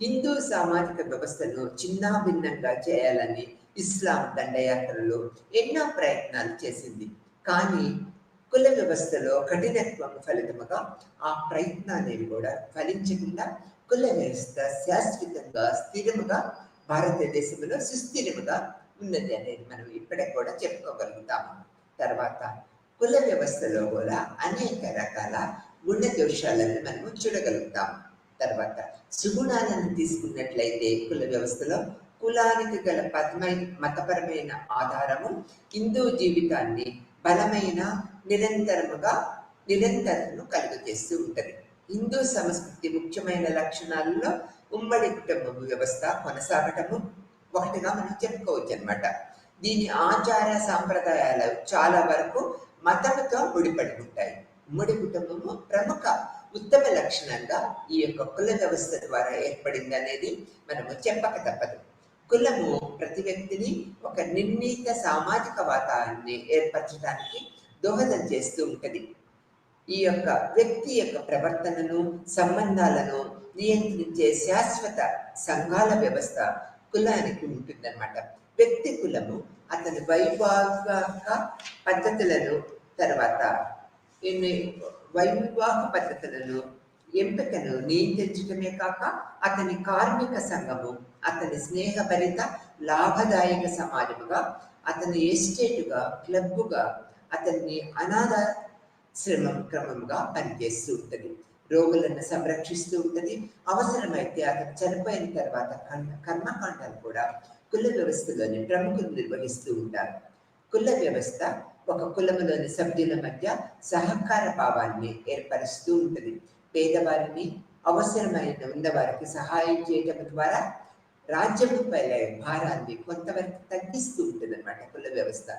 హిందూ సామాజిక వ్యవస్థను చిన్నాభిన్నంగా చేయాలని ఇస్లాం దండయాత్రలు ఎన్నో ప్రయత్నాలు చేసింది. కానీ కుల వ్యవస్థలో కఠినత్వం ఫలితముగా ఆ ప్రయత్నాలు కూడా ఫలించకుండా కుల వ్యవస్థ శాశ్వతంగా స్థిరముగా భారతదేశంలో సుస్థిరముగా ఉన్నది అనేది మనం ఇప్పుడే కూడా చెప్పుకోగలుగుతాము. తర్వాత కుల వ్యవస్థలో కూడా అనేక రకాల గుణ దోషాలను మనము చూడగలుగుతాము. తర్వాత సుగుణాలను తీసుకున్నట్లయితే కుల వ్యవస్థలో కులానికి గల మతపరమైన ఆధారము హిందూ జీవితాన్ని బలమైన నిరంతరము కలుగజేస్తూ ఉంటుంది. హిందూ సంస్కృతి ముఖ్యమైన లక్షణాలలో ఉమ్మడి కుటుంబ వ్యవస్థ కొనసాగటము ఒకటిగా మనం చెప్పుకోవచ్చు అనమాట. దీని ఆచార సాంప్రదాయాలు చాలా వరకు మతంతో ముడిపడి ఉంటాయి. ఉమ్మడి కుటుంబము ప్రముఖ ఉత్తమ లక్షణంగా ఈ యొక్క కుల వ్యవస్థ ద్వారా ఏర్పడింది అనేది మనము చెప్పక తప్పదు. కులము ప్రతి వ్యక్తిని ఒక నిర్ణీత సామాజిక వాతావరణాన్ని ఏర్పరచడానికి దోహదం చేస్తూ ఉంటుంది. ఈ యొక్క వ్యక్తి యొక్క ప్రవర్తనను, సంబంధాలను నియంత్రించే శాశ్వత సంఘాల వ్యవస్థ కులానికి ఉంటుందన్నమాట. వ్యక్తి కులము అతని వైవాహిక పద్ధతులను, తర్వాత వైవాహిక పద్ధతులను ఎంపికను నియంత్రించడమే కాక అతని కార్మిక సంఘము, అతని స్నేహభరిత లాభదాయక సమాజముగా, అతని ఎస్టేటుగా, క్లబ్బుగా, అతన్ని అనాథాశ్రమం క్రమంగా పనిచేస్తూ ఉంటుంది. రోగులను సంరక్షిస్తూ ఉంటుంది. అవసరమైతే అతను చనిపోయిన తర్వాత కర్మకాండాలు కూడా కుల వ్యవస్థలోని ప్రముఖులు నిర్వహిస్తూ ఉంటారు. కుల వ్యవస్థ ఒక కులములోని సభ్యుల మధ్య సహకార భావాన్ని ఏర్పరుస్తూ ఉంటుంది. పేదవారిని, అవసరమైన ఉన్నవారికి సహాయం చేయడం ద్వారా రాజ్యముపై భారాన్ని కొంతవరకు తగ్గిస్తూ ఉంటుంది అన్నమాట కుల వ్యవస్థ.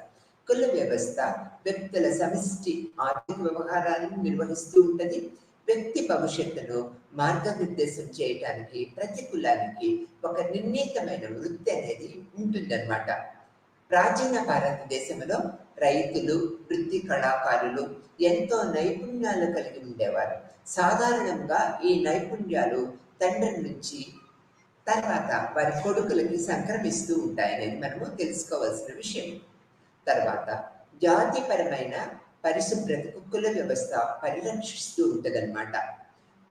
కుల వ్యవస్థ వ్యక్తుల సమిష్టి ఆర్థిక వ్యవహారాలను నిర్వహిస్తూ ఉంటుంది. వ్యక్తి భవిష్యత్తును మార్గనిర్దేశం చేయడానికి ప్రతి కులానికి ఒక నిర్ణీతమైన వృత్తి అనేది ఉంటుందన్నమాట. ప్రాచీన భారతదేశంలో రైతులు, వృత్తి కళాకారులు ఎంతో నైపుణ్యాలు కలిగి ఉండేవారు. సాధారణంగా ఈ నైపుణ్యాలు తండ్రి నుంచి తర్వాత వారి కొడుకులకి సంక్రమిస్తూ ఉంటాయనేది మనము తెలుసుకోవాల్సిన విషయం. తర్వాత జాతిపరమైన పరిశుభ్రతకు కుల వ్యవస్థ పరిరక్షిస్తూ ఉంటుందన్నమాట.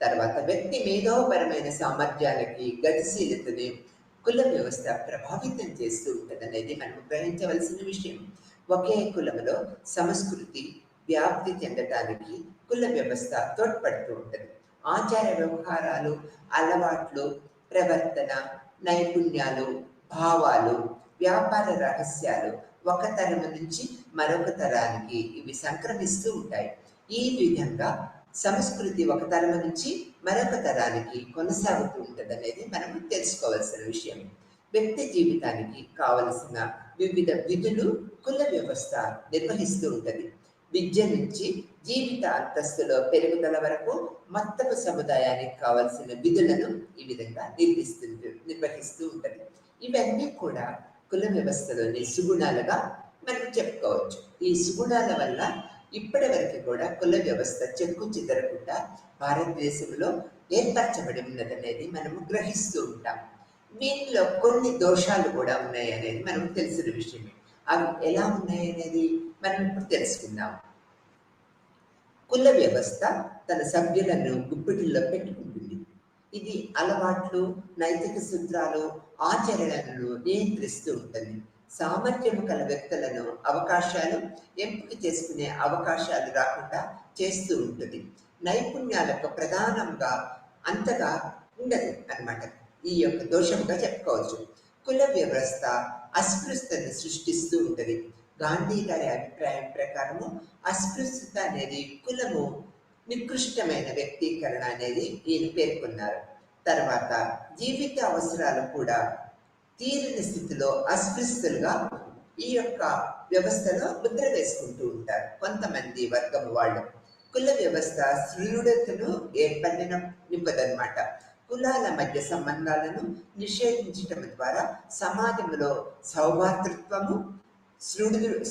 తర్వాత వ్యక్తి మేధోపరమైన సామర్థ్యాలకి, గతిశీలతని కుల వ్యవస్థ ప్రభావితం చేస్తూ ఉంటుంది అనేది మనం గ్రహించవలసిన విషయం. ఒకే కులంలో సంస్కృతి వ్యాప్తి చెందటానికి కుల వ్యవస్థ తోడ్పడుతూ ఉంటుంది. ఆచార వ్యవహారాలు, అలవాట్లు, ప్రవర్తన, నైపుణ్యాలు, భావాలు, వ్యాపార రహస్యాలు ఒక తరం నుంచి మరొక తరానికి ఇవి సంక్రమిస్తూ ఉంటాయి. ఈ విధంగా సంస్కృతి ఒక తరం నుంచి మరొక తరానికి కొనసాగుతూ ఉంటుంది అనేది మనం తెలుసుకోవాల్సిన విషయం. వ్యక్తి జీవితానికి కావలసిన వివిధ విధులు కుల వ్యవస్థ నిర్వహిస్తూ ఉంటుంది. విద్య నుంచి జీవిత అంతస్తులో పెరుగుదల వరకు మొత్తము సముదాయానికి కావలసిన విధులను ఈ విధంగా నిర్వహిస్తూ ఉంటుంది. ఇవన్నీ కూడా కుల వ్యవస్థలోని సుగుణాలుగా మనం చెప్పుకోవచ్చు. ఈ సుగుణాల వల్ల ఇప్పటి వరకు కూడా కుల వ్యవస్థ చెక్కు చెదరకుండా భారతదేశంలో ఏర్పరచబడి ఉన్నదనేది మనము గ్రహిస్తూ ఉంటాం. వీటిలో కొన్ని దోషాలు కూడా ఉన్నాయి అనేది మనం తెలిసిన విషయమే. అవి ఎలా ఉన్నాయనేది మనం ఇప్పుడు తెలుసుకుందాం. కుల వ్యవస్థ తన సభ్యులను గుప్పిటిల్లో పెట్టుకుంటుంది. ఇది అలవాట్లు, నైతిక సూత్రాలు, ఆచరణలను నియంత్రిస్తూ ఉంటుంది. సామర్థ్యము కల వ్యక్తులను అవకాశాలు ఎంపిక చేసుకునే అవకాశాలు రాకుండా చేస్తూ ఉంటుంది. నైపుణ్యాలకు ప్రధానంగా అంతగా ఉండదు అన్నమాట. ఈ యొక్క దోషంగా చెప్పుకోవచ్చు. కుల వ్యవస్థ అస్పృశ్యతను సృష్టిస్తూ ఉంటుంది. గాంధీ గారి అభిప్రాయం ప్రకారము అస్పృశ్యత అనేది కులము నికృష్టమైన వ్యక్తీకరణ అనేది ఈయన పేర్కొన్నారు. తర్వాత జీవిత అవసరాలు కూడా తీరని స్థితిలో అస్పృశ్యులుగా ఈ యొక్క వ్యవస్థలో ముద్ర వేసుకుంటూ ఉంటారు కొంతమంది వర్గం వాళ్ళు. కుల వ్యవస్థ దృఢతను నింపదన్నమాట. కులాల మధ్య సంబంధాలను నిషేధించటం ద్వారా సమాజంలో సౌభాతృత్వము,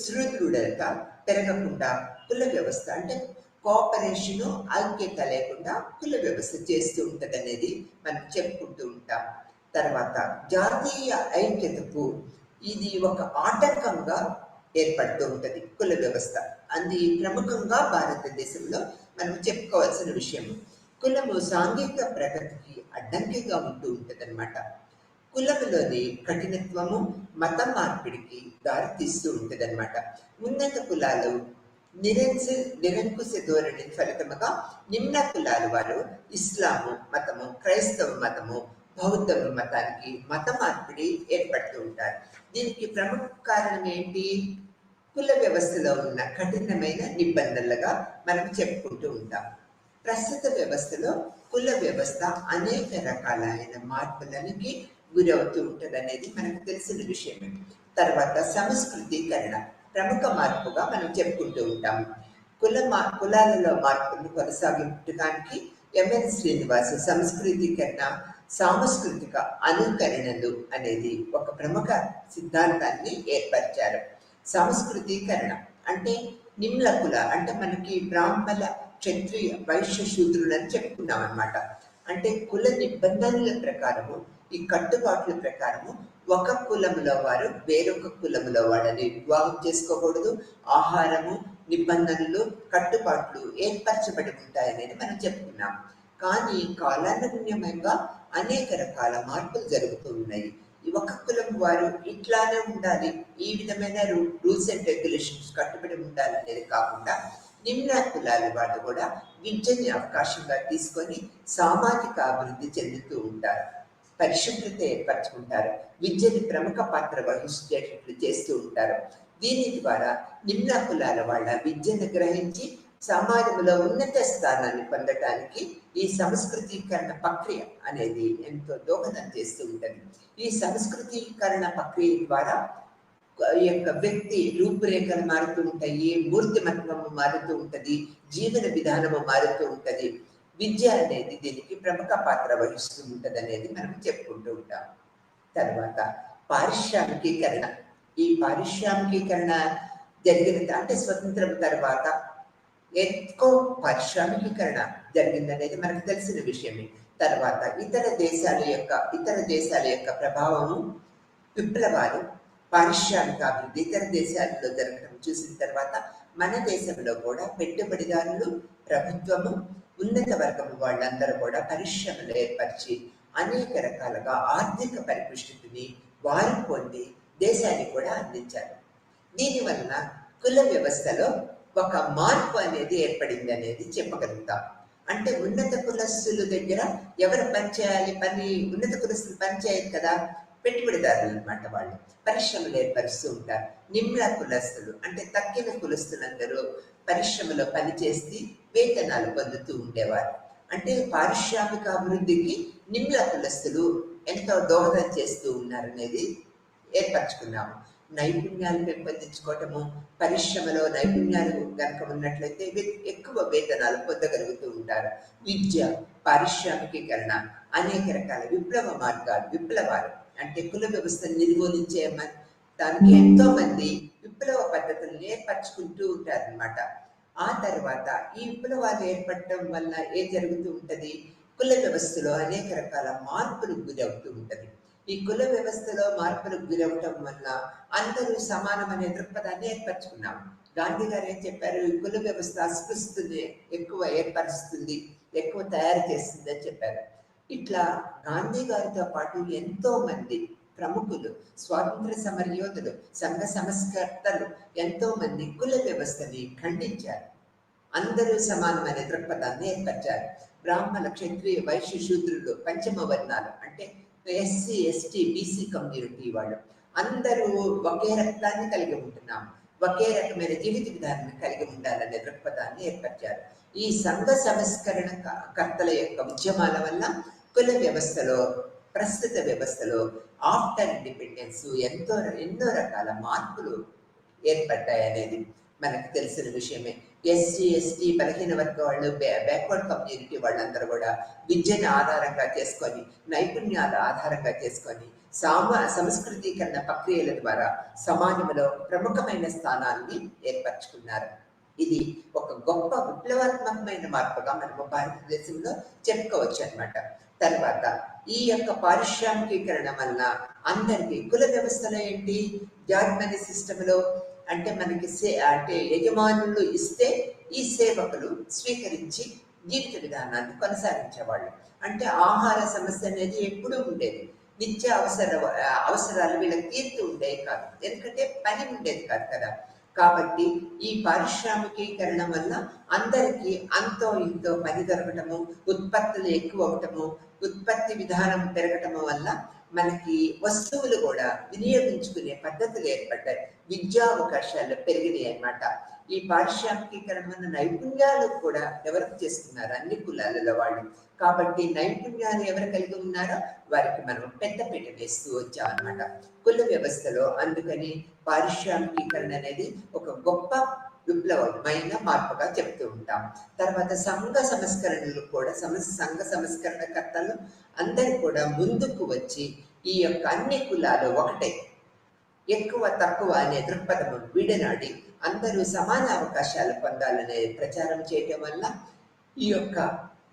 సుదృఢత పెరగకుండా కుల వ్యవస్థ అంటే కోఆపరేషను, ఐక్యత లేకుండా కుల వ్యవస్థ చేస్తూ ఉంటుంది అనేది మనం చెప్పుకుంటూ ఉంటాం. తర్వాత జాతీయ ఐక్యతకు ఇది ఒక ఆటంకంగా ఏర్పడుతూ ఉంటుంది కుల వ్యవస్థ. అది ప్రముఖంగా భారతదేశంలో మనం చెప్పుకోవాల్సిన విషయం. కులము సాంఘిక ప్రగతికి అడ్డంకిగా ఉంటూ ఉంటుంది అన్నమాట. కులములోని కఠినత్వము మత మార్పిడికి దారితీస్తూ ఉంటుంది అన్నమాట. ఉన్నత కులాలు నిరంకుశ ధోరణి ఫలితముగా నిమ్న కులాల వారు ఇస్లాము మతము, క్రైస్తవ మతము, బౌద్ధ మతానికి మత మార్పిడి ఏర్పడుతూ ఉంటారు. దీనికి ప్రముఖ కారణం ఏంటి? కుల వ్యవస్థలో ఉన్న కఠినమైన నిబంధనలుగా మనం చెప్పుకుంటూ ఉంటాం. ప్రస్తుత వ్యవస్థలో కుల వ్యవస్థ అనేక రకాలైన మార్పులకి గురవుతూ ఉంటుంది అనేది మనకు తెలిసిన విషయమే. తర్వాత సంస్కృతీకరణ ప్రముఖ మార్పుగా మనం చెప్పుకుంటూ ఉంటాము. కులాలలో మార్పులను కొనసాగించడానికి ఎంఎన్ శ్రీనివాస్ సంస్కృతీకరణ, సాంస్కృతిక అనుకరణలు అనేది ఒక ప్రముఖ సిద్ధాంతాన్ని ఏర్పరిచారు. సంస్కృతీకరణ అంటే నిమ్న కుల అంటే మనకి బ్రాహ్మణ, క్షత్రియ, వైశ్య, శూద్రులు అని చెప్పుకున్నాం అనమాట. అంటే కుల నిబంధనల ప్రకారము, ఈ కట్టుబాట్ల ప్రకారము ఒక కులములో వారు వేరొక కులములో వాడని వివాహం చేసుకోకూడదు. ఆహారము, నిబంధనలు, కట్టుబాట్లు ఏర్పరచబడి ఉంటాయనేది మనం చెప్పుకున్నాం. కానీ కాలానుగుణ్యంగా అనేక రకాల మార్పులు జరుగుతూ ఉన్నాయి. ఒక కులం వారు ఇట్లానే ఉండాలి, ఈ విధమైన రూల్స్ అండ్ రెగ్యులేషన్స్ కట్టుబడి ఉండాలి అనేది కాకుండా నిమ్న కులాల వాళ్ళు కూడా విద్యని అవకాశంగా తీసుకొని సామాజిక అభివృద్ధి చెందుతూ ఉంటారు. పరిశుభ్రత ఏర్పరచుకుంటారు. విద్యని ప్రముఖ పాత్ర వహించేటట్లు చేస్తూ ఉంటారు. దీని ద్వారా నిమ్న కులాల వాళ్ళ విద్యను గ్రహించి సమాజంలో ఉన్నత స్థానాన్ని పొందటానికి ఈ సంస్కృతీకరణ ప్రక్రియ అనేది ఎంతో దోహదం చేస్తూ ఉంటుంది. ఈ సంస్కృతీకరణ ప్రక్రియ ద్వారా ఈ యొక్క వ్యక్తి రూపురేఖలు మారుతూ ఉంటాయి, మూర్తిమత్వము మారుతూ ఉంటుంది, జీవన విధానము మారుతూ ఉంటుంది. విద్య అనేది దీనికి ప్రముఖ పాత్ర వహిస్తూ ఉంటుంది అనేది మనం చెప్పుకుంటూ ఉంటాం. తర్వాత పారిశ్రామికీకరణ. ఈ పారిశ్రామికీకరణ జరిగిన అంటే స్వతంత్రం తర్వాత ఎక్కువ పారిశ్రామికీకరణ జరిగిందనేది మనకు తెలిసిన విషయమే. తర్వాత ఇతర దేశాల యొక్క ప్రభావము, విప్లవాలు, పారిశ్రామిక అభివృద్ధి ఇతర దేశాలలో జరగడం చూసిన తర్వాత మన దేశంలో కూడా పెట్టుబడిదారులు, ప్రభుత్వము, ఉన్నత వర్గము వాళ్ళందరూ కూడా పరిశ్రమలు ఏర్పరిచి అనేక రకాలుగా ఆర్థిక పరిపుష్టిని వారు పొంది దేశానికి కూడా అందించారు. దీనివల్ల కుల వ్యవస్థలో ఒక మార్పు అనేది ఏర్పడింది అనేది చెప్పగలుగుతాం. అంటే ఉన్నత కులస్తుల దగ్గర ఎవరు పనిచేయాలి? ఉన్నత కులస్తులు పనిచేయరు కదా, పెట్టుబడిదారులు అనమాట. వాళ్ళు పరిశ్రమలు ఏర్పరుస్తూ ఉంటారు. నిమ్న కులస్తులు అంటే తక్కిన కులస్తులందరూ పరిశ్రమలో పనిచేసి వేతనాలు పొందుతూ ఉండేవారు. అంటే పారిశ్రామిక అభివృద్ధికి నిమ్న కులస్తులు ఎంతో దోహదం చేస్తూ ఉన్నారనేది ఏర్పరచుకున్నాము. నైపుణ్యాలు పెంపొందించుకోవటము, పరిశ్రమలో నైపుణ్యాలు కనుక ఉన్నట్లయితే ఎక్కువ వేతనాలు పొందగలుగుతూ ఉంటారు. విద్య, పారిశ్రామికీకరణ, అనేక రకాల విప్లవ మార్గాలు, విప్లవాలు అంటే కుల వ్యవస్థను నిర్మూలించే దానికి ఎంతో మంది విప్లవ పద్ధతులను ఏర్పరచుకుంటూ ఉంటారనమాట. ఆ తర్వాత ఈ విప్లవాలు ఏర్పడటం వల్ల ఏం జరుగుతూ ఉంటది, కుల వ్యవస్థలో అనేక రకాల మార్పులకు గురవుతూ ఉంటది. ఈ కుల వ్యవస్థలో మార్పులకు గురవటం వల్ల అందరూ సమానమనే దృక్పథాన్ని ఏర్పరచుకున్నాం. గాంధీ గారు ఏం చెప్పారు, ఈ కుల వ్యవస్థ అస్పృశ్యతని ఎక్కువ ఏర్పరుస్తుంది, ఎక్కువ తయారు చేస్తుంది అని చెప్పారు. ఇట్లా గాంధీ గారితో పాటు ఎంతో మంది ప్రముఖులు, స్వాతంత్ర సమరయోధులు, సంఘ సంస్కర్తలు ఎంతో మంది కుల వ్యవస్థని ఖండించారు. అందరూ సమానమైన దృక్పథాన్ని ఏర్పరిచారు. బ్రాహ్మణ, క్షత్రియ, వైశ్య, శూద్రులు, పంచమ వర్ణాలు అంటే ఎస్సీ, ఎస్టీ, బీసీ కమ్యూనిటీ వాళ్ళు అందరూ ఒకే రక్తాన్ని కలిగి ఉంటున్నాం, ఒకే రకమైన జీవిత విధానాన్ని కలిగి ఉండాలనే దృక్పథాన్ని ఏర్పరిచారు. ఈ సంఘ సంస్కరణ కర్తల యొక్క ఉద్యమాల వల్ల కుల వ్యవస్థలో, ప్రస్తుత వ్యవస్థలో ఆఫ్టర్ ఇండిపెండెన్స్ ఎన్నో రకాల మార్పులు ఏర్పడ్డాయి అనేది మనకు తెలిసిన విషయమే. ఎస్సీ, ఎస్టీ, బలహీన వర్గ వాళ్ళు, బ్యాక్వర్డ్ కమ్యూనిటీ వాళ్ళందరూ కూడా విద్యను ఆధారంగా చేసుకొని, నైపుణ్యాల ఆధారంగా చేసుకొని, సంస్కృతీకరణ ప్రక్రియల ద్వారా సమాజంలో ప్రముఖమైన స్థానాన్ని ఏర్పరచుకున్నారు. ఇది ఒక గొప్ప విప్లవాత్మకమైన మార్పుగా మనము భారతదేశంలో చెప్పుకోవచ్చు అనమాట. తర్వాత ఈ యొక్క పారిశ్రామికీకరణ వల్ల అందరికీ కుల వ్యవస్థలో ఏంటి, జాబ్ మనీ సిస్టంలో అంటే మనకి అంటే యజమానులు ఇస్తే ఈ సేవకులు స్వీకరించి జీవిత విధానాన్ని కొనసాగించేవాళ్ళు. అంటే ఆహార సమస్య అనేది ఎప్పుడూ ఉండేది, నిత్య అవసరాలు వీళ్ళకి తీరుతూ ఉండేవి కాదు, ఎందుకంటే పని ఉండేది కాదు కదా. కాబట్టి ఈ పారిశ్రామికీకరణ వల్ల అందరికీ అంతో ఇంతో పని దొరకటము, ఉత్పత్తులు ఎక్కువ అవటము, ఉత్పత్తి విధానం పెరగటము వల్ల మనకి వస్తువులు కూడా వినియోగించుకునే పద్ధతులు ఏర్పడ్డాయి, విద్యా అవకాశాలు పెరిగినాయి అన్నమాట. ఈ పారిశ్రామికీకరణ వల్ల నైపుణ్యాలు కూడా డెవలప్ చేస్తున్నారు అన్ని కులాలలో వాళ్ళు. కాబట్టి నైపుణ్యాలు ఎవరు కలిగి ఉన్నారో వారికి మనం పెద్దపీట వేస్తూ వచ్చాం అన్నమాట కుల వ్యవస్థలో. అందుకని పారిశ్రామికీకరణ అనేది ఒక గొప్ప విప్లవమైన మార్పుగా చెప్తూ ఉంటాం. తర్వాత సంఘ సంస్కరణలు కూడా, సంఘ సంస్కరణకర్తలు అందరూ కూడా ముందుకు వచ్చి ఈ యొక్క అన్ని కులాలు ఒకటే, ఎక్కువ తక్కువ అనే దృక్పథం వీడనాడి అందరూ సమాన అవకాశాలు పొందాలనే ప్రచారం చేయటం వల్ల ఈ యొక్క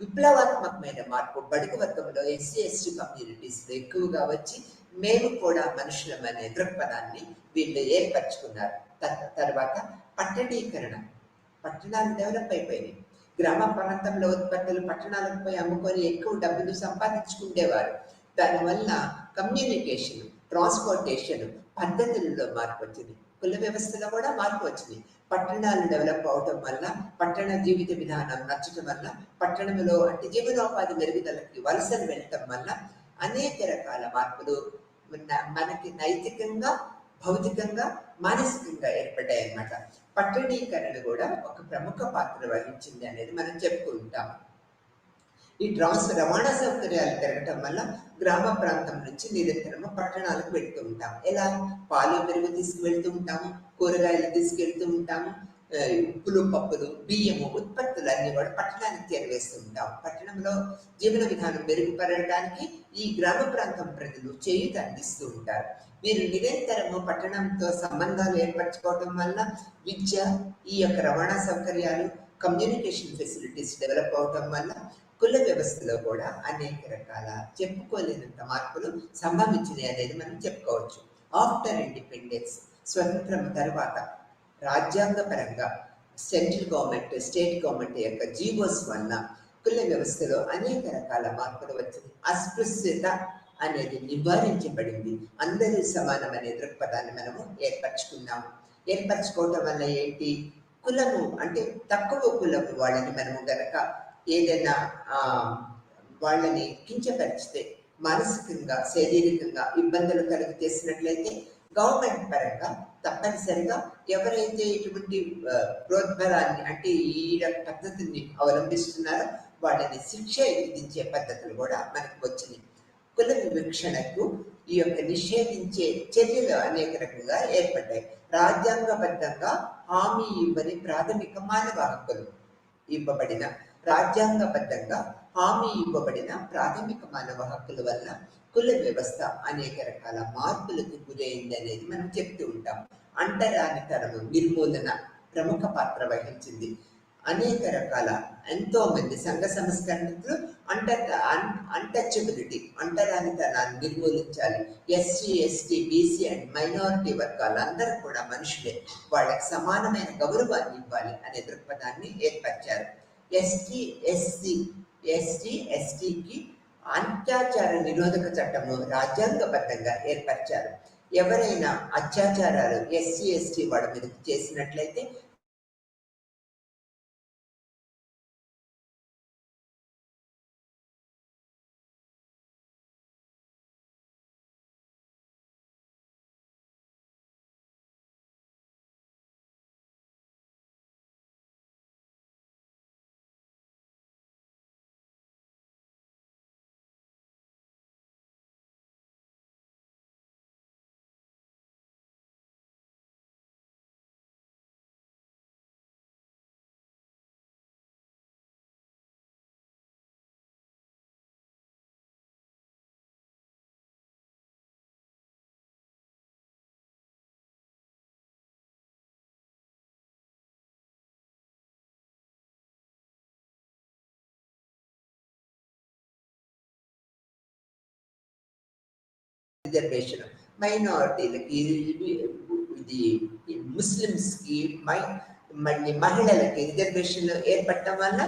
విప్లవాత్మకమైన మార్పు బడుగు వర్గంలో, ఎస్సీ, ఎస్టీ కమ్యూనిటీస్లో ఎక్కువగా వచ్చి మేము కూడా మనుషులం అనే దృక్పథాన్ని వీళ్ళు ఏర్పరచుకున్నారు. తర్వాత పట్టణీకరణ, పట్టణాలు డెవలప్ అయిపోయినాయి. గ్రామ ప్రాంతంలో ఉత్పత్తులు పట్టణాలకు పోయి అమ్ముకొని ఎక్కువ డబ్బులు సంపాదించుకునేవారు. దానివల్ల కమ్యూనికేషన్, ట్రాన్స్పోర్టేషన్ పద్ధతులలో మార్పు వచ్చింది, కుల వ్యవస్థలో కూడా మార్పు వచ్చింది. పట్టణాలు డెవలప్ అవటం వల్ల, పట్టణ జీవిత విధానం నచ్చటం వల్ల, పట్టణంలో అంటే జీవనోపాధి మెరుగుదలకి వలసలు వెళ్ళటం వల్ల అనేక రకాల మార్పులు మనకి నైతికంగా, భౌతికంగా, మానసికంగా ఏర్పడ్డాయి అన్నమాట. పట్టణీకరణ కూడా ఒక ప్రముఖ పాత్ర వహించింది అనేది మనం చెప్పుకుంటాం. ఈ రవాణా సౌకర్యాలు పెరగటం వల్ల గ్రామ ప్రాంతం నుంచి నిరంతరము పట్టణాలకు వెళ్తూ ఉంటాం. ఎలా, పాలు, పెరుగు తీసుకువెళ్తూ ఉంటాము, కూరగాయలు తీసుకెళ్తూ ఉంటాము, ఉప్పులు, పప్పులు, బియ్యము ఉత్పత్తులు అన్ని కూడా పట్టణానికి చేరవేస్తూ ఉంటాం. పట్టణంలో జీవన విధానం మెరుగుపడటానికి ఈ గ్రామ ప్రాంతం ప్రజలు చేయూత అందిస్తూ ఉంటారు. వీరు నిరంతరము పట్టణంతో సంబంధాలు ఏర్పరచుకోవడం వల్ల విద్య, ఈ యొక్క రవాణా సౌకర్యాలు, కమ్యూనికేషన్ ఫెసిలిటీస్ డెవలప్ అవటం వల్ల కుల వ్యవస్థలో కూడా అనేక రకాల చెప్పుకోలేనంత మార్పులు సంభవించినాయి అనేది మనం చెప్పుకోవచ్చు. ఆఫ్టర్ ఇండిపెండెన్స్, స్వతంత్రం తర్వాత రాజ్యాంగ పరంగా సెంట్రల్ గవర్నమెంట్, స్టేట్ గవర్నమెంట్ యొక్క జీవోస్ వల్ల కుల వ్యవస్థలో అనేక రకాల మార్పులు వచ్చింది. అస్పృశ్యత అనేది నివారించబడింది. అందరూ సమానం అనే దృక్పథాన్ని మనము ఏర్పరచుకున్నాము. ఏర్పరచుకోవటం వల్ల ఏంటి, కులము అంటే తక్కువ కులము వాళ్ళని మనము గనక ఏదైనా వాళ్ళని కించపరిచితే, మానసికంగా, శారీరకంగా ఇబ్బందులు కలిగి చేసినట్లయితే గవర్నమెంట్ పరంగా తప్పనిసరిగా ఎవరైతే ఇటువంటి ప్రోద్బలాన్ని అంటే ఈ పద్ధతిని అవలంబిస్తున్నారో వాళ్ళని శిక్ష విధించే పద్ధతులు కూడా మనకు వచ్చినాయి. కుల వివక్షణకు ఈ యొక్క నిషేధించే చర్యలు అనేక రకంగా ఏర్పడ్డాయి. రాజ్యాంగబద్ధంగా హామీ ఇవ్వని ప్రాథమిక మానవ హక్కులు ఇవ్వబడిన రాజ్యాంగబద్ధంగా హామీ ఇవ్వబడిన ప్రాథమిక మానవ హక్కుల వల్ల కుల వ్యవస్థ అనేక రకాల మార్పులకు గురైంది అనేది మనం చెప్తూ ఉంటాం. అంటరానితనము నిర్మూలన ప్రముఖ పాత్ర వహించింది. అనేక రకాల ఎంతో మంది సంఘ సంస్కరణలు అన్టచబిలిటీ అంటరానితనాన్ని నిర్మూలించాలి. SC, ST, BC and minority వర్గాలు అందరూ కూడా మనుషులే, వాళ్ళకి సమానమైన గౌరవాన్ని ఇవ్వాలి అనే దృక్పథాన్ని ఏర్పరిచారు. ఎస్టీకి అత్యాచార నిరోధక చట్టము రాజ్యాంగబద్ధంగా ఏర్పరిచారు. ఎవరైనా అత్యాచారాలు ఎస్సీ, ఎస్టీ వాళ్ళ మీదకి చేసినట్లయితే రిజర్వేషన్ మైనారిటీలకి, ఇది ముస్లిమ్స్కి, మళ్ళీ మహిళలకి రిజర్వేషన్లు ఏర్పడటం వల్ల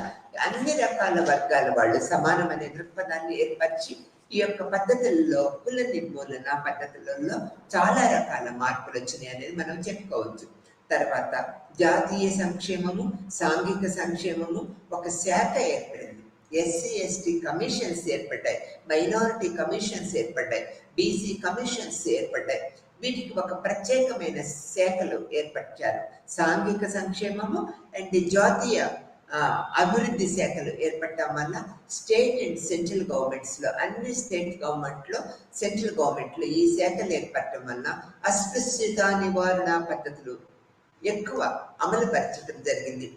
అన్ని రకాల వర్గాల వాళ్ళు సమానమనే దృక్పథాన్ని ఏర్పరిచి ఈ యొక్క పద్ధతుల్లో కుల నిర్మూలన పద్ధతులలో చాలా రకాల మార్పులు వచ్చినాయి అనేది మనం చెప్పుకోవచ్చు. తర్వాత జాతీయ సంక్షేమము, సాంఘిక సంక్షేమము ఒక శాఖ ఏర్పడింది. ఎస్సీ, ఎస్టీ కమిషన్స్ ఏర్పడ్డాయి, మైనారిటీ కమిషన్స్ ఏర్పడ్డాయి, బీసీ కమిషన్స్ ఏర్పడ్డాయి. వీటికి ఒక ప్రత్యేకమైన శాఖలు ఏర్పరిచారు. సాంఘిక సంక్షేమము అండ్ జాతీయ అభివృద్ధి శాఖలు ఏర్పడటం వల్ల స్టేట్ అండ్ సెంట్రల్ గవర్నమెంట్స్లో అన్ని స్టేట్ గవర్నమెంట్లో సెంట్రల్ గవర్నమెంట్లో ఈ శాఖలు ఏర్పడటం వల్ల అస్పృశ్యత నివారణ పద్ధతులు ఎక్కువ అమలుపరచడం జరిగింది.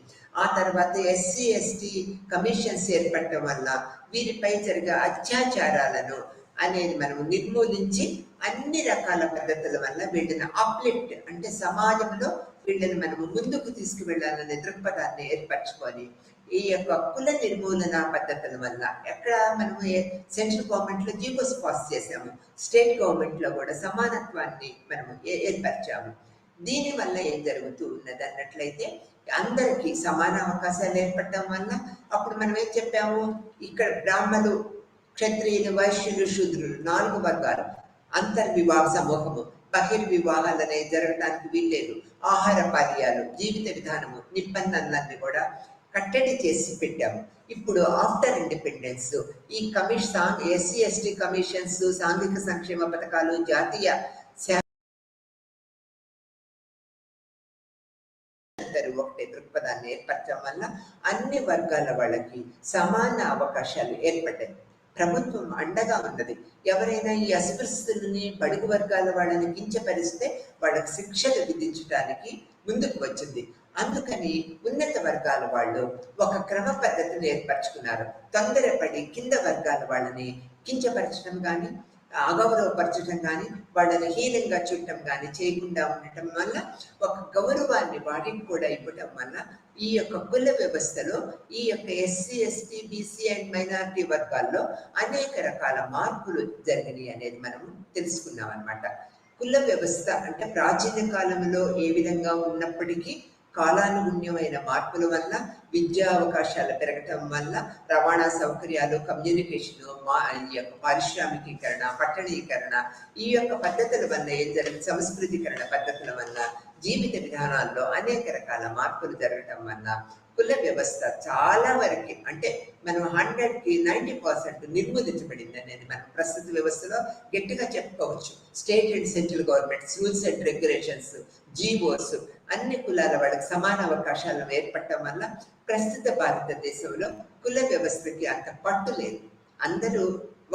ఆ తర్వాత ఎస్సీ, ఎస్టీ కమిషన్స్ ఏర్పడటం వల్ల వీరిపై జరిగే అత్యాచారాలను అనేది మనం నిర్మూలించి అన్ని రకాల పద్ధతుల వల్ల వీళ్ళని అప్లిఫ్ట్ అంటే సమాజంలో వీళ్ళని మనము ముందుకు తీసుకువెళ్ళాలనే దృక్పథాన్ని ఏర్పరచుకొని ఈ యొక్క కుల నిర్మూలన పద్ధతుల వల్ల ఎక్కడ మనము సెంట్రల్ గవర్నమెంట్లో జీవోస్ పాస్ చేసాము, స్టేట్ గవర్నమెంట్లో కూడా సమానత్వాన్ని మనము ఏర్పరిచాము. దీనివల్ల ఏం జరుగుతూ ఉన్నది అన్నట్లయితే అందరికీ సమాన అవకాశాలు ఏర్పడటం వల్ల అప్పుడు మనం ఏం చెప్పాము, ఇక్కడ బ్రాహ్మణులు, క్షత్రియులు, వైశ్యులు, శూద్రులు 4 వర్గాలు అంతర్వివాహ సమూహము, బహిర్వివాహాలు అనేవి జరగడానికి వీల్లేదు. ఆహార పానీయాలు, జీవిత విధానము, నిబంధనలన్నీ కూడా కట్టడి చేసి పెట్టాము. ఇప్పుడు ఆఫ్టర్ ఇండిపెండెన్స్ ఈ ఎస్సీ, ఎస్టీ కమిషన్స్, సాంఘిక సంక్షేమ పథకాలు, జాతీయ ఒకటే దృక్పథాన్ని ఏర్పరచడం వల్ల అన్ని వర్గాల వాళ్ళకి సమాన అవకాశాలు ఏర్పడ్డాయి. ప్రభుత్వం అండగా ఉన్నది. ఎవరైనా ఈ అస్పృశ్యుల్ని, బడుగు వర్గాల వాళ్ళని కించపరిస్తే వాళ్ళకి శిక్షలు విధించడానికి ముందుకు వచ్చింది. అందుకని ఉన్నత వర్గాల వాళ్ళు ఒక క్రమ పద్ధతిని ఏర్పరచుకున్నారు. తొందరపడి కింద వర్గాల వాళ్ళని కించపరచడం కానీ, అగౌరవపరచడం కానీ, వాళ్ళని హీనంగా చూడటం కానీ చేయకుండా ఉండటం వల్ల ఒక గౌరవాన్ని వాటికి కూడా ఇవ్వటం వల్ల ఈ యొక్క కుల వ్యవస్థలో ఈ యొక్క SC, ST, BC and minority వర్గాల్లో అనేక రకాల మార్పులు జరిగినాయి అనేది మనం తెలుసుకున్నాం అన్నమాట. కుల వ్యవస్థ అంటే ప్రాచీన కాలంలో ఏ విధంగా ఉన్నప్పటికీ కాలానుగుణ్యమైన మార్పుల వల్ల విద్యా అవకాశాలు పెరగటం వల్ల రవాణా సౌకర్యాలు, కమ్యూనికేషను, ఈ యొక్క పారిశ్రామికీకరణ, పట్టణీకరణ, ఈ యొక్క పద్ధతుల వల్ల ఏం జరిగింది, సంస్కృతీకరణ పద్ధతుల వల్ల జీవిత విధానాల్లో అనేక రకాల మార్పులు జరగటం వల్ల కుల వ్యవస్థ చాలా వరకు, అంటే మనం 100కి 90% నిర్మూలించబడింది అనేది మనం ప్రస్తుత వ్యవస్థలో గట్టిగా చెప్పుకోవచ్చు. State and central governments rules and regulations, GOs అన్ని కులాల వాళ్ళకి సమాన అవకాశాలను ఏర్పడటం వల్ల ప్రస్తుత భారతదేశంలో కుల వ్యవస్థకి అంత పట్టు లేదు. అందరూ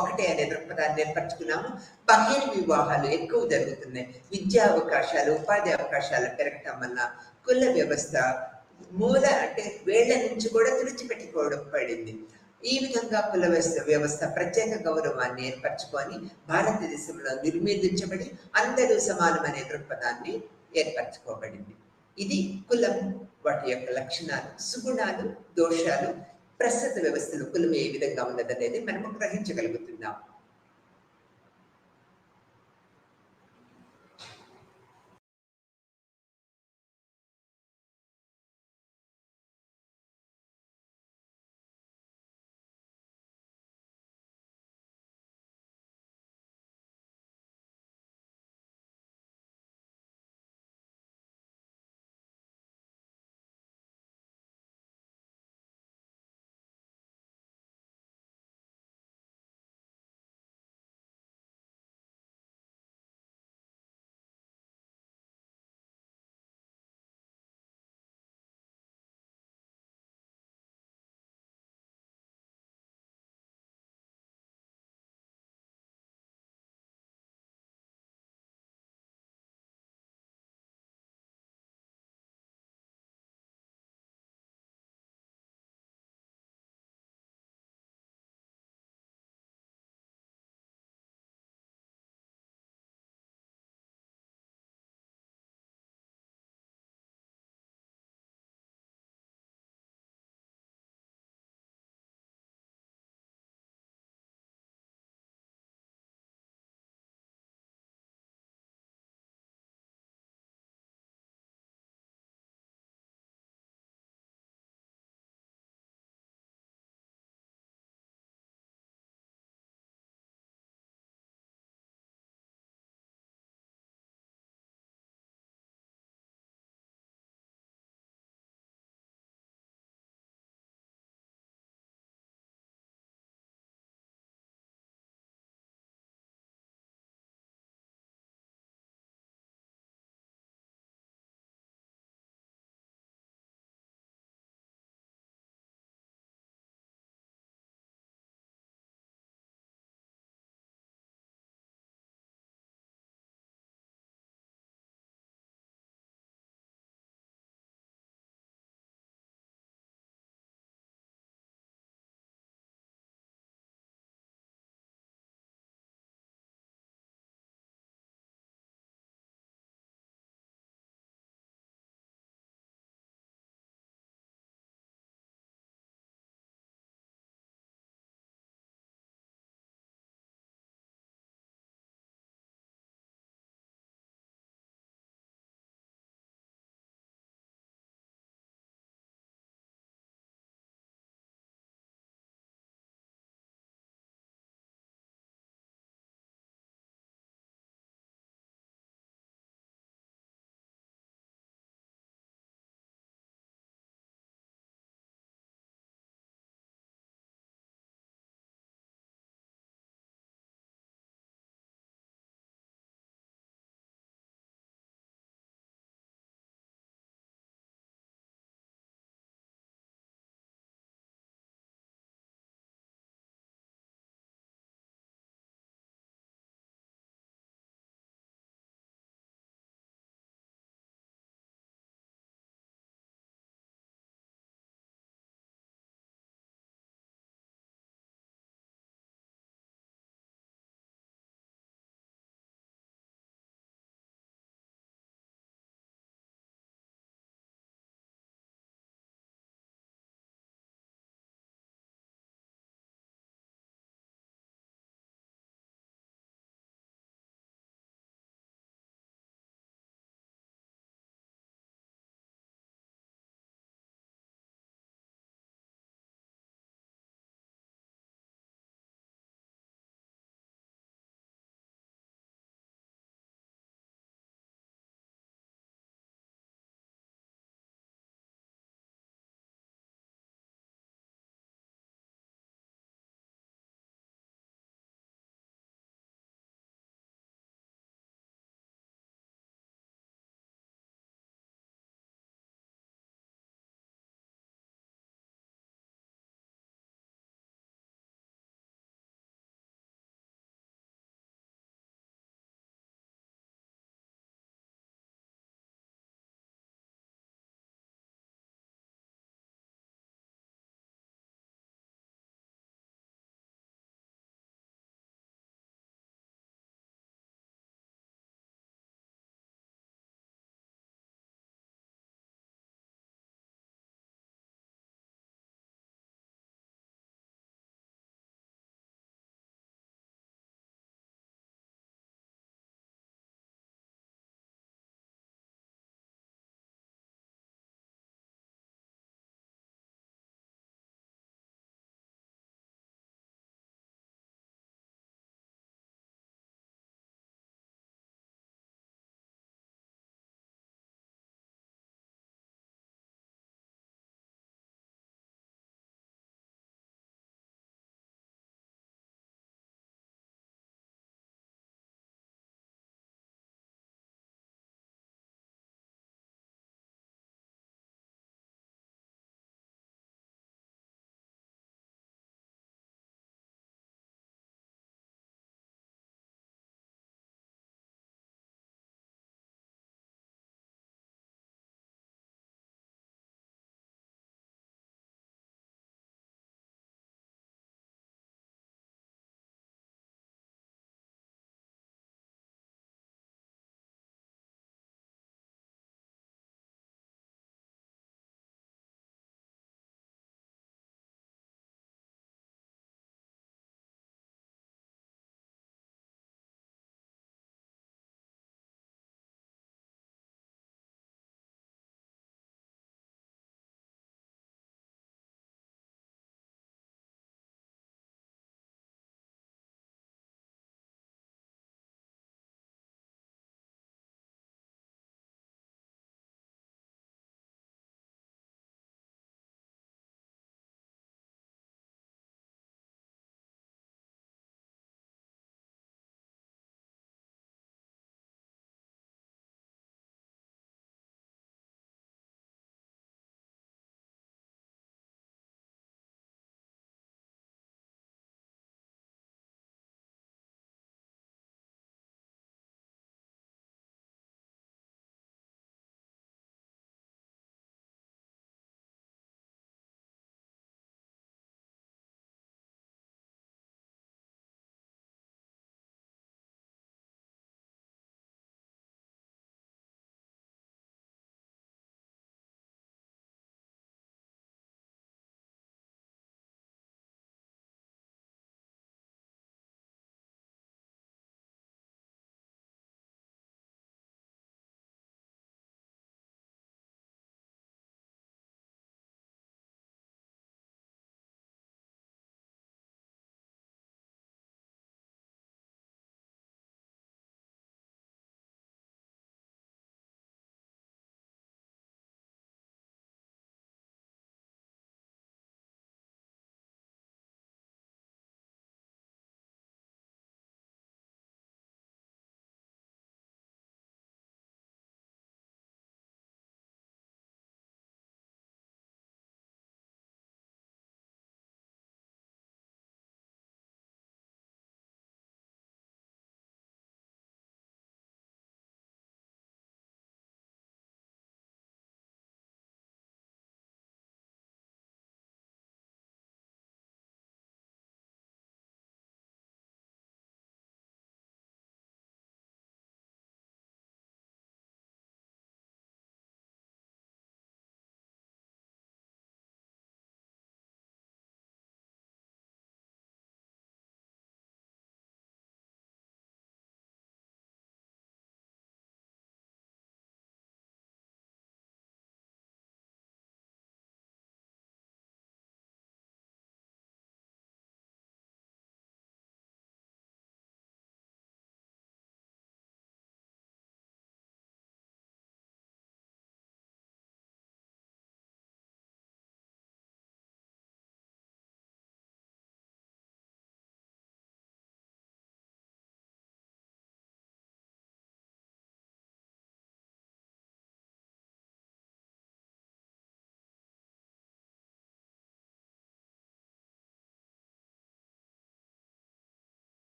ఒకటే అనే దృక్పథాన్ని ఏర్పరచుకున్నాము. బహిర్ వివాహాలు ఎక్కువ జరుగుతున్నాయి. విద్యా అవకాశాలు, ఉపాధి అవకాశాలు పెరగటం వల్ల కుల వ్యవస్థ మూల, అంటే వేళ్ల నుంచి కూడా తుడిచిపెట్టుకోవడం పడింది. ఈ విధంగా కుల వ్యవస్థ ప్రత్యేక గౌరవాన్ని ఏర్పరచుకొని భారతదేశంలో నిర్మూలించబడి అందరూ సమానమనే దృక్పథాన్ని ఏర్పరచుకోబడింది. ఇది కులం, వాటి యొక్క లక్షణాలు, సుగుణాలు, దోషాలు, ప్రస్తుత వ్యవస్థలో కులం ఏ విధంగా ఉన్నదనేది మనము గ్రహించగలుగుతున్నాం.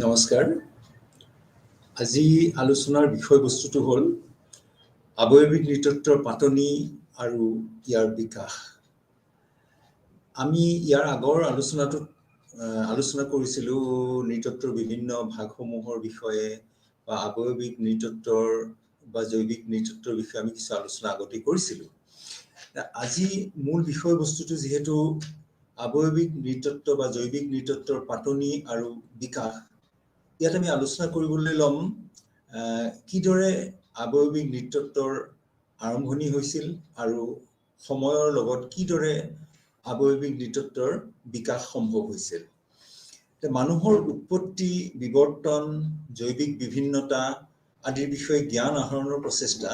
নমস্কাৰ। আজি আলোচনাৰ বিষয়বস্তুটো হ'ল আৱয়বিক নৃতত্বৰ পাতনি আৰু ইয়াৰ বিকাশ। আমি ইয়াৰ আগৰ আলোচনাটোত আলোচনা কৰিছিলোঁ নৃতত্বৰ বিভিন্ন ভাগসমূহৰ বিষয়ে বা আৱয়বিক নৃতত্বৰ বা জৈৱিক নৃতত্বৰ বিষয়ে আমি কিছু আলোচনা আগতে কৰিছিলোঁ। আজি মূল বিষয়বস্তুটো যিহেতু আৱয়বিক নৃতত্ব বা জৈৱিক নৃতত্বৰ পাতনি আৰু বিকাশ, ইয়াত আমি আলোচনা কৰিবলৈ ল'ম কিদৰে আৱয়বিক নৃতত্বৰ আৰম্ভণি হৈছিল আৰু সময়ৰ লগত কিদৰে আৱয়বিক নৃতত্বৰ বিকাশ সম্ভৱ হৈছিল। মানুহৰ উৎপত্তি, বিৱৰ্তন, জৈৱিক বিভিন্নতা আদিৰ বিষয়ে জ্ঞান আহৰণৰ প্ৰচেষ্টা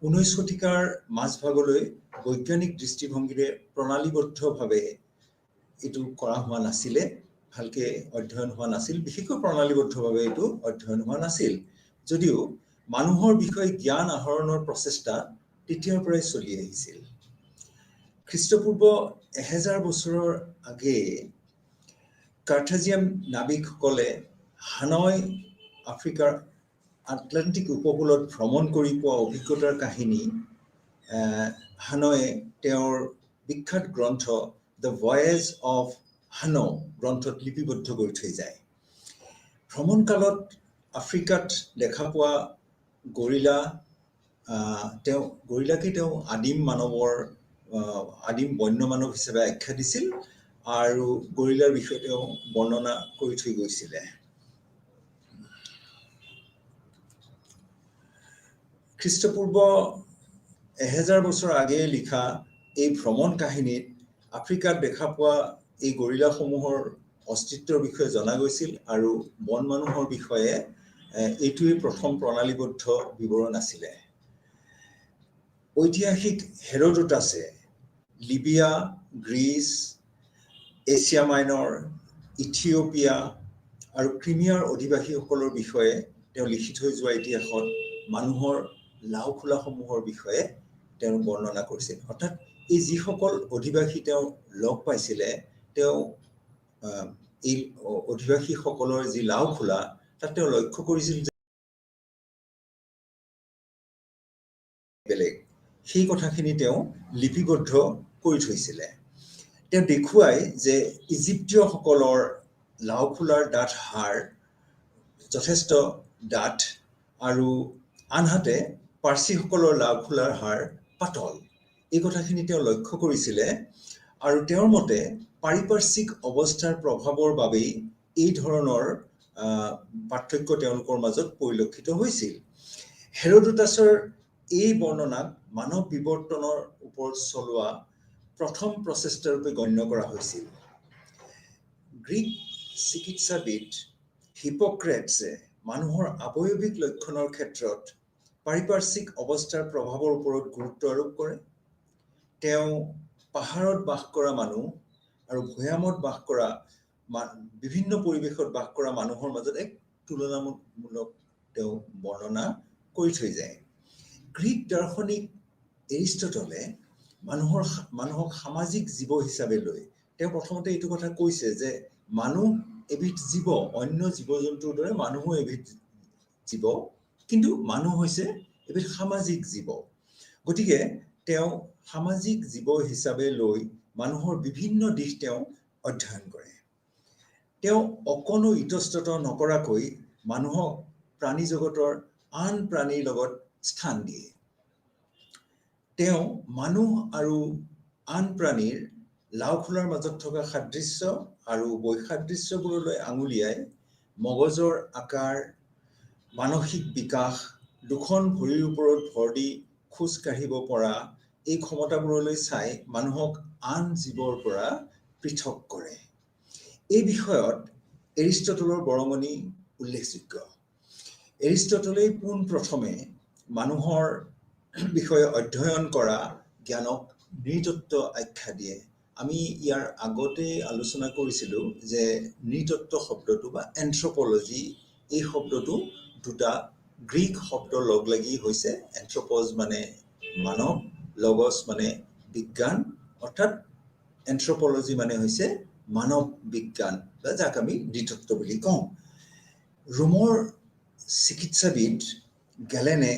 19 শতিকাৰ মাজভাগলৈ বৈজ্ঞানিক দৃষ্টিভংগীৰে প্ৰণালীবদ্ধভাৱে এইটো কৰা হোৱা নাছিলে, ভালকে অধ্যয়ন হোৱা নাছিল, বিশেষকৈ প্ৰণালীবদ্ধভাৱে এইটো অধ্যয়ন হোৱা নাছিল। যদিও মানুহৰ বিষয়ে জ্ঞান আহৰণৰ প্ৰচেষ্টা তেতিয়াৰ পৰাই চলি আহিছিল। খ্ৰীষ্টপূৰ্ব 1000 বছৰৰ আগেয়ে কাৰ্থাজিয়ান নাবিকসকলে হানয় আফ্ৰিকাৰ আটলান্টিক উপকূলত ভ্ৰমণ কৰি পোৱা অভিজ্ঞতাৰ কাহিনী হানয়ে তেওঁৰ বিখ্যাত গ্ৰন্থ দ্য ভয়েজ অফ হানো গ্ৰন্থত লিপিবদ্ধ কৰি থৈ যায়। ভ্ৰমণকালত আফ্ৰিকাত দেখা পোৱা গৰিলাকে তেওঁ আদিম বন্য মানৱ হিচাপে আখ্যা দিছিল আৰু গৰিলাৰ বিষয়ে তেওঁ বৰ্ণনা কৰি থৈ গৈছিলে। খ্ৰীষ্টপূৰ্ব 1000 বছৰ আগেয়ে লিখা এই ভ্ৰমণ কাহিনীত আফ্ৰিকাত দেখা পোৱা এই গৰিলাসমূহৰ অস্তিত্বৰ বিষয়ে জনা গৈছিল আৰু বন মানুহৰ বিষয়ে এইটোৱেই প্ৰথম প্ৰণালীবদ্ধ বিৱৰণ আছিলে। ঐতিহাসিক হেৰডোটাছে লিবিয়া, গ্ৰীচ, এছিয়া মাইনৰ, ইথিঅপিয়া আৰু ক্ৰিমিয়াৰ অধিবাসীসকলৰ বিষয়ে তেওঁ লিখি থৈ যোৱা ইতিহাসত মানুহৰ লাওখোলাসমূহৰ বিষয়ে তেওঁ বৰ্ণনা কৰিছিল। অৰ্থাৎ এই যিসকল অধিবাসী তেওঁ লগ পাইছিলে, তেওঁ এই অধিবাসীসকলৰ যি লাওখোলা তাত তেওঁ লক্ষ্য কৰিছিল যে বেলেগ, সেই কথাখিনি তেওঁ লিপিবদ্ধ কৰি থৈছিলে। তেওঁ দেখুৱাই যে ইজিপ্তীয়সকলৰ লাওখোলাৰ ডাঠ হাড় যথেষ্ট ডাঠ আৰু আনহাতে পাৰ্চীসকলৰ লাওখোলাৰ হাড় পাতল। এই কথাখিনি তেওঁ লক্ষ্য কৰিছিলে আৰু তেওঁৰ মতে পাৰিপাৰ্শ্বিক অৱস্থাৰ প্ৰভাৱৰ বাবেই এই ধৰণৰ পাৰ্থক্য তেওঁলোকৰ মাজত পৰিলক্ষিত হৈছিল। হেৰডোটাছৰ এই বৰ্ণনাক মানৱ বিৱৰ্তনৰ ওপৰত চলোৱা প্ৰথম প্ৰচেষ্টা ৰূপে গণ্য কৰা হৈছিল। গ্ৰীক চিকিৎসাবিদ হিপক্ৰেটছে মানুহৰ আৱয়বিক লক্ষণৰ ক্ষেত্ৰত পাৰিপাৰ্শ্বিক অৱস্থাৰ প্ৰভাৱৰ ওপৰত গুৰুত্ব আৰোপ কৰে। তেওঁ পাহাৰত বাস কৰা মানুহ আৰু ভৈয়ামত বাস কৰা বিভিন্ন পৰিৱেশত বাস কৰা মানুহৰ মাজত এক তুলনামূলক তেওঁ বৰ্ণনা কৰি থৈ যায়। গ্ৰীক দাৰ্শনিক এৰিষ্টটলে মানুহক সামাজিক জীৱ হিচাপে লৈ তেওঁ প্ৰথমতে এইটো কথা কৈছে যে মানুহ এবিধ জীৱ, অন্য জীৱ জন্তুৰ দৰে মানুহো এবিধ জীৱ, কিন্তু মানুহ হৈছে এবিধ সামাজিক জীৱ। গতিকে তেওঁ সামাজিক জীৱ হিচাপে লৈ মানুহৰ বিভিন্ন দিশ তেওঁ অধ্যয়ন কৰে। তেওঁ অকণো ইতস্তত নকৰাকৈ মানুহক প্ৰাণী জগতৰ আন প্ৰাণীৰ লগত স্থান দিয়ে। তেওঁ মানুহ আৰু আন প্ৰাণীৰ লাওখোলাৰ মাজত থকা সাদৃশ্য আৰু বৈসাদৃশ্যবোৰলৈ আঙুলিয়াই মগজৰ আকাৰ, মানসিক বিকাশ, দুখন ভৰিৰ ওপৰত ভৰ দি খোজ কাঢ়িব পৰা এই ক্ষমতাবোৰলৈ চাই মানুহক আন জীৱৰ পৰা পৃথক কৰে। এই বিষয়ত এৰিষ্টটলৰ বৰঙণি উল্লেখযোগ্য। এৰিষ্টটলেই পোনপ্ৰথমে মানুহৰ বিষয়ে অধ্যয়ন কৰা জ্ঞানক নৃতত্ব আখ্যা দিয়ে। আমি ইয়াৰ আগতে আলোচনা কৰিছিলোঁ যে নৃতত্ব শব্দটো বা এন্থ্ৰপলজি, এই শব্দটো দুটা গ্ৰীক শব্দ লগ লাগি হৈছে। এন্থ্ৰপজ মানে মানৱ, লগছ মানে বিজ্ঞান, অৰ্থাৎ এন্থ্ৰপলজি মানে হৈছে মানৱ বিজ্ঞান বা যাক আমি নৃতত্ব বুলি কওঁ। ৰোমৰ চিকিৎসাবিদ গেলেনে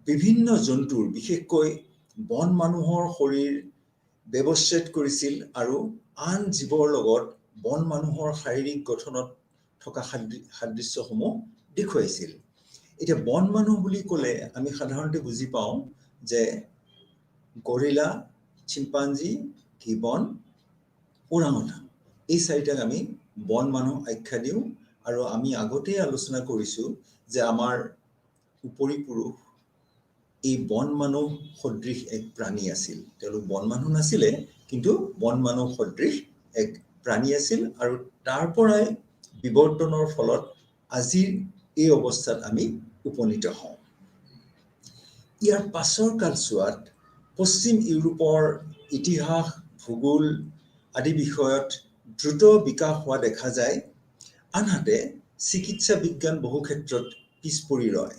বিভিন্ন জন্তুৰ বিশেষকৈ বন মানুহৰ শৰীৰ ব্যৱচ্ছেদ কৰিছিল আৰু আন জীৱৰ লগত বন মানুহৰ শাৰীৰিক গঠনত থকা সাদৃশ্যসমূহ দেখুৱাইছিল। এতিয়া বন মানুহ বুলি ক'লে আমি সাধাৰণতে বুজি পাওঁ যে গৰিলা, চিম্পাঞ্জী, গিবন, ওৰাংওটাং এই চাৰিটাক আমি বন মানুহ আখ্যা দিওঁ। আৰু আমি আগতেই আলোচনা কৰিছোঁ যে আমাৰ উপৰিপুৰুষ এই বন মানুহ সদৃশ এক প্ৰাণী আছিল। তেওঁলোক বন মানুহ নাছিলে, কিন্তু বন মানুহ সদৃশ এক প্ৰাণী আছিল আৰু তাৰ পৰাই বিৱৰ্তনৰ ফলত আজিৰ এই অৱস্থাত আমি উপনীত হওঁ। ইয়াৰ পাছৰ কালছোৱাত পশ্চিম ইউৰোপৰ ইতিহাস, ভূগোল আদি বিষয়ত দ্ৰুত বিকাশ হোৱা দেখা যায়। আনহাতে চিকিৎসা বিজ্ঞান বহু ক্ষেত্ৰত পিছ পৰি ৰয়।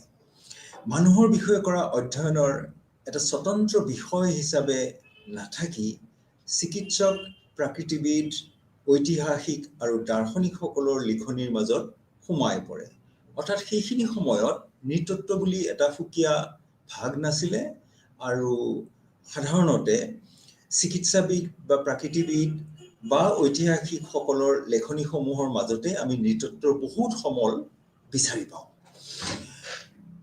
মানুহৰ বিষয়ে কৰা অধ্যয়নৰ এটা স্বতন্ত্ৰ বিষয় হিচাপে নাথাকি চিকিৎসক, প্ৰাকৃতিবিদ, ঐতিহাসিক আৰু দাৰ্শনিকসকলৰ লিখনিৰ মাজত সোমাই পৰে। অৰ্থাৎ সেইখিনি সময়ত নৃতত্ব বুলি এটা সুকীয়া ভাগ নাছিলে আৰু সাধাৰণতে চিকিৎসাবিদ বা প্ৰাকৃতিবিদ বা ঐতিহাসিকসকলৰ লেখনিসমূহৰ মাজতে আমি নৃতত্বৰ বহুত সমল বিচাৰি পাওঁ।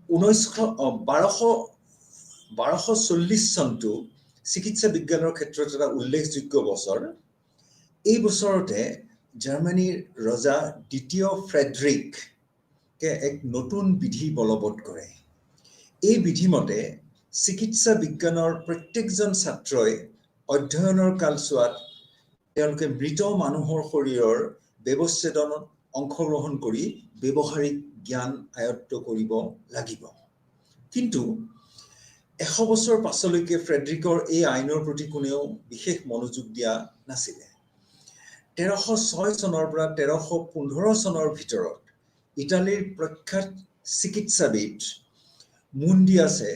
1240 চনটো চিকিৎসা বিজ্ঞানৰ ক্ষেত্ৰত এটা উল্লেখযোগ্য বছৰ। এই বছৰতে জাৰ্মানীৰ ৰজা দ্বিতীয় ফ্ৰেডৰিকে এক নতুন বিধি বলবৎ কৰে। এই বিধিমতে চিকিৎসা বিজ্ঞানৰ প্ৰত্যেকজন ছাত্ৰই অধ্যয়নৰ কালছোৱাত তেওঁলোকে মৃত মানুহৰ শৰীৰৰ ব্যৱচ্ছেদনত অংশগ্ৰহণ কৰি ব্যৱহাৰিক জ্ঞান আয়ত্ত কৰিব লাগিব। কিন্তু 100 বছৰ পাছলৈকে ফ্ৰেডৰিকৰ এই আইনৰ প্ৰতি কোনেও বিশেষ মনোযোগ দিয়া নাছিলে। 1306 চনৰ পৰা 1315 চনৰ ভিতৰত ইটালীৰ প্ৰখ্যাত চিকিৎসাবিদ মুণ্ডিয়াছে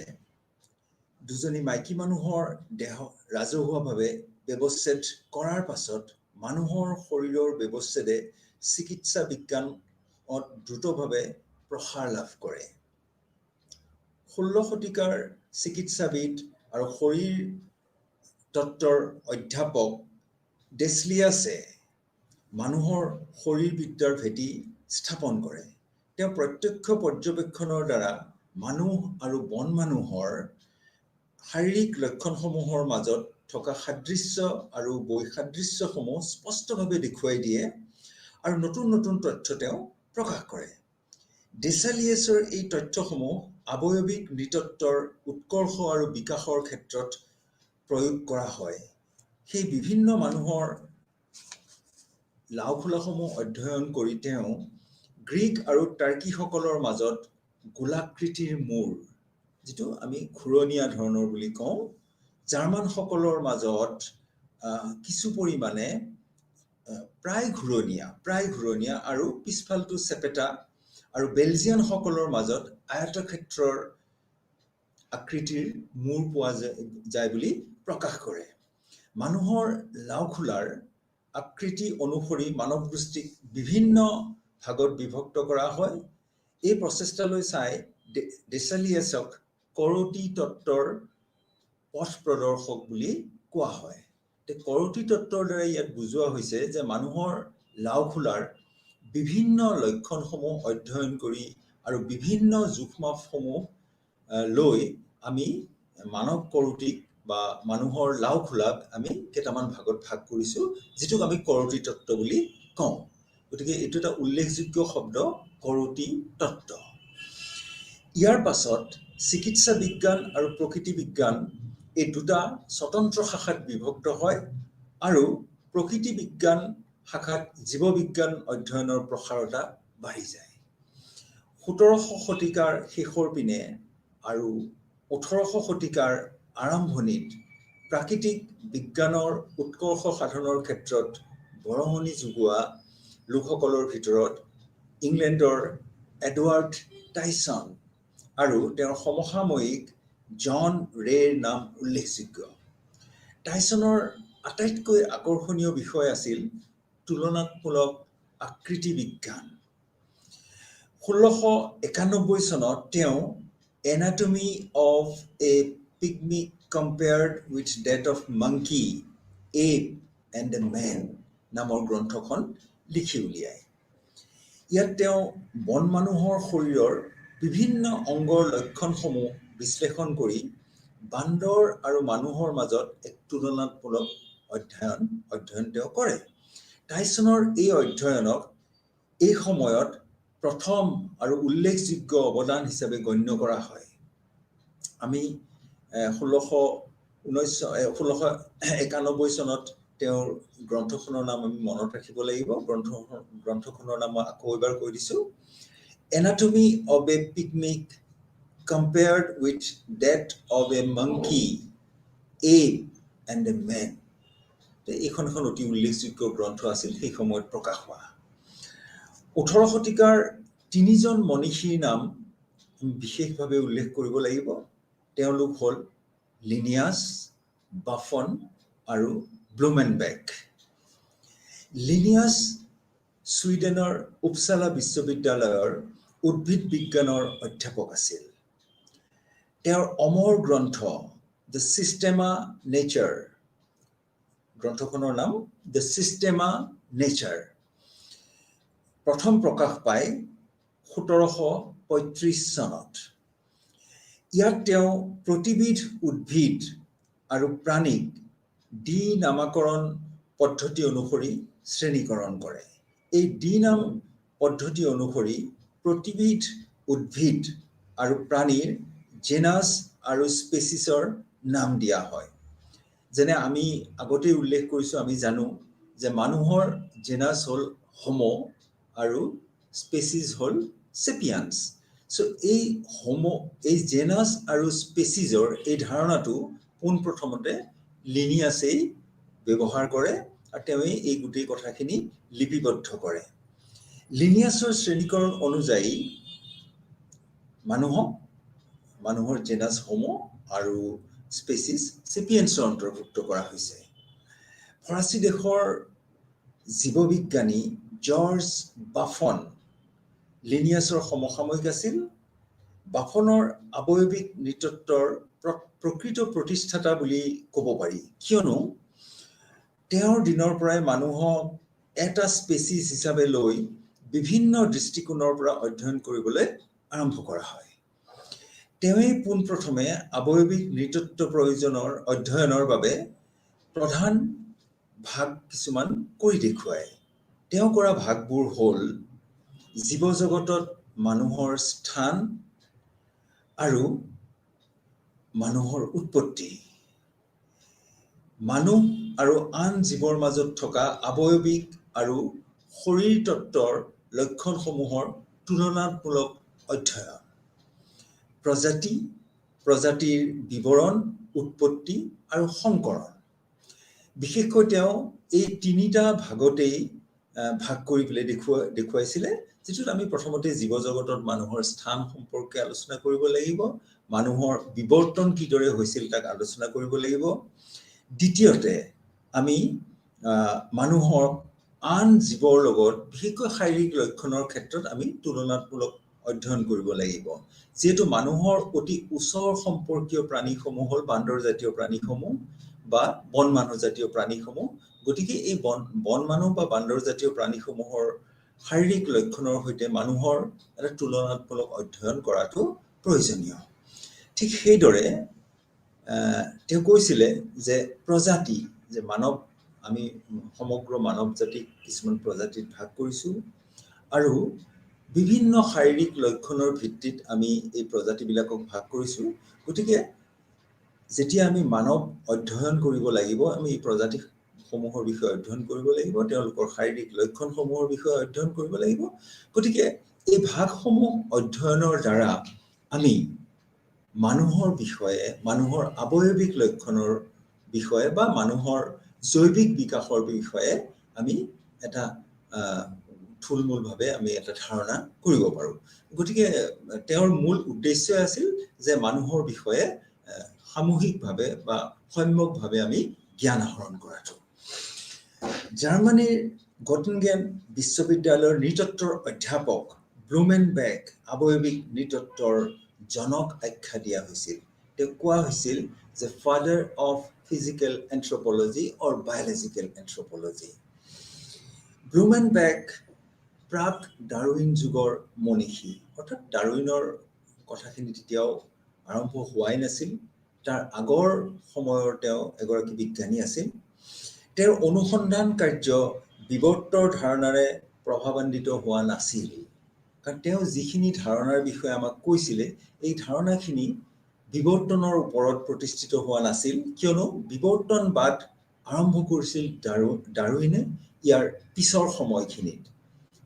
দুজনী মাইকী মানুহৰ দেহ ৰাজহুৱাভাৱে ব্যৱচ্ছেদ কৰাৰ পাছত মানুহৰ শৰীৰৰ ব্যৱচ্ছেদে চিকিৎসা বিজ্ঞানত দ্ৰুতভাৱে প্ৰসাৰ লাভ কৰে। 16 শতিকাৰ চিকিৎসাবিদ আৰু শৰীৰ তত্ত্বৰ অধ্যাপক ডেছলিয়াছে মানুহৰ শৰীৰবিদ্যাৰ ভেটি স্থাপন কৰে। তেওঁ প্ৰত্যক্ষ পৰ্যবেক্ষণৰ দ্বাৰা মানুহ আৰু বন মানুহৰ শাৰীৰিক লক্ষণসমূহৰ মাজত থকা সাদৃশ্য আৰু বৈসাদৃশ্যসমূহ স্পষ্টভাৱে দেখুৱাই দিয়ে আৰু নতুন নতুন তথ্য তেওঁ প্ৰকাশ কৰে। ডেছালিয়াছৰ এই তথ্যসমূহ আৱয়বিক নৃতত্বৰ উৎকৰ্ষ আৰু বিকাশৰ ক্ষেত্ৰত প্ৰয়োগ কৰা হয়। সেই বিভিন্ন মানুহৰ লাওখোলাসমূহ অধ্যয়ন কৰি তেওঁ গ্ৰীক আৰু টাৰ্কিসকলৰ মাজত গোলাকৃতিৰ মূৰ, যিটো আমি ঘূৰণীয়া ধৰণৰ বুলি কওঁ, জাৰ্মানসকলৰ মাজত কিছু পৰিমাণে প্ৰায় ঘূৰণীয়া আৰু পিছফালটো চেপেটা, আৰু বেলজিয়ানসকলৰ মাজত আয়তক্ষেত্ৰৰ আকৃতিৰ মূৰ পোৱা যায় বুলি প্ৰকাশ কৰে। মানুহৰ লাওখোলাৰ আকৃতি অনুসৰি মানৱ গোষ্ঠীক বিভিন্ন ভাগত বিভক্ত কৰা হয়। এই প্ৰচেষ্টালৈ চাই ডেছালিয়াছক কৰতি তত্ত্বৰ পথ প্ৰদৰ্শক বুলি কোৱা হয়। কৰতি তত্ত্বৰ দ্বাৰা ইয়াত বুজোৱা হৈছে যে মানুহৰ লাওখোলাৰ বিভিন্ন লক্ষণসমূহ অধ্যয়ন কৰি আৰু বিভিন্ন জোখমাপসমূহ লৈ আমি মানৱ কৰতিক বা মানুহৰ লাওখোলাক আমি কেইটামান ভাগত ভাগ কৰিছোঁ, যিটোক আমি কৰতি তত্ত্ব বুলি কওঁ। গতিকে এইটো এটা উল্লেখযোগ্য শব্দ, কৰতি তত্ত্ব। ইয়াৰ পাছত চিকিৎসা বিজ্ঞান আৰু প্ৰকৃতি বিজ্ঞান এই দুটা স্বতন্ত্ৰ শাখাত বিভক্ত হয় আৰু প্ৰকৃতি বিজ্ঞান শাখাত জীৱবিজ্ঞান অধ্যয়নৰ প্ৰসাৰতা বাঢ়ি যায়। 1700 শতিকাৰ শেষৰ পিনে আৰু 1800 শতিকাৰ আৰম্ভণিত প্ৰাকৃতিক বিজ্ঞানৰ উৎকৰ্ষ সাধনৰ ক্ষেত্ৰত বৰঙণি যোগোৱা লোকসকলৰ ভিতৰত ইংলেণ্ডৰ এডৱাৰ্ড টাইছন আৰু তেওঁৰ সমসাময়িক জন ৰেৰ নাম উল্লেখযোগ্য। টাইছনৰ আটাইতকৈ আকৰ্ষণীয় বিষয় আছিল তুলনামূলক আকৃতি বিজ্ঞান। 1691 চনত তেওঁ Anatomy of a Pygmy Compared with That of Monkey, Ape and a Man নামৰ গ্ৰন্থখন লিখি উলিয়ায়। ইয়াত তেওঁ বন মানুহৰ শৰীৰৰ বিভিন্ন অংগৰ লক্ষণসমূহ বিশ্লেষণ কৰি বান্দৰ আৰু মানুহৰ মাজত এক তুলনামূলক অধ্যয়ন তেওঁ কৰে। টাইছনৰ এই অধ্যয়নক এই সময়ত প্ৰথম আৰু উল্লেখযোগ্য অৱদান হিচাপে গণ্য কৰা হয়। আমি 1691 চনত তেওঁৰ গ্ৰন্থখনৰ নাম আমি মনত ৰাখিব লাগিব। গ্ৰন্থখনৰ নাম মই আকৌ এবাৰ কৈ দিছোঁ, Anatomy of a Pygmy Compared with That of a Monkey, Ape and a Man। এইখন অতি উল্লেখযোগ্য গ্ৰন্থ আছিল সেই সময়ত প্ৰকাশ হোৱা। 18 শতিকাৰ 3জন মনীষীৰ নাম বিশেষভাৱে উল্লেখ কৰিব লাগিব। তেওঁলোক হ'ল লিনিয়াছ, বাফন আৰু ব্লুমেনবেক। লিনিয়াছ ছুইডেনৰ উপসালা বিশ্ববিদ্যালয়ৰ উদ্ভিদ বিজ্ঞানৰ অধ্যাপক আছিল। তেওঁৰ অমৰ গ্ৰন্থ দ্য চিষ্টেমা নেচাৰ, গ্ৰন্থখনৰ নাম দ্য চিষ্টেমা নেচাৰ, প্ৰথম প্ৰকাশ পায় 1735 চনত। ইয়াত তেওঁ প্ৰতিবিধ উদ্ভিদ আৰু প্ৰাণীক ডি নামাকৰণ পদ্ধতি অনুসৰি শ্ৰেণীকৰণ কৰে। এই ডি নাম পদ্ধতি অনুসৰি প্ৰতিবিধ উদ্ভিদ আৰু প্ৰাণীৰ জেনাছ আৰু স্পেচিছৰ নাম দিয়া হয়। যেনে আমি আগতেই উল্লেখ কৰিছোঁ, আমি জানো যে মানুহৰ জেনাছ হ'ল হোমো আৰু স্পেচিছ হ'ল চেপিয়ান্স। এই জেনাছ আৰু স্পেচিছৰ এই ধাৰণাটো পোনপ্ৰথমতে লিনিয়াছেই ব্যৱহাৰ কৰে আৰু তেওঁই এই গোটেই কথাখিনি লিপিবদ্ধ কৰে। লিনিয়াছৰ শ্ৰেণীকৰণ অনুযায়ী মানুহৰ জেনাছ হোমো আৰু স্পেচিছ চেপিয়েন্সৰ অন্তৰ্ভুক্ত কৰা হৈছে। ফৰাচী দেশৰ জীৱবিজ্ঞানী জৰ্জ বাফন লিনিয়াছৰ সমসাময়িক আছিল। বাফনৰ আৱয়ৱিক নৃতত্বৰ প্ৰকৃত প্ৰতিষ্ঠাতা বুলি ক'ব পাৰি, কিয়নো তেওঁৰ দিনৰ পৰাই মানুহক এটা স্পেচিছ হিচাপে লৈ বিভিন্ন দৃষ্টিকোণৰ পৰা অধ্যয়ন কৰিবলৈ আৰম্ভ কৰা হয়। তেওঁই পোনপ্ৰথমে আৱয়ৱিক নৃতত্ব প্ৰয়োজনৰ অধ্যয়নৰ বাবে প্ৰধান ভাগ কিছুমান কৰি দেখুৱায়। তেওঁ কৰা ভাগবোৰ হ'ল জীৱজগতত মানুহৰ স্থান আৰু মানুহৰ উৎপত্তি, মানুহ আৰু আন জীৱৰ মাজত থকা আৱয়ৱিক আৰু শৰীৰ তত্ত্বৰ লক্ষণসমূহৰ তুলনামূলক অধ্যয়ন, প্ৰজাতিৰ বিৱৰণ, উৎপত্তি আৰু সংকৰণ। বিশেষকৈ তেওঁ এই তিনিটা ভাগতেই ভাগ কৰি পেলাই দেখুৱাইছিলে, যিটোত আমি প্ৰথমতে জীৱজগতত মানুহৰ স্থান সম্পৰ্কে আলোচনা কৰিব লাগিব, মানুহৰ বিৱৰ্তন কিদৰে হৈছিল তাক আলোচনা কৰিব লাগিব। দ্বিতীয়তে আমি মানুহৰ আন জীৱৰ লগত বিশেষকৈ শাৰীৰিক লক্ষণৰ ক্ষেত্ৰত আমি তুলনামূলক অধ্যয়ন কৰিব লাগিব। যিহেতু মানুহৰ অতি ওচৰ সম্পৰ্কীয় প্ৰাণীসমূহ হ'ল বান্দৰ জাতীয় প্ৰাণীসমূহ বা বন মানুহ জাতীয় প্ৰাণীসমূহ, গতিকে এই বন মানুহ বা বান্দৰ জাতীয় প্ৰাণীসমূহৰ শাৰীৰিক লক্ষণৰ সৈতে মানুহৰ এটা তুলনামূলক অধ্যয়ন কৰাটো প্ৰয়োজনীয়। ঠিক সেইদৰে তেওঁ কৈছিলে যে প্ৰজাতি, যে আমি সমগ্ৰ মানৱ জাতিক কিছুমান প্ৰজাতিত ভাগ কৰিছোঁ আৰু বিভিন্ন শাৰীৰিক লক্ষণৰ ভিত্তিত আমি এই প্ৰজাতিবিলাকক ভাগ কৰিছোঁ। গতিকে যেতিয়া আমি মানৱ অধ্যয়ন কৰিব লাগিব, আমি এই প্ৰজাতিসমূহৰ বিষয়ে অধ্যয়ন কৰিব লাগিব, তেওঁলোকৰ শাৰীৰিক লক্ষণসমূহৰ বিষয়ে অধ্যয়ন কৰিব লাগিব। গতিকে এই ভাগসমূহ অধ্যয়নৰ দ্বাৰা আমি মানুহৰ বিষয়ে, মানুহৰ আৱয়ৱিক লক্ষণৰ বিষয়ে বা মানুহৰ জৈৱিক বিকাশৰ বিষয়ে আমি এটা থুলমূলভাৱে আমি এটা ধাৰণা কৰিব পাৰোঁ। গতিকে তেওঁৰ মূল উদ্দেশ্য আছিল যে মানুহৰ বিষয়ে সামূহিকভাৱে বা সম্যকভাৱে আমি জ্ঞান আহৰণ কৰাটো। জাৰ্মানীৰ গটিনগেন বিশ্ববিদ্যালয়ৰ নৃতত্বৰ অধ্যাপক ব্লুমেনবেক আৱয়ৱিক নৃতত্বৰ জনক আখ্যা দিয়া হৈছিল। তেওঁ কোৱা হৈছিল যে father of physical anthropology or biological anthropology. Blumenbach প্ৰাক ডাৰউইন যুগৰ মনীষী, অৰ্থাৎ ডাৰউইনৰ কথাখিনি তেতিয়াও আৰম্ভ হোৱাই নাছিল। তাৰ আগৰ সময়ৰ তেওঁ এগৰাকী বিজ্ঞানী আছিল। তেওঁৰ অনুসন্ধান কাৰ্য বিৱৰ্তৰ ধাৰণাৰে প্ৰভাৱান্বিত হোৱা নাছিল, কাৰণ তেওঁ যিখিনি ধাৰণাৰ বিষয়ে আমাক কৈছিলে এই ধাৰণাখিনি বিৱৰ্তনৰ ওপৰত প্ৰতিষ্ঠিত হোৱা নাছিল, কিয়নো বিৱৰ্তনবাদ আৰম্ভ কৰিছিল ডাৰউইনে ইয়াৰ পিছৰ সময়খিনিত।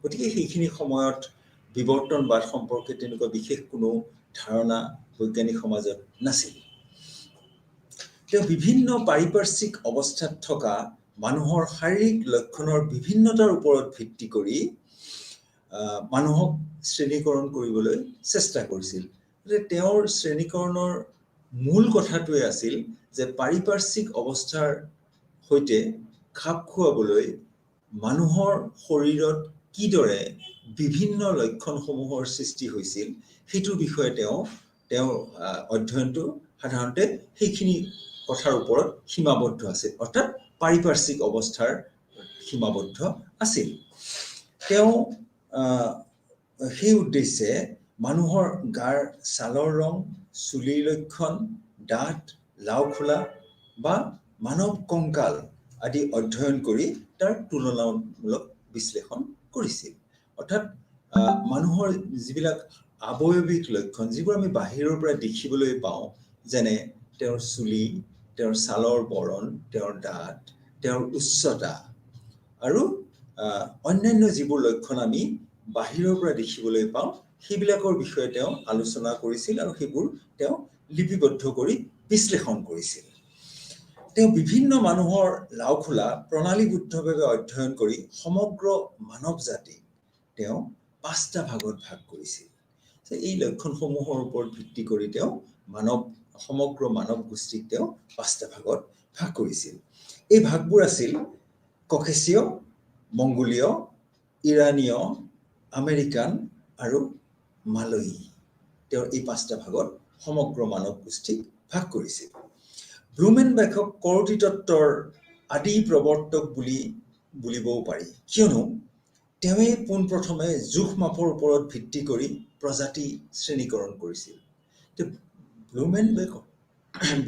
গতিকে সেইখিনি সময়ত বিৱৰ্তনবাদ সম্পৰ্কে তেনেকুৱা বিশেষ কোনো ধাৰণা বৈজ্ঞানিক সমাজত নাছিল। তেওঁ বিভিন্ন পাৰিপাৰ্শ্বিক অৱস্থাত থকা মানুহৰ শাৰীৰিক লক্ষণৰ বিভিন্নতাৰ ওপৰত ভিত্তি কৰি মানুহক শ্ৰেণীকৰণ কৰিবলৈ চেষ্টা কৰিছিল। তেওঁৰ শ্ৰেণীকৰণৰ মূল কথাটোৱে আছিল যে পাৰিপাৰ্শ্বিক অৱস্থাৰ সৈতে খাপ খুৱাবলৈ মানুহৰ শৰীৰত কিদৰে বিভিন্ন লক্ষণসমূহৰ সৃষ্টি হৈছিল সেইটোৰ বিষয়ে তেওঁৰ অধ্যয়নটো সাধাৰণতে সেইখিনি কথাৰ ওপৰত সীমাবদ্ধ আছিল, অৰ্থাৎ পাৰিপাৰ্শ্বিক অৱস্থাৰ সীমাবদ্ধ আছিল। তেওঁ সেই উদ্দেশ্যে মানুহৰ গাৰ ছালৰ ৰং, চুলিৰ লক্ষণ, দাঁত, লাওখোলা বা মানৱ কংকাল আদি অধ্যয়ন কৰি তাৰ তুলনামূলক বিশ্লেষণ কৰিছিল। অৰ্থাৎ মানুহৰ যিবিলাক আৱয়ৱিক লক্ষণ, যিবোৰ আমি বাহিৰৰ পৰা দেখিবলৈ পাওঁ, যেনে তেওঁৰ চুলি, তেওঁৰ ছালৰ বৰণ, তেওঁৰ দাঁত, তেওঁৰ উচ্চতা আৰু অন্যান্য যিবোৰ লক্ষণ আমি বাহিৰৰ পৰা দেখিবলৈ পাওঁ, সেইবিলাকৰ বিষয়ে তেওঁ আলোচনা কৰিছিল আৰু সেইবোৰ তেওঁ লিপিবদ্ধ কৰি বিশ্লেষণ কৰিছিল। তেওঁ বিভিন্ন মানুহৰ লাওখোলা প্ৰণালীবদ্ধভাৱে অধ্যয়ন কৰি সমগ্ৰ মানৱ জাতিক তেওঁ 5টা ভাগত ভাগ কৰিছিল। এই লক্ষণসমূহৰ ওপৰত ভিত্তি কৰি তেওঁ সমগ্ৰ মানৱ গোষ্ঠীক তেওঁ 5টা ভাগত ভাগ কৰিছিল। এই ভাগবোৰ আছিল ককেশীয়, মংগোলীয়, ইৰানীয়, আমেৰিকান আৰু মালয়ী। তেওঁ এই 5টা ভাগত সমগ্ৰ মানৱ গোষ্ঠীক ভাগ কৰিছিল। ব্লুমেনবেকক কৰতি তত্ত্বৰ আদি প্ৰৱৰ্তক বুলিবও পাৰি, কিয়নো তেওঁৱেই পোনপ্ৰথমে জোখ মাপৰ ওপৰত ভিত্তি কৰি প্ৰজাতি শ্ৰেণীকৰণ কৰিছিল।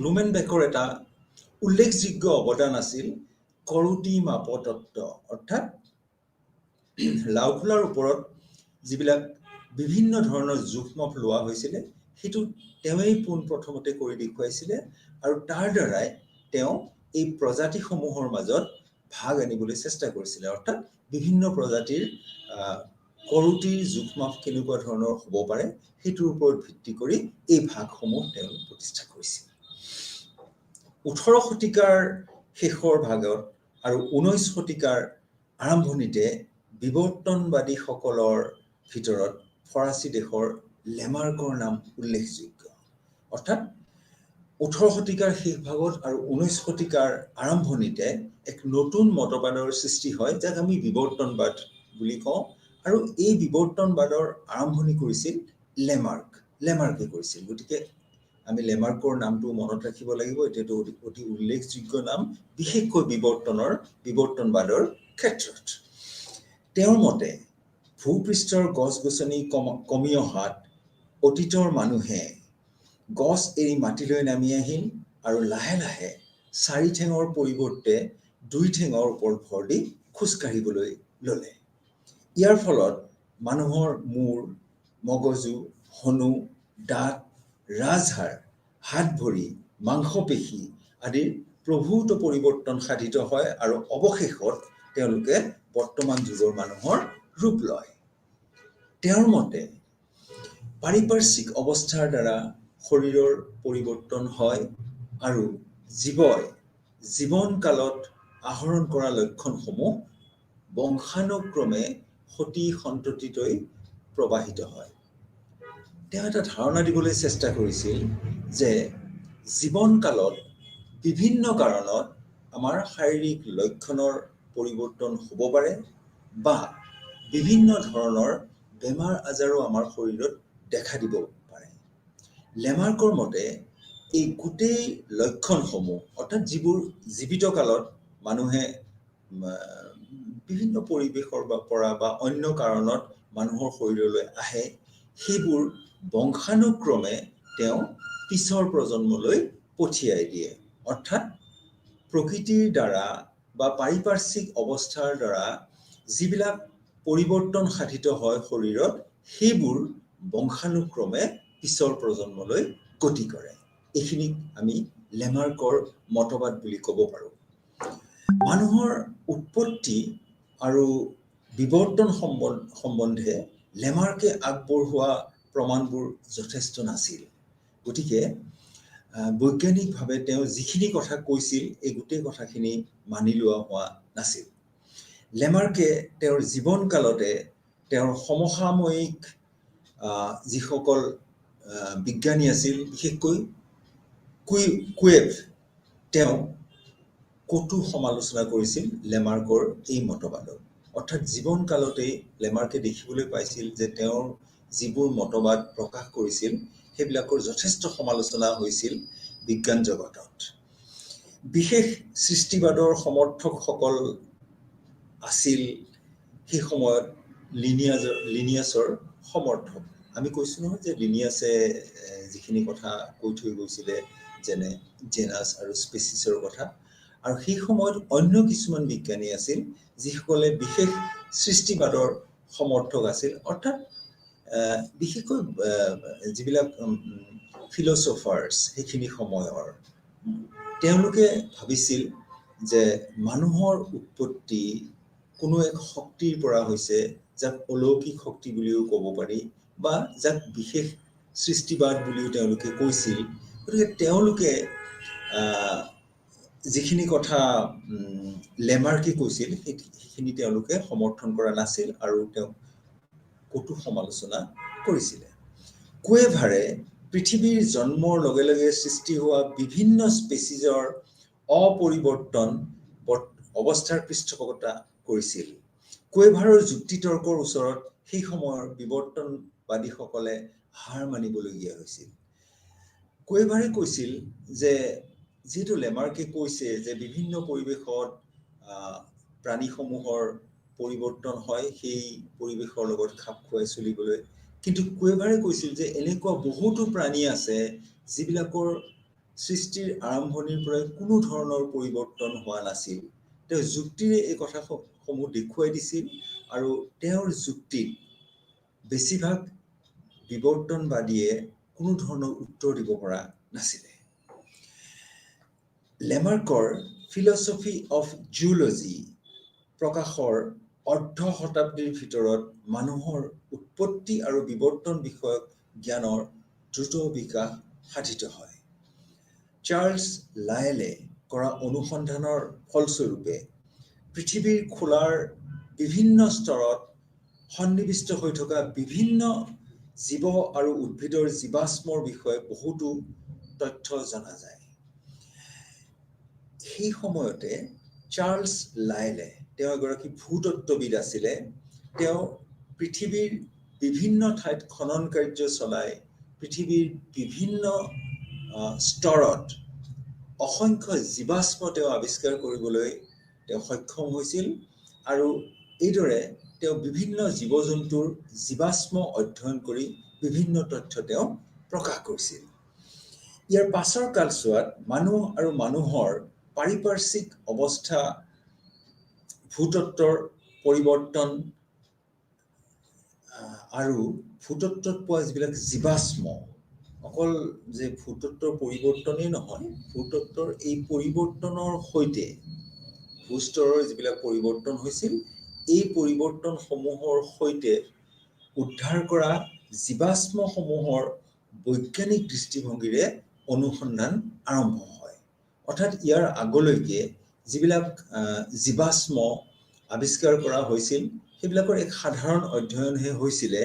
ব্লুমেনবেকৰ এটা উল্লেখযোগ্য অৱদান আছিল কৰতি মাপ তত্ত্ব, অৰ্থাৎ লাওখোলাৰ ওপৰত যিবিলাক বিভিন্ন ধৰণৰ জোখ মাপ লোৱা হৈছিলে সেইটো তেওঁৱেই পোনপ্ৰথমতে কৰি দেখুৱাইছিলে, আৰু তাৰ দ্বাৰাই তেওঁ এই প্ৰজাতিসমূহৰ মাজত ভাগ আনিবলৈ চেষ্টা কৰিছিলে। অৰ্থাৎ বিভিন্ন প্ৰজাতিৰ কৰতিৰ জোখ মাপ কেনেকুৱা ধৰণৰ হ'ব পাৰে সেইটোৰ ওপৰত ভিত্তি কৰি এই ভাগসমূহ তেওঁ প্ৰতিষ্ঠা কৰিছিল। 18 শতিকাৰ শেষৰ ভাগত আৰু 19 শতিকাৰ আৰম্ভণিতে বিৱৰ্তনবাদীসকলৰ ভিতৰত ফৰাচী দেশৰ লেমাৰ্কৰ নাম উল্লেখযোগ্য। অৰ্থাৎ 18 শতিকাৰ শেষ ভাগত আৰু 19 শতিকাৰ আৰম্ভণিতে এক নতুন মতবাদৰ সৃষ্টি হয়, যাক আমি বিৱৰ্তনবাদ বুলি কওঁ, আৰু এই বিৱৰ্তনবাদৰ আৰম্ভণি কৰিছিল লেমাৰ্কে কৰিছিল। গতিকে আমি লেমাৰ্কৰ নামটো মনত ৰাখিব লাগিব। এতিয়াতো অতি উল্লেখযোগ্য নাম, বিশেষকৈ বিৱৰ্তনবাদৰ ক্ষেত্ৰত। তেওঁৰ মতে ভূপৃষ্ঠৰ গছ-গছনি কমি অহাত অতীতৰ মানুহে গছ এৰি মাটিলৈ নামি আহিল আৰু লাহে লাহে 4 ঠেঙৰ পৰিৱৰ্তে 2 ঠেঙৰ ওপৰত ভৰ দি খোজকাঢ়িবলৈ ল'লে। ইয়াৰ ফলত মানুহৰ মূৰ, মগজু, হনু, দাঁত, ৰাজহাড়, হাত-ভৰি, মাংসপেশী আদিৰ প্ৰভূত পৰিৱৰ্তন সাধিত হয় আৰু অৱশেষত তেওঁলোকে বৰ্তমান যুগৰ মানুহৰ ৰূপ লয়। তেওঁৰ মতে পাৰিপাৰ্শ্বিক অৱস্থাৰ দ্বাৰা শৰীৰৰ পৰিৱৰ্তন হয় আৰু জীৱই জীৱনকালত আহৰণ কৰা লক্ষণসমূহ বংশানুক্ৰমে সতি সন্ততিলৈ প্ৰবাহিত হয়। তেওঁ এটা ধাৰণা দিবলৈ চেষ্টা কৰিছিল যে জীৱনকালত বিভিন্ন কাৰণত আমাৰ শাৰীৰিক লক্ষণৰ পৰিৱৰ্তন হ'ব পাৰে বা বিভিন্ন ধৰণৰ বেমাৰ আজাৰো আমাৰ শৰীৰত দেখা দিব পাৰে। লেমাৰ্কৰ মতে এই গোটেই লক্ষণসমূহ অৰ্থাৎ যিবোৰ জীৱিত কালত মানুহে বিভিন্ন পৰিৱেশৰ পৰা বা অন্য কাৰণত মানুহৰ শৰীৰলৈ আহে, সেইবোৰ বংশানুক্ৰমে তেওঁ পিছৰ প্ৰজন্মলৈ পঠিয়াই দিয়ে। অৰ্থাৎ প্ৰকৃতিৰ দ্বাৰা বা পাৰিপাৰ্শ্বিক অৱস্থাৰ দ্বাৰা যিবিলাক পৰিৱৰ্তন সাধিত হয় শৰীৰত, সেইবোৰ বংশানুক্ৰমে পিছৰ প্ৰজন্মলৈ গতি কৰে। এইখিনিক আমি লেমাৰ্কৰ মতবাদ বুলি ক'ব পাৰোঁ। মানুহৰ উৎপত্তি আৰু বিৱৰ্তন সম্বন্ধে লেমাৰ্কে আগবঢ়োৱা প্ৰমাণবোৰ যথেষ্ট নাছিল। গতিকে বৈজ্ঞানিকভাৱে তেওঁ যিখিনি কথা কৈছিল এই গোটেই কথাখিনি মানি লোৱা হোৱা নাছিল। লেমাৰ্কে তেওঁৰ জীৱনকালতে তেওঁৰ সমসাময়িক যিসকল বিজ্ঞানী আছিল, বিশেষকৈ কুয়েভ, তেওঁ কটু সমালোচনা কৰিছিল লেমাৰ্কৰ এই মতবাদক। অৰ্থাৎ জীৱনকালতেই লেমাৰ্কে দেখিবলৈ পাইছিল যে তেওঁৰ যিবোৰ মতবাদ প্ৰকাশ কৰিছিল সেইবিলাকৰ যথেষ্ট সমালোচনা হৈছিল বিজ্ঞান জগতত। বিশেষ সৃষ্টিবাদৰ সমৰ্থকসকল আছিল সেই সময়ত লিনিয়াছৰ সমৰ্থক। আমি কৈছোঁ নহয় যে লিনিয়াছে যিখিনি কথা কৈ থৈ গৈছিলে, যেনে জেনাছ আৰু স্পেচিছৰ কথা, আৰু সেই সময়ত অন্য কিছুমান বিজ্ঞানী আছিল যিসকলে বিশেষ সৃষ্টিবাদৰ সমৰ্থক আছিল। অৰ্থাৎ বিশেষকৈ যিবিলাক ফিলচফাৰ্ছ সেইখিনি সময়ৰ, তেওঁলোকে ভাবিছিল যে মানুহৰ উৎপত্তি কোনো এক শক্তিৰ পৰা হৈছে, যাক অলৌকিক শক্তি বুলিও ক'ব পাৰি বা যাক বিশেষ সৃষ্টিবাদ বুলিও তেওঁলোকে কৈছিল। গতিকে তেওঁলোকে যিখিনি কথা লেমাৰ্কে কৈছিল সেইখিনি তেওঁলোকে সমৰ্থন কৰা নাছিল আৰু তেওঁ কটু সমালোচনা কৰিছিলে। কুয়েভাৰে পৃথিৱীৰ জন্মৰ লগে লগে সৃষ্টি হোৱা বিভিন্ন স্পেচিছৰ অপৰিৱৰ্তন অৱস্থাৰ পৃষ্ঠপোষকতা কৰিছিল। কুয়েভাৰৰ যুক্তিতৰ্কৰ ওচৰত সেই সময়ৰ বিৱৰ্তনবাদীসকলে হাৰ মানিবলগীয়া হৈছিল। কুয়েভাৰে কৈছিল যে যিহেতু লেমাৰ্কে কৈছে যে বিভিন্ন পৰিৱেশত প্ৰাণীসমূহৰ পৰিৱৰ্তন হয় সেই পৰিৱেশৰ লগত খাপ খুৱাই চলিবলৈ, কিন্তু কুয়েভাৰে কৈছিল যে এনেকুৱা বহুতো প্ৰাণী আছে যিবিলাকৰ সৃষ্টিৰ আৰম্ভণিৰ পৰাই কোনো ধৰণৰ পৰিৱৰ্তন হোৱা নাছিল। তেওঁ যুক্তিৰে এই কথাসমূহ দেখুৱাই দিছিল আৰু তেওঁৰ যুক্তিক বেছিভাগ বিৱৰ্তনবাদীয়ে কোনো ধৰণৰ উত্তৰ দিব পৰা নাছিলে। লেমাৰ্কৰ ফিলচফি অফ জিঅ'লজি প্ৰকাশৰ অৰ্ধ শতাব্দীৰ ভিতৰত মানুহৰ উৎপত্তি আৰু বিৱৰ্তন বিষয়ক জ্ঞানৰ দ্ৰুত বিকাশ সাধিত হয়। চাৰ্লছ লায়েলে কৰা অনুসন্ধানৰ ফলস্বৰূপে পৃথিৱীৰ খোলাৰ বিভিন্ন স্তৰত সন্নিৱিষ্ট হৈ থকা বিভিন্ন জীৱ আৰু উদ্ভিদৰ জীৱাশ্মৰ বিষয়ে বহুতো তথ্য জনা যায়। সেই সময়তে চাৰ্লছ লায়েলে, তেওঁ এগৰাকী ভূতত্ত্ববিদ আছিলে, তেওঁ পৃথিৱীৰ বিভিন্ন ঠাইত খনন কাৰ্য চলাই পৃথিৱীৰ বিভিন্ন স্তৰত অসংখ্য জীৱাশ্ম তেওঁ আৱিষ্কাৰ কৰিবলৈ তেওঁ সক্ষম হৈছিল আৰু এইদৰে তেওঁ বিভিন্ন জীৱ জন্তুৰ জীৱাশ্ম অধ্যয়ন কৰি বিভিন্ন তথ্য তেওঁ প্ৰকাশ কৰিছিল। ইয়াৰ পাছৰ কালছোৱাত মানুহ আৰু মানুহৰ পাৰিপাৰ্শ্বিক অৱস্থা, ভূতত্ত্বৰ পৰিৱৰ্তন আৰু ভূতত্ত্বত পোৱা যিবিলাক জীৱাশ্ম, অকল যে ভূতত্ত্বৰ পৰিৱৰ্তনেই নহয়, ভূতত্ত্বৰ এই পৰিৱৰ্তনৰ সৈতে ভূস্তৰৰ যিবিলাক পৰিৱৰ্তন হৈছিল, এই পৰিৱৰ্তনসমূহৰ সৈতে উদ্ধাৰ কৰা জীৱাশ্মসমূহৰ বৈজ্ঞানিক দৃষ্টিভংগীৰে অনুসন্ধান আৰম্ভ হয়। অৰ্থাৎ ইয়াৰ আগলৈকে যিবিলাক জীৱাশ্ম আৱিষ্কাৰ কৰা হৈছিল সেইবিলাকৰ এক সাধাৰণ অধ্যয়নহে হৈছিলে,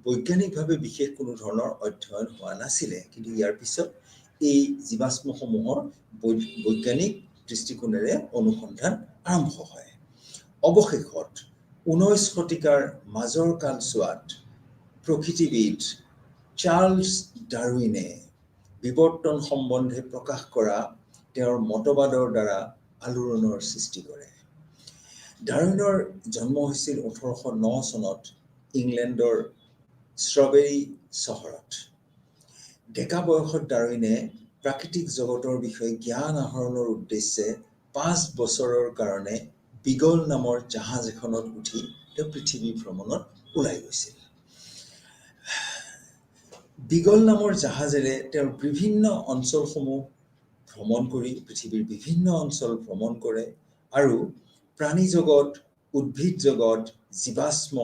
বৈজ্ঞানিকভাৱে বিশেষ কোনো ধৰণৰ অধ্যয়ন হোৱা নাছিলে। কিন্তু ইয়াৰ পিছত এই জীৱাশ্মসমূহৰ বৈজ্ঞানিক দৃষ্টিকোণেৰে অনুসন্ধান আৰম্ভ হয়। অৱশেষত 19 শতিকাৰ মাজৰ কালছোৱাত প্ৰকৃতিবিদ চাৰ্লছ ডাৰউইনে বিৱৰ্তন সম্বন্ধে প্ৰকাশ কৰা তেওঁৰ মতবাদৰ দ্বাৰা আলোড়নৰ সৃষ্টি কৰে। ডাৰউইনৰ জন্ম হৈছিল 1809 চনত ইংলেণ্ডৰ ষ্ট্ৰবেৰী চহৰত। ডেকা বয়সত ডাৰউইনে প্ৰাকৃতিক জগতৰ বিষয়ে জ্ঞান আহৰণৰ উদ্দেশ্যে 5 বছৰৰ কাৰণে বিগল নামৰ জাহাজ এখনত উঠি তেওঁ পৃথিৱী ভ্ৰমণত ওলাই গৈছিল। বিগল নামৰ জাহাজেৰে তেওঁৰ বিভিন্ন অঞ্চলসমূহ ভ্ৰমণ কৰি পৃথিৱীৰ বিভিন্ন অঞ্চল ভ্ৰমণ কৰে আৰু প্ৰাণী জগত, উদ্ভিদ জগত, জীৱাশ্ম,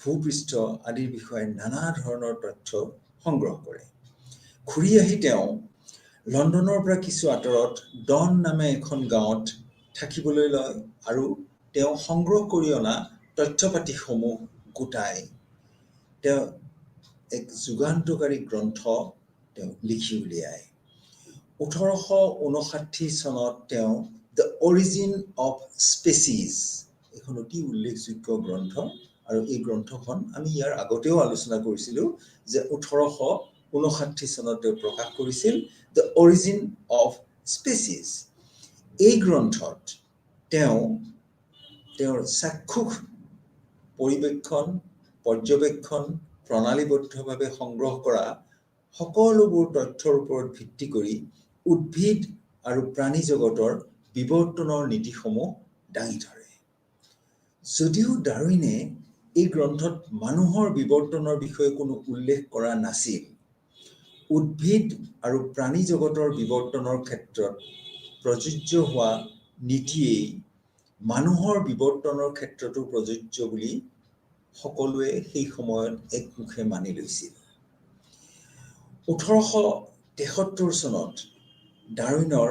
ভূপৃষ্ঠ আদিৰ বিষয়ে নানা ধৰণৰ তথ্য সংগ্ৰহ কৰে। ঘূৰি আহি তেওঁ লণ্ডনৰ পৰা কিছু আঁতৰত ডন নামে এখন গাঁৱত থাকিবলৈ লয় আৰু তেওঁ সংগ্ৰহ কৰি অনা তথ্যপাতিসমূহ গোটাই তেওঁ এক যুগান্তকাৰী গ্ৰন্থ তেওঁ লিখি উলিয়ায়। 1859 চনত তেওঁ দ্য অৰিজিন অফ স্পেচিছ এখন অতি উল্লেখযোগ্য গ্ৰন্থ, আৰু এই গ্ৰন্থখন আমি ইয়াৰ আগতেও আলোচনা কৰিছিলোঁ যে 1859 চনত তেওঁ প্ৰকাশ কৰিছিল দ্য অৰিজিন অফ স্পেচিছ। এই গ্ৰন্থত তেওঁ তেওঁৰ চাক্ষুষ পৰ্যবেক্ষণ প্ৰণালীবদ্ধভাৱে সংগ্ৰহ কৰা সকলোবোৰ তথ্যৰ ওপৰত ভিত্তি কৰি উদ্ভিদ আৰু প্ৰাণী জগতৰ বিৱৰ্তনৰ নীতিসমূহ দাঙি ধৰে। যদিও ডাৰউইনে এই গ্ৰন্থত মানুহৰ বিৱৰ্তনৰ বিষয়ে কোনো উল্লেখ কৰা নাছিল, উদ্ভিদ আৰু প্ৰাণী জগতৰ বিৱৰ্তনৰ ক্ষেত্ৰত প্ৰযোজ্য হোৱা নীতিয়েই মানুহৰ বিৱৰ্তনৰ ক্ষেত্ৰতো প্ৰযোজ্য বুলি সকলোৱে সেই সময়ত একমুখে মানি লৈছিল। 1873 চনত ডাৰউইনৰ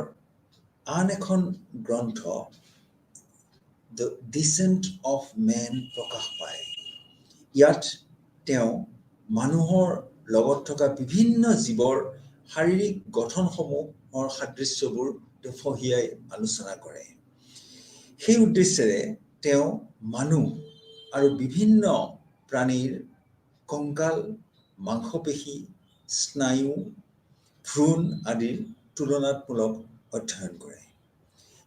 আন এখন গ্ৰন্থ দ্য ডিচেণ্ট অফ মেন প্ৰকাশ পায়। ইয়াত তেওঁ মানুহৰ লগত থকা বিভিন্ন জীৱৰ শাৰীৰিক গঠনসমূহৰ সাদৃশ্যবোৰ তেওঁ ফহিয়াই আলোচনা কৰে। সেই উদ্দেশ্যেৰে তেওঁ মানুহ আৰু বিভিন্ন প্ৰাণীৰ কংকাল, মাংসপেশী, স্নায়ু, ভ্ৰূণ আদিৰ তুলনামূলক অধ্যয়ন কৰে।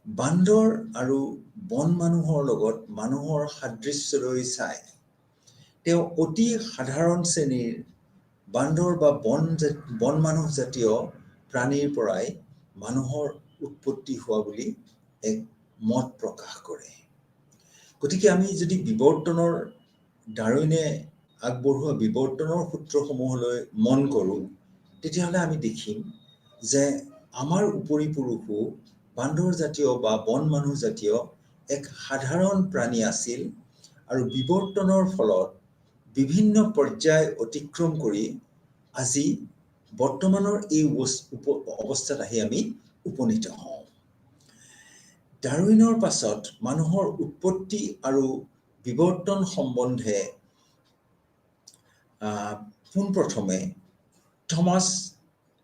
বান্দৰ আৰু বন মানুহৰ লগত মানুহৰ সাদৃশ্যলৈ চাই তেওঁ অতি সাধাৰণ শ্ৰেণীৰ বান্দৰ বা বন মানুহ জাতীয় প্ৰাণীৰ পৰাই মানুহৰ উৎপত্তি হোৱা বুলি এক মত প্ৰকাশ কৰে। গতিকে আমি যদি ডাৰউইনে আগবঢ়োৱা বিৱৰ্তনৰ সূত্ৰসমূহলৈ মন কৰোঁ, তেতিয়াহ'লে আমি দেখিম যে আমাৰ উপৰি পুৰুষো বান্দৰ জাতীয় বা বন মানুহ জাতীয় এক সাধাৰণ প্ৰাণী আছিল আৰু বিৱৰ্তনৰ ফলত বিভিন্ন পৰ্যায় অতিক্ৰম কৰি আজি বৰ্তমানৰ এই অৱস্থাত আহি আমি উপনীত হওঁ। ডাৰউইনৰ পাছত মানুহৰ উৎপত্তি আৰু বিৱৰ্তন সম্বন্ধে পোনপ্ৰথমে থমাছ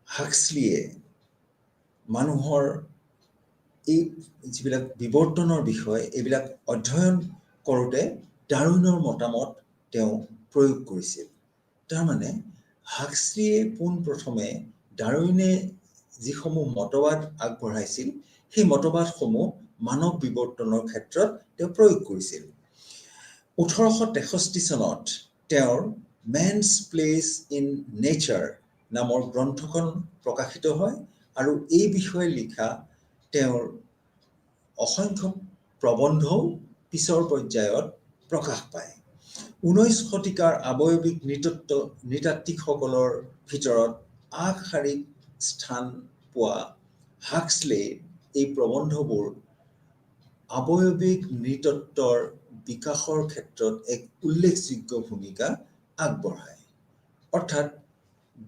হাক্সলিয়ে মানুহৰ এই যিবিলাক বিৱৰ্তনৰ বিষয় এইবিলাক অধ্যয়ন কৰোঁতে ডাৰউইনৰ মতামত তেওঁ প্ৰয়োগ কৰিছিল। তাৰমানে হাক্সলিয়ে পোনপ্ৰথমে ডাৰউইনে যিসমূহ মতবাদ আগবঢ়াইছিল সেই মতবাদসমূহ মানৱ বিৱৰ্তনৰ ক্ষেত্ৰত তেওঁ প্ৰয়োগ কৰিছিল। 1863 চনত তেওঁৰ মেনছ প্লেচ ইন নেচাৰ নামৰ গ্ৰন্থখন প্ৰকাশিত হয় আৰু এই বিষয়ে লিখা তেওঁৰ অসংখ্য প্ৰবন্ধও পিছৰ পৰ্যায়ত প্ৰকাশ পায়। 19 শতিকাৰ আৱয়বিক নৃতাত্ত্বিকসকলৰ ভিতৰত আগশাৰীত স্থান পোৱা হাক্সলেয়ে এই প্ৰবন্ধবোৰ আৱয়বিক নৃতত্ত্বৰ বিকাশৰ ক্ষেত্ৰত এক উল্লেখযোগ্য ভূমিকা আগবঢ়ায়। অৰ্থাৎ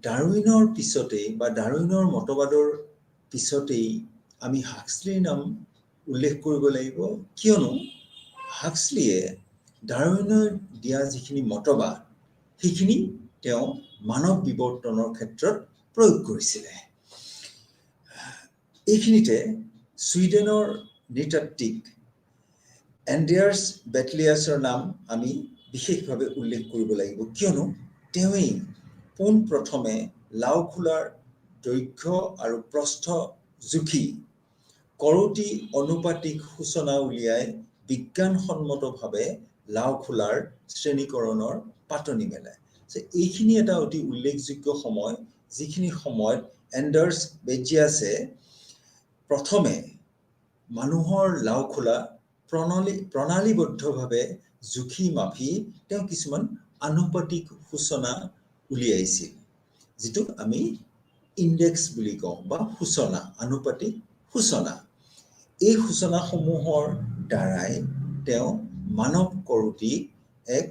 ডাৰউইনৰ পিছতেই বা ডাৰউইনৰ মতবাদৰ পিছতেই আমি হাক্সলিৰ নাম উল্লেখ কৰিব লাগিব, কিয়নো হাক্সলিয়ে ডাৰউইনৰ দিয়া যিখিনি মতবাদ সেইখিনি তেওঁ মানৱ বিৱৰ্তনৰ ক্ষেত্ৰত প্ৰয়োগ কৰিছিলে। এইখিনিতে ছুইডেনৰ নৃতাত্ত্বিক এণ্ডাৰ্ছ বেটলিয়াছৰ নাম আমি বিশেষভাৱে উল্লেখ কৰিব লাগিব, কিয়নো তেওঁৱেই পোনপ্ৰথমে লাওখোলাৰ দৈৰ্ঘ্য আৰু প্ৰস্থ জুখি কৰতি অনুপাতিক সূচনা উলিয়াই বিজ্ঞানসন্মতভাৱে লাওখোলাৰ শ্ৰেণীকৰণৰ পাতনি মেলায়। এইখিনি এটা অতি উল্লেখযোগ্য সময়, যিখিনি সময়ত এণ্ডাৰ্ছ বেটলিয়াছে প্ৰথমে মানুহৰ লাওখোলা প্ৰণালীবদ্ধভাৱে জুখি মাপি তেওঁ কিছুমান আনুপাতিক সূচনা উলিয়াইছিল, যিটোক আমি ইণ্ডেক্স বুলি কওঁ বা সূচনা, আনুপাতিক সূচনা। এই সূচনাসমূহৰ দ্বাৰাই তেওঁ মানৱ কৰতিক এক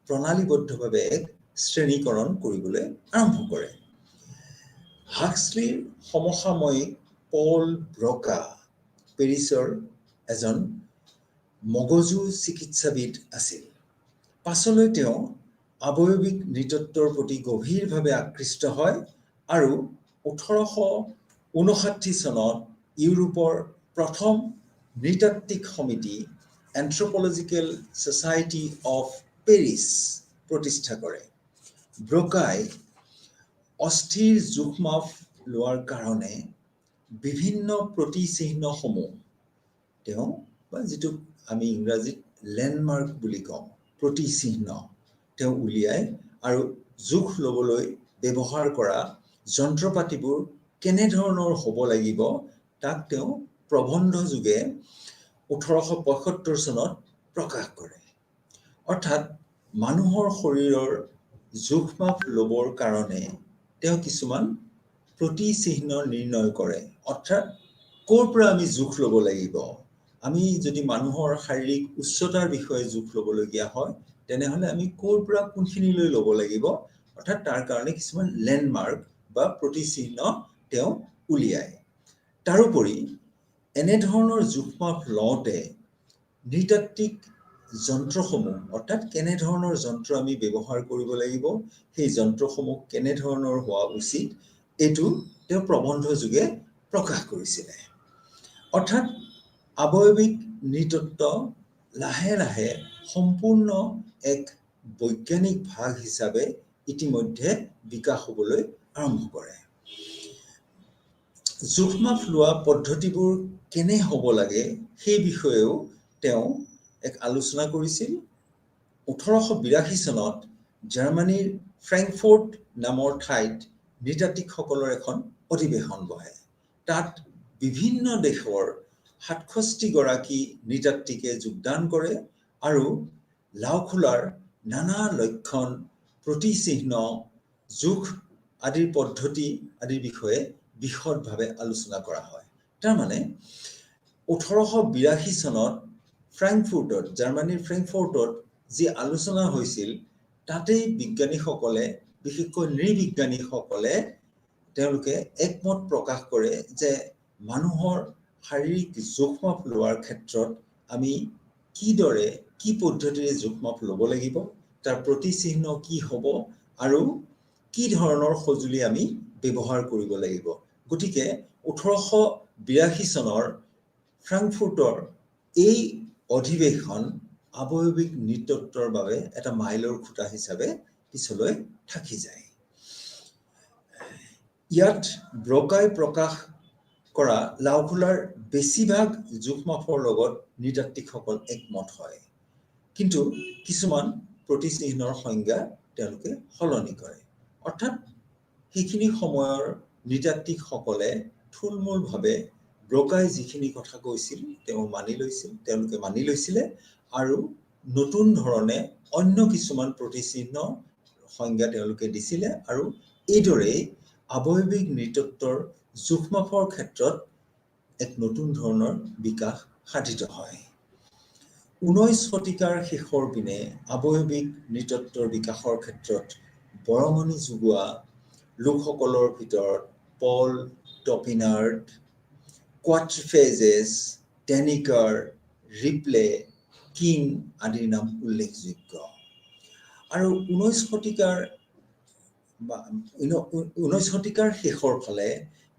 প্ৰণালীবদ্ধভাৱে এক শ্ৰেণীকৰণ কৰিবলৈ আৰম্ভ কৰে। হাক্সলিৰ সমসাময়িক পল ব্ৰকা পেৰিছৰ এজন মগজু চিকিৎসাবিদ আছিল। পাছলৈ তেওঁ আৱয়ৱিক নৃতত্বৰ প্ৰতি গভীৰভাৱে আকৃষ্ট হয় আৰু 1859 চনত ইউৰোপৰ প্ৰথম নৃতাত্ত্বিক সমিতি এন্থ্ৰপলজিকেল ছ'চাইটি অফ পেৰিছ প্ৰতিষ্ঠা কৰে। ব্ৰকাই অস্থিৰ জোখ-মাপ লোৱাৰ কাৰণে বিভিন্ন প্ৰতিচিহ্নসমূহ তেওঁ বা যিটোক আমি ইংৰাজীত লেণ্ডমাৰ্ক বুলি কওঁ, প্ৰতিচিহ্ন তেওঁ উলিয়াই আৰু জোখ ল'বলৈ ব্যৱহাৰ কৰা যন্ত্ৰপাতিবোৰ কেনেধৰণৰ হ'ব লাগিব তাক তেওঁ প্ৰবন্ধ যোগে 1875 চনত প্ৰকাশ কৰে। অৰ্থাৎ মানুহৰ শৰীৰৰ জোখ-মাপ ল'বৰ কাৰণে তেওঁ কিছুমান প্ৰতিচিহ্ন নিৰ্ণয় কৰে। অৰ্থাৎ ক'ৰ পৰা আমি জোখ ল'ব লাগিব। আমি যদি মানুহৰ শাৰীৰিক উচ্চতাৰ বিষয়ে জোখ ল'বলগীয়া হয়, তেনেহ'লে আমি ক'ৰ পৰা কোনখিনিলৈ ল'ব লাগিব, অৰ্থাৎ তাৰ কাৰণে কিছুমান লেণ্ডমাৰ্ক বা প্ৰতিচিহ্ন তেওঁ উলিয়ায়। তাৰোপৰি এনেধৰণৰ জোখ-মাপ লওঁতে নৃতাত্ত্বিক যন্ত্ৰসমূহ, অৰ্থাৎ কেনেধৰণৰ যন্ত্ৰ আমি ব্যৱহাৰ কৰিব লাগিব, সেই যন্ত্ৰসমূহ কেনেধৰণৰ হোৱা উচিত, এইটো তেওঁ প্ৰবন্ধ যোগে প্ৰকাশ কৰিছিলে। অৰ্থাৎ আৱয়ৱিক নৃতত্ব লাহে লাহে সম্পূৰ্ণ এক বৈজ্ঞানিক ভাগ হিচাপে ইতিমধ্যে বিকাশ হ'বলৈ আৰম্ভ কৰে। জোখ-মাপ লোৱা পদ্ধতিবোৰ কেনে হ'ব লাগে সেই বিষয়েও তেওঁ এক আলোচনা কৰিছিল। 1882 চনত জাৰ্মানীৰ ফ্ৰেংকফৰ্ট নামৰ ঠাইত নৃতাত্ত্বিকসকলৰ এখন অধিৱেশন বহে। তাত বিভিন্ন দেশৰ 67 গৰাকী নৃতাত্ত্বিকে যোগদান কৰে আৰু লাওখোলাৰ নানা লক্ষণ, প্ৰতিচিহ্ন, জোখ আদিৰ পদ্ধতি আদিৰ বিষয়ে বিশদভাৱে আলোচনা কৰা হয়। তাৰমানে 1882 চনত ফ্ৰেংকফৰ্টত, জাৰ্মানীৰ ফ্ৰেংকফৰ্টত যি আলোচনা হৈছিল, তাতেই বিজ্ঞানীসকলে, বিশেষকৈ নৃবিজ্ঞানীসকলে তেওঁলোকে একমত প্ৰকাশ কৰে যে মানুহৰ শাৰীৰিক জোখ-মাপ লোৱাৰ ক্ষেত্ৰত আমি কিদৰে, কি পদ্ধতিৰে জোখ-মাপ ল'ব লাগিব, তাৰ প্ৰতিচিহ্ন কি হ'ব আৰু কি ধৰণৰ সঁজুলি আমি ব্যৱহাৰ কৰিব লাগিব। গতিকে 1882 চনৰ ফ্ৰেংকফৰ্টৰ এই অধিৱেশন আৱয়ৱিক নৃতত্বৰ বাবে এটা মাইলৰ খুঁটা হিচাপে পিছলৈ থাকি যায়। ইয়াত ব্ৰকাই প্ৰকাশ কৰা লাওখোলাৰ বেছিভাগ জোখ-মাপৰ লগত নৃতাত্ত্বিকসকল একমত হয়, কিন্তু কিছুমান প্ৰতিচিহ্নৰ সংজ্ঞা তেওঁলোকে সলনি কৰে। অৰ্থাৎ সেইখিনি সময়ৰ নৃতাত্ত্বিকসকলে থুলমূলভাৱে ব্ৰকাই যিখিনি কথা কৈছিল তেওঁলোকে মানি লৈছিলে আৰু নতুন ধৰণে অন্য কিছুমান প্ৰতিচিহ্ন সংজ্ঞা তেওঁলোকে দিছিলে আৰু এইদৰেই আৱয়ৱিক নৃতত্বৰ জোখ-মাপৰ ক্ষেত্ৰত এক নতুন ধৰণৰ বিকাশ সাধিত হয়। 19 শতিকাৰ শেষৰ পিনে আৱয়ৱিক নৃতত্বৰ বিকাশৰ ক্ষেত্ৰত বৰঙণি যোগোৱা লোকসকলৰ ভিতৰত পল টপিনাৰ্ড, কোৱাট্ৰফেজেছ, ডেনিকাৰ, ৰিপ্লে, কিং আদিৰ নাম উল্লেখযোগ্য। আৰু 19 শতিকাৰ শেষৰ ফালে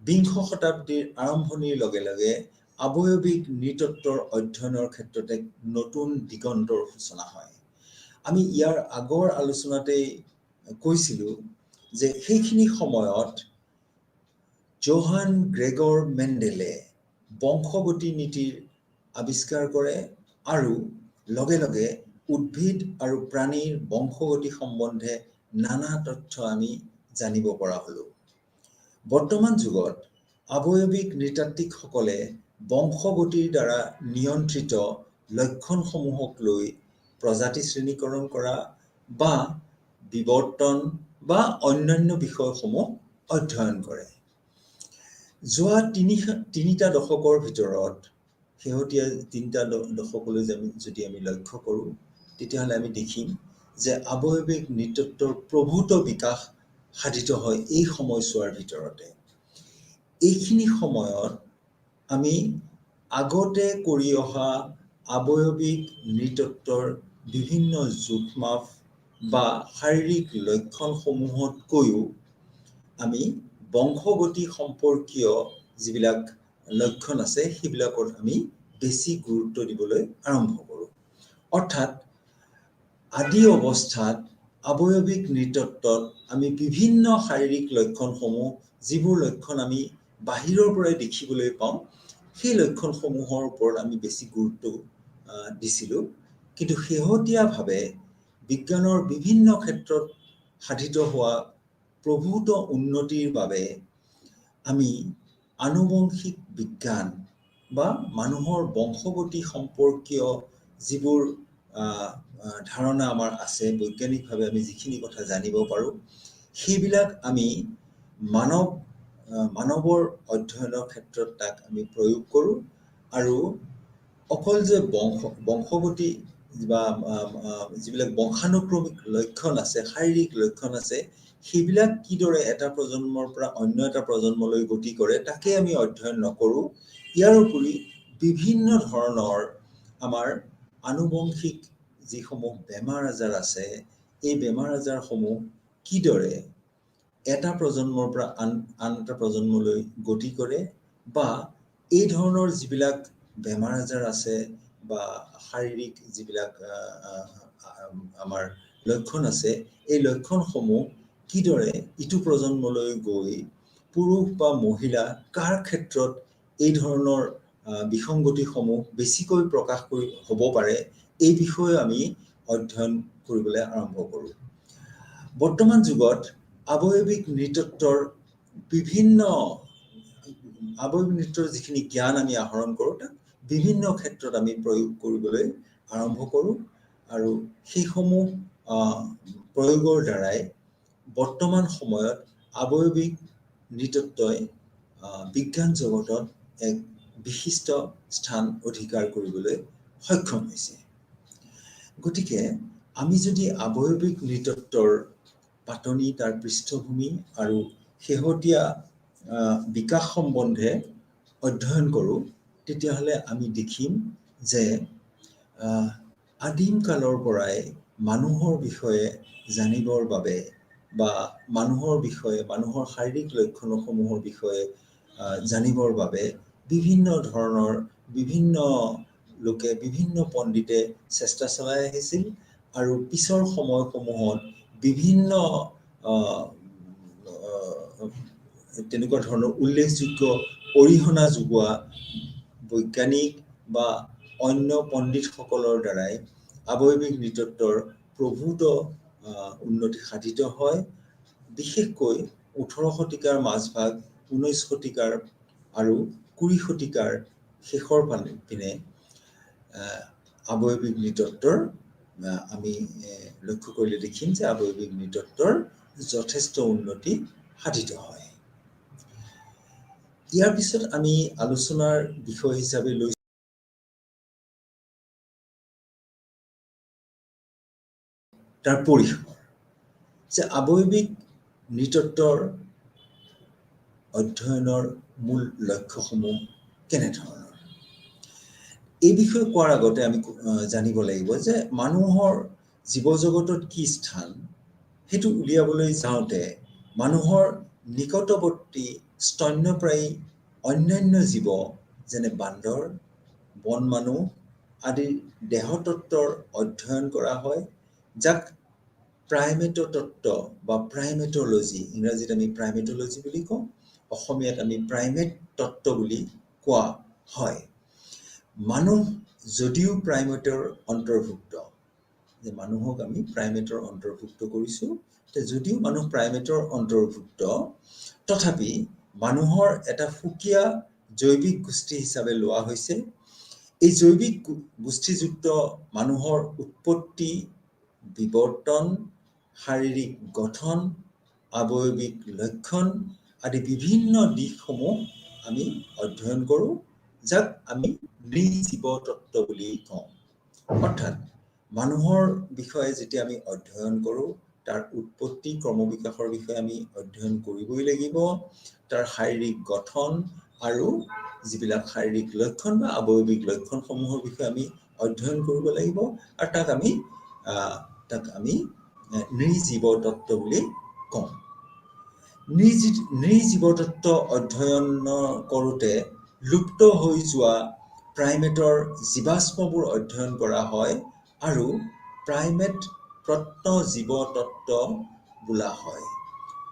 বিংশ শতাব্দীৰ আৰম্ভণিৰ লগে লগে আৱয়ৱিক নৃতত্বৰ অধ্যয়নৰ ক্ষেত্ৰত এক নতুন দিগন্তৰ সূচনা হয়। আমি ইয়াৰ আগৰ আলোচনাতেই কৈছিলোঁ যে সেইখিনি সময়ত জোহান গ্ৰেগৰ মেণ্ডেলে বংশগতি নীতিৰ আৱিষ্কাৰ কৰে আৰু লগে লগে উদ্ভিদ আৰু প্ৰাণীৰ বংশগতি সম্বন্ধে নানা তথ্য আমি জানিব পৰা হ'লোঁ। বৰ্তমান যুগত আৱয়ৱিক নৃতাত্ত্বিকসকলে বংশগতিৰ দ্বাৰা নিয়ন্ত্ৰিত লক্ষণসমূহক লৈ প্ৰজাতি শ্ৰেণীকৰণ কৰা বা বিৱৰ্তন বা অন্যান্য বিষয়সমূহ অধ্যয়ন কৰে। যোৱা তিনিটা দশকৰ ভিতৰত শেহতীয়া তিনিটা দশকলৈ যদি আমি লক্ষ্য কৰোঁ, তেতিয়াহ'লে আমি দেখিম যে আৱয়ৱিক নৃতত্বৰ প্ৰভূত বিকাশ সাধিত হয় এই সময়ছোৱাৰ ভিতৰতে। এইখিনি সময়ত আমি আগতে কৰি অহা আৱয়ৱিক নৃতত্বৰ বিভিন্ন জোখ-মাপ বা শাৰীৰিক লক্ষণসমূহতকৈও আমি বংশগতি সম্পৰ্কীয় যিবিলাক লক্ষণ আছে সেইবিলাকত আমি বেছি গুৰুত্ব দিবলৈ আৰম্ভ কৰোঁ। অৰ্থাৎ আদি অৱস্থাত আৱয়ৱিক নৃতত্বত আমি বিভিন্ন শাৰীৰিক লক্ষণসমূহ, যিবোৰ লক্ষণ আমি বাহিৰৰ পৰাই দেখিবলৈ পাওঁ, সেই লক্ষণসমূহৰ ওপৰত আমি বেছি গুৰুত্ব দিছিলোঁ। কিন্তু শেহতীয়াভাৱে বিজ্ঞানৰ বিভিন্ন ক্ষেত্ৰত সাধিত হোৱা প্ৰভূত উন্নতিৰ বাবে আমি আনুবংশিক বিজ্ঞান বা মানুহৰ বংশগতি সম্পৰ্কীয় যিবোৰ ধাৰণা আমাৰ আছে, বৈজ্ঞানিকভাৱে আমি যিখিনি কথা জানিব পাৰোঁ, সেইবিলাক আমি মানৱৰ অধ্যয়নৰ ক্ষেত্ৰত তাক আমি প্ৰয়োগ কৰোঁ। আৰু অকল যে বংশগতি বা যিবিলাক বংশানুক্ৰমিক লক্ষণ আছে, শাৰীৰিক লক্ষণ আছে, সেইবিলাক কিদৰে এটা প্ৰজন্মৰ পৰা অন্য এটা প্ৰজন্মলৈ গতি কৰে তাকে আমি অধ্যয়ন নকৰোঁ। ইয়াৰ উপৰি বিভিন্ন ধৰণৰ আমাৰ আনুবংশিক যিসমূহ বেমাৰ আজাৰ আছে, এই বেমাৰ আজাৰসমূহ কিদৰে এটা প্ৰজন্মৰ পৰা আন এটা প্ৰজন্মলৈ গতি কৰে, বা এই ধৰণৰ যিবিলাক বেমাৰ আজাৰ আছে বা শাৰীৰিক যিবিলাক আমাৰ লক্ষণ আছে, এই লক্ষণসমূহ কিদৰে ইটো প্ৰজন্মলৈ গৈ পুৰুষ বা মহিলা কাৰ ক্ষেত্ৰত এই ধৰণৰ বিসংগতিসমূহ বেছিকৈ প্ৰকাশ হ'ব পাৰে, এই বিষয়ে আমি অধ্যয়ন কৰিবলৈ আৰম্ভ কৰোঁ। বৰ্তমান যুগত আৱয়ৱিক নৃতত্বৰ যিখিনি জ্ঞান আমি আহৰণ কৰোঁ, তাক বিভিন্ন ক্ষেত্ৰত আমি প্ৰয়োগ কৰিবলৈ আৰম্ভ কৰোঁ। আৰু সেইসমূহ প্ৰয়োগৰ দ্বাৰাই বৰ্তমান সময়ত আৱয়ৱিক নৃতত্বই বিজ্ঞান জগতত এক বিশিষ্ট স্থান অধিকাৰ কৰিবলৈ সক্ষম হৈছে। গতিকে আমি যদি আৱয়ৱিক নৃতত্বৰ পাতনি, তাৰ পৃষ্ঠভূমি আৰু শেহতীয়া বিকাশ সম্বন্ধে অধ্যয়ন কৰোঁ, তেতিয়াহ'লে আমি দেখিম যে আদিম কালৰ পৰাই মানুহৰ বিষয়ে জানিবৰ বাবে বা মানুহৰ শাৰীৰিক লক্ষণসমূহৰ বিষয়ে জানিবৰ বাবে বিভিন্ন লোকে, বিভিন্ন পণ্ডিতে চেষ্টা চলাই আহিছিল। আৰু পিছৰ সময়সমূহত বিভিন্ন তেনেকুৱা ধৰণৰ উল্লেখযোগ্য অৰিহণা যোগোৱা বৈজ্ঞানিক বা অন্য পণ্ডিতসকলৰ দ্বাৰাই আৱয়ৱিক নৃতত্বৰ প্ৰভূত উন্নতি সাধিত হয়। বিশেষকৈ 18 শতিকাৰ মাজভাগ, 19 শতিকাৰ আৰু 20 শতিকাৰ শেষৰ পিনে আৱয়ৱিক নৃতত্বৰ আমি লক্ষ্য কৰিলে দেখিম যে আৱয়ৱিক নৃতত্বৰ যথেষ্ট উন্নতি সাধিত হয়। ইয়াৰ পিছত আমি আলোচনাৰ বিষয় হিচাপে লৈছোঁ তাৰ পৰিসৰ, যে আৱয়ৱিক নৃতত্বৰ অধ্যয়নৰ মূল লক্ষ্যসমূহ কেনেধৰণৰ। এই বিষয়ে কোৱাৰ আগতে আমি জানিব লাগিব যে মানুহৰ জীৱজগতত কি স্থান, সেইটো উলিয়াবলৈ যাওঁতে মানুহৰ নিকটৱৰ্তী স্তন্যপ্ৰায়ী অন্যান্য জীৱ যেনে বান্দৰ, বন মানুহ আদিৰ দেহতত্বৰ অধ্যয়ন কৰা হয়, যাক প্ৰাইমেটতত্ত্ব বা প্ৰাইমেটলজি, ইংৰাজীত আমি প্ৰাইমেটলজি বুলি কওঁ, অসমীয়াত আমি প্ৰাইমেট তত্ত্ব বুলি কোৱা হয়। মানুহ যদিও প্ৰাইমেটৰ অন্তৰ্ভুক্ত, যে মানুহক আমি প্ৰাইমেটৰ অন্তৰ্ভুক্ত কৰিছোঁ, যদিও মানুহ প্ৰাইমেটৰ অন্তৰ্ভুক্ত, তথাপি মানুহৰ এটা সুকীয়া জৈৱিক গোষ্ঠী হিচাপে লোৱা হৈছে। এই জৈৱিক গোষ্ঠীযুক্ত মানুহৰ উৎপত্তি, বিৱৰ্তন, শাৰীৰিক গঠন, আৱয়ৱিক লক্ষণ আদি বিভিন্ন দিশসমূহ আমি অধ্যয়ন কৰোঁ, যাক আমি নৃজীৱতত্ত্ব বুলি কওঁ। অৰ্থাৎ মানুহৰ বিষয়ে যেতিয়া আমি অধ্যয়ন কৰোঁ, তাৰ উৎপত্তি ক্ৰমবিকাশৰ বিষয়ে আমি অধ্যয়ন কৰিবই লাগিব, তাৰ শাৰীৰিক গঠন আৰু যিবিলাক শাৰীৰিক লক্ষণ বা আৱয়ৱিক লক্ষণসমূহৰ বিষয়ে আমি অধ্যয়ন কৰিব লাগিব, আৰু তাক আমি নৃজীৱতত্ত্ব বুলি কওঁ। নৃজীৱতত্ত্ব অধ্যয়ন কৰোঁতে লুপ্ত হৈ যোৱা প্ৰাইমেটৰ জীৱাশ্মবোৰ অধ্যয়ন কৰা হয় আৰু প্ৰাইমেট প্ৰত্নজীৱতত্ত্ব বোলা হয়।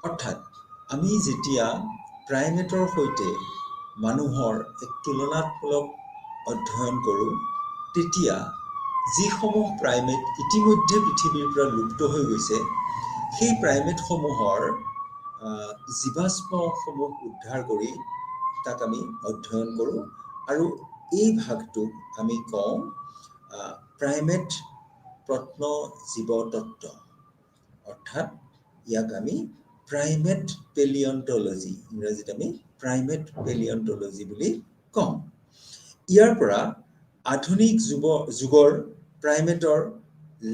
অৰ্থাৎ আমি যেতিয়া প্ৰাইমেটৰ সৈতে মানুহৰ এক তুলনামূলক অধ্যয়ন কৰোঁ, তেতিয়া যিসমূহ প্ৰাইমেট ইতিমধ্যে পৃথিৱীৰ পৰা লুপ্ত হৈ গৈছে, সেই প্ৰাইমেটসমূহৰ জীৱাশ্মসমূহ উদ্ধাৰ কৰি তাক আমি অধ্যয়ন কৰোঁ, আৰু এই ভাগটোক আমি কওঁ প্ৰাইমেট প্ৰত্নজীৱতত্ত্ব। অৰ্থাৎ ইয়াক আমি প্ৰাইমেট পেলিয়ন্টলজি, ইংৰাজীত আমি প্ৰাইমেট পেলিয়ন্টলজি বুলি কওঁ। ইয়াৰ পৰা আধুনিক যুগৰ প্ৰাইমেটৰ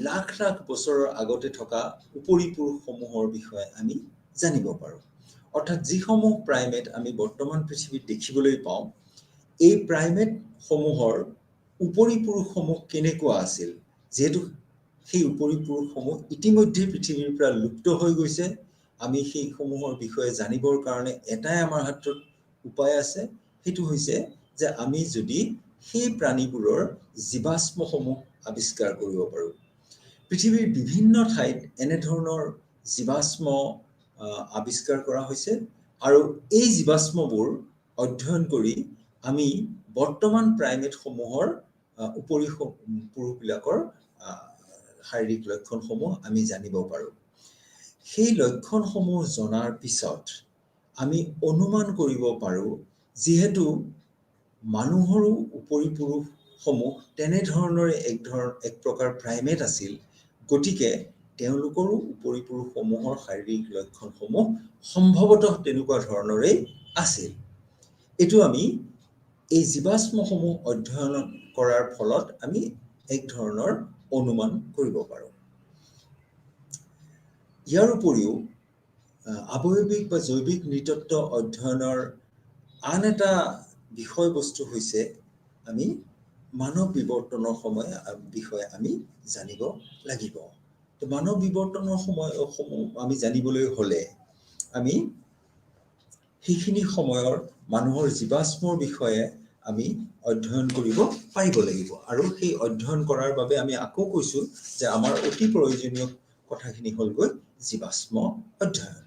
লাখ লাখ বছৰৰ আগতে থকা উপৰিপুৰুষসমূহৰ বিষয়ে আমি জানিব পাৰোঁ। অৰ্থাৎ যিসমূহ প্ৰাইমেট আমি বৰ্তমান পৃথিৱীত দেখিবলৈ পাওঁ, এই প্ৰাইমেটসমূহৰ উপৰিপুৰুষসমূহ কেনেকুৱা আছিল, যিহেতু সেই উপৰিপুৰুষসমূহ ইতিমধ্যে পৃথিৱীৰ পৰা লুপ্ত হৈ গৈছে, আমি সেইসমূহৰ বিষয়ে জানিবৰ কাৰণে এটাই আমাৰ হাতত উপায় আছে, সেইটো হৈছে যে আমি যদি সেই প্ৰাণীবোৰৰ জীৱাশ্মসমূহ আৱিষ্কাৰ কৰিব পাৰোঁ। পৃথিৱীৰ বিভিন্ন ঠাইত এনেধৰণৰ জীৱাশ্ম আৱিষ্কাৰ কৰা হৈছে, আৰু এই জীৱাশ্মবোৰ অধ্যয়ন কৰি আমি বৰ্তমান প্ৰাইমেটসমূহৰ উপৰিপুৰুষবিলাকৰ শাৰীৰিক লক্ষণসমূহ আমি জানিব পাৰোঁ। সেই লক্ষণসমূহ জনাৰ পিছত আমি অনুমান কৰিব পাৰোঁ, যিহেতু মানুহৰো উপৰিপুৰুষসমূহ তেনেধৰণৰে এক প্ৰকাৰ প্ৰাইমেট আছিল, গতিকে তেওঁলোকৰো উপৰিপুৰুষসমূহৰ শাৰীৰিক লক্ষণসমূহ সম্ভৱতঃ তেনেকুৱা ধৰণৰেই আছিল। এইটো আমি এই জীৱাশ্মসমূহ অধ্যয়ন কৰাৰ ফলত আমি এক ধৰণৰ অনুমান কৰিব পাৰোঁ। ইয়াৰ উপৰিও আৱয়ৱিক বা জৈৱিক নৃতত্ত্ব অধ্যয়নৰ আন এটা বিষয়বস্তু হৈছে আমি মানৱ বিৱৰ্তনৰ বিষয়ে আমি জানিব লাগিব। মানৱ বিৱৰ্তনৰ সময়সমূহ আমি জানিবলৈ হ'লে আমি সেইখিনি সময়ৰ মানুহৰ জীৱাশ্মৰ বিষয়ে আমি অধ্যয়ন কৰিব পাৰিব লাগিব, আৰু সেই অধ্যয়ন কৰাৰ বাবে আমি আকৌ কৈছোঁ যে আমাৰ অতি প্ৰয়োজনীয় কথাখিনি হ'লগৈ জীৱাশ্ম অধ্যয়ন।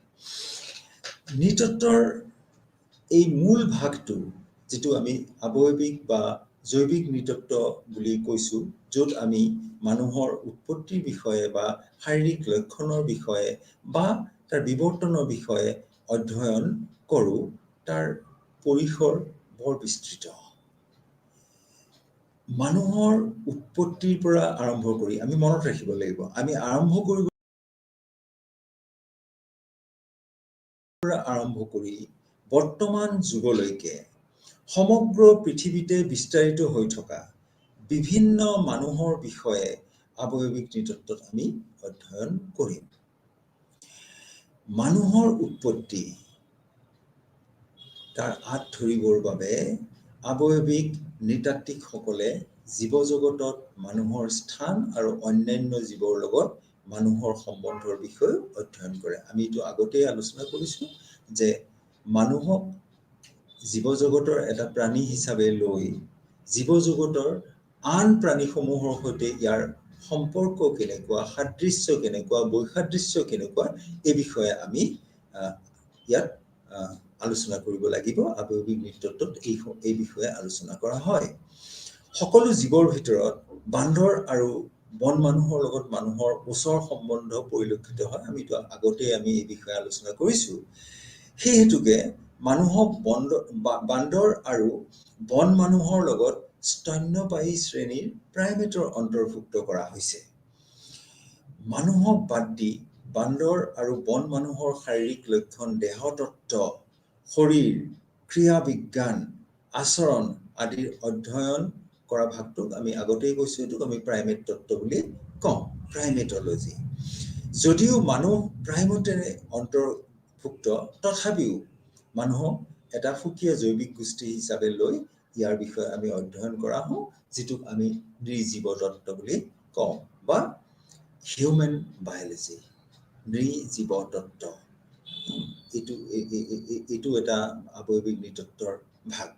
নৃতত্ত্বৰ এই মূল ভাগটো, যিটো আমি আৱয়ৱিক বা জৈৱিক নৃতত্ত্ব বুলি কৈছোঁ, য'ত আমি মানুহৰ উৎপত্তিৰ বিষয়ে বা শাৰীৰিক লক্ষণৰ বিষয়ে বা তাৰ বিৱৰ্তনৰ বিষয়ে অধ্যয়ন কৰোঁ, তাৰ পৰিসৰ বৰ বিস্তৃত। মানুহৰ উৎপত্তিৰ পৰা আৰম্ভ কৰি আমি মনত ৰাখিব লাগিব, আমি আৰম্ভ কৰি বৰ্তমান যুগলৈকে সমগ্ৰ পৃথিৱীতে বিস্তাৰিত হৈ থকা বিভিন্ন মানুহৰ বিষয়ে আৱয়ৱিক নৃতত্ত্বত আমি অধ্যয়ন কৰিম। মানুহৰ উৎপত্তি তাৰ আঁত ধৰিবৰ বাবে আৱয়ৱিক নৃতাত্ত্বিকসকলে জীৱ জগতত মানুহৰ স্থান আৰু অন্যান্য জীৱৰ লগত মানুহৰ সম্বন্ধৰ বিষয়ে অধ্যয়ন কৰে। আমি এইটো আগতেই আলোচনা কৰিছোঁ যে মানুহক জীৱজগতৰ এটা প্ৰাণী হিচাপে লৈ জীৱজগতৰ আন প্ৰাণীসমূহৰ সৈতে ইয়াৰ সম্পৰ্ক কেনেকুৱা, সাদৃশ্য কেনেকুৱা, বৈসাদৃশ্য কেনেকুৱা, এই বিষয়ে আমি ইয়াত আলোচনা কৰিব লাগিব। আৱয়ৱিক নৃতত্বত এই বিষয়ে আলোচনা কৰা হয়। সকলো জীৱৰ ভিতৰত বান্দৰ আৰু বন মানুহৰ লগত মানুহৰ ওচৰ সম্বন্ধ পৰিলক্ষিত হয়। আমিতো আগতেই আমি এই বিষয়ে আলোচনা কৰিছোঁ। সেই হেতুকে মানুহক বান্দৰ আৰু বন মানুহৰ লগত স্তন্যপায়ী শ্ৰেণীৰ প্ৰাইমেটৰ অন্তৰ্ভুক্ত কৰা হৈছে। মানুহক বাদ দি বান্দৰ আৰু বন মানুহৰ শাৰীৰিক লক্ষণ, দেহতত্ত্ব, শৰীৰ, ক্ৰিয়া বিজ্ঞান, আচৰণ আদিৰ অধ্যয়ন কৰা ভাগটোক আমি আগতেই কৈছোঁ, এইটোক আমি প্ৰাইমেট তত্ত্ব বুলি কওঁ, প্ৰাইমেটলজি। যদিও মানুহ প্ৰাইমেটৰে অন্তৰ্ভুক্ত, তথাপিও মানুহক এটা সুকীয়া জৈৱিক গোষ্ঠী হিচাপে লৈ ইয়াৰ বিষয়ে আমি অধ্যয়ন কৰা হওঁ, যিটোক আমি নৃজীৱ তত্ত্ব বুলি কওঁ বা হিউমেন বায়'লজি, নৃজীৱ তত্ত্ব। এইটো এটা আৱয়ৱিক নৃতত্ত্বৰ ভাগ।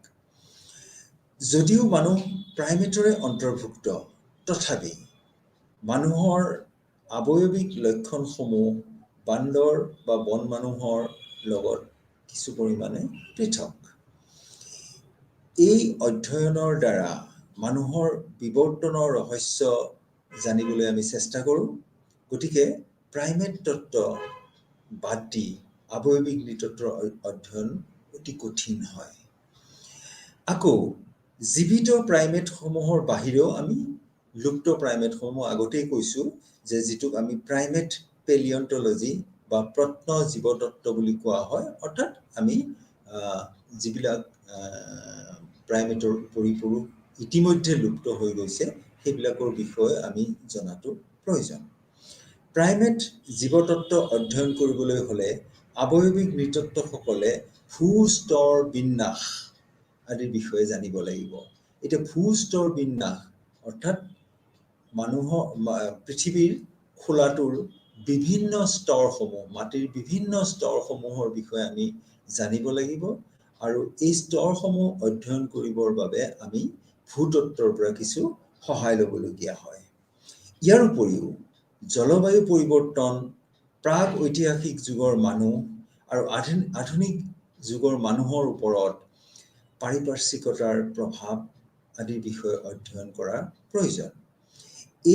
যদিও মানুহ প্ৰাইমেটৰে অন্তৰ্ভুক্ত, তথাপি মানুহৰ আৱয়ৱিক লক্ষণসমূহ বান্দৰ বা বন মানুহৰ লগত কিছু পৰিমাণে পৃথক। এই অধ্যয়নৰ দ্বাৰা মানুহৰ বিৱৰ্তনৰ ৰহস্য জানিবলৈ আমি চেষ্টা কৰোঁ। গতিকে প্ৰাইমেট তত্ত্ব বাদ দি আৱয়ৱিক নৃতত্ত্বৰ অধ্যয়ন অতি কঠিন হয়। আকৌ জীৱিত প্ৰাইমেটসমূহৰ বাহিৰেও আমি লুপ্ত প্ৰাইমেটসমূহ আগতেই কৈছোঁ যে যিটোক আমি প্ৰাইমেট পেলিয়ন্টলজি বা প্ৰত্ন জীৱতত্ত্ব বুলি কোৱা হয়। অৰ্থাৎ আমি যিবিলাক প্ৰাইমেটৰ পৰিপুৰুষ ইতিমধ্যে লুপ্ত হৈ গৈছে, সেইবিলাকৰ বিষয়ে আমি জনাটো প্ৰয়োজন। প্ৰাইমেট জীৱতত্ত্ব অধ্যয়ন কৰিবলৈ হ'লে আৱয়ৱিক নৃতত্ত্বসকলে ভূস্তৰ বিন্যাস আদিৰ বিষয়ে জানিব লাগিব। এতিয়া ভূস্তৰ বিন্যাস অৰ্থাৎ পৃথিৱীৰ খোলাটোৰ বিভিন্ন স্তৰসমূহ, মাটিৰ বিভিন্ন স্তৰসমূহৰ বিষয়ে আমি জানিব লাগিব। আৰু এই স্তৰসমূহ অধ্যয়ন কৰিবৰ বাবে আমি ভূতত্ত্বৰ পৰা কিছু সহায় ল'বলগীয়া হয়। ইয়াৰ উপৰিও জলবায়ু পৰিৱৰ্তন, প্ৰাক ঐতিহাসিক যুগৰ মানুহ আৰু আধুনিক যুগৰ মানুহৰ ওপৰত পাৰিপাৰ্শ্বিকতাৰ প্ৰভাৱ আদিৰ বিষয়ে অধ্যয়ন কৰাৰ প্ৰয়োজন।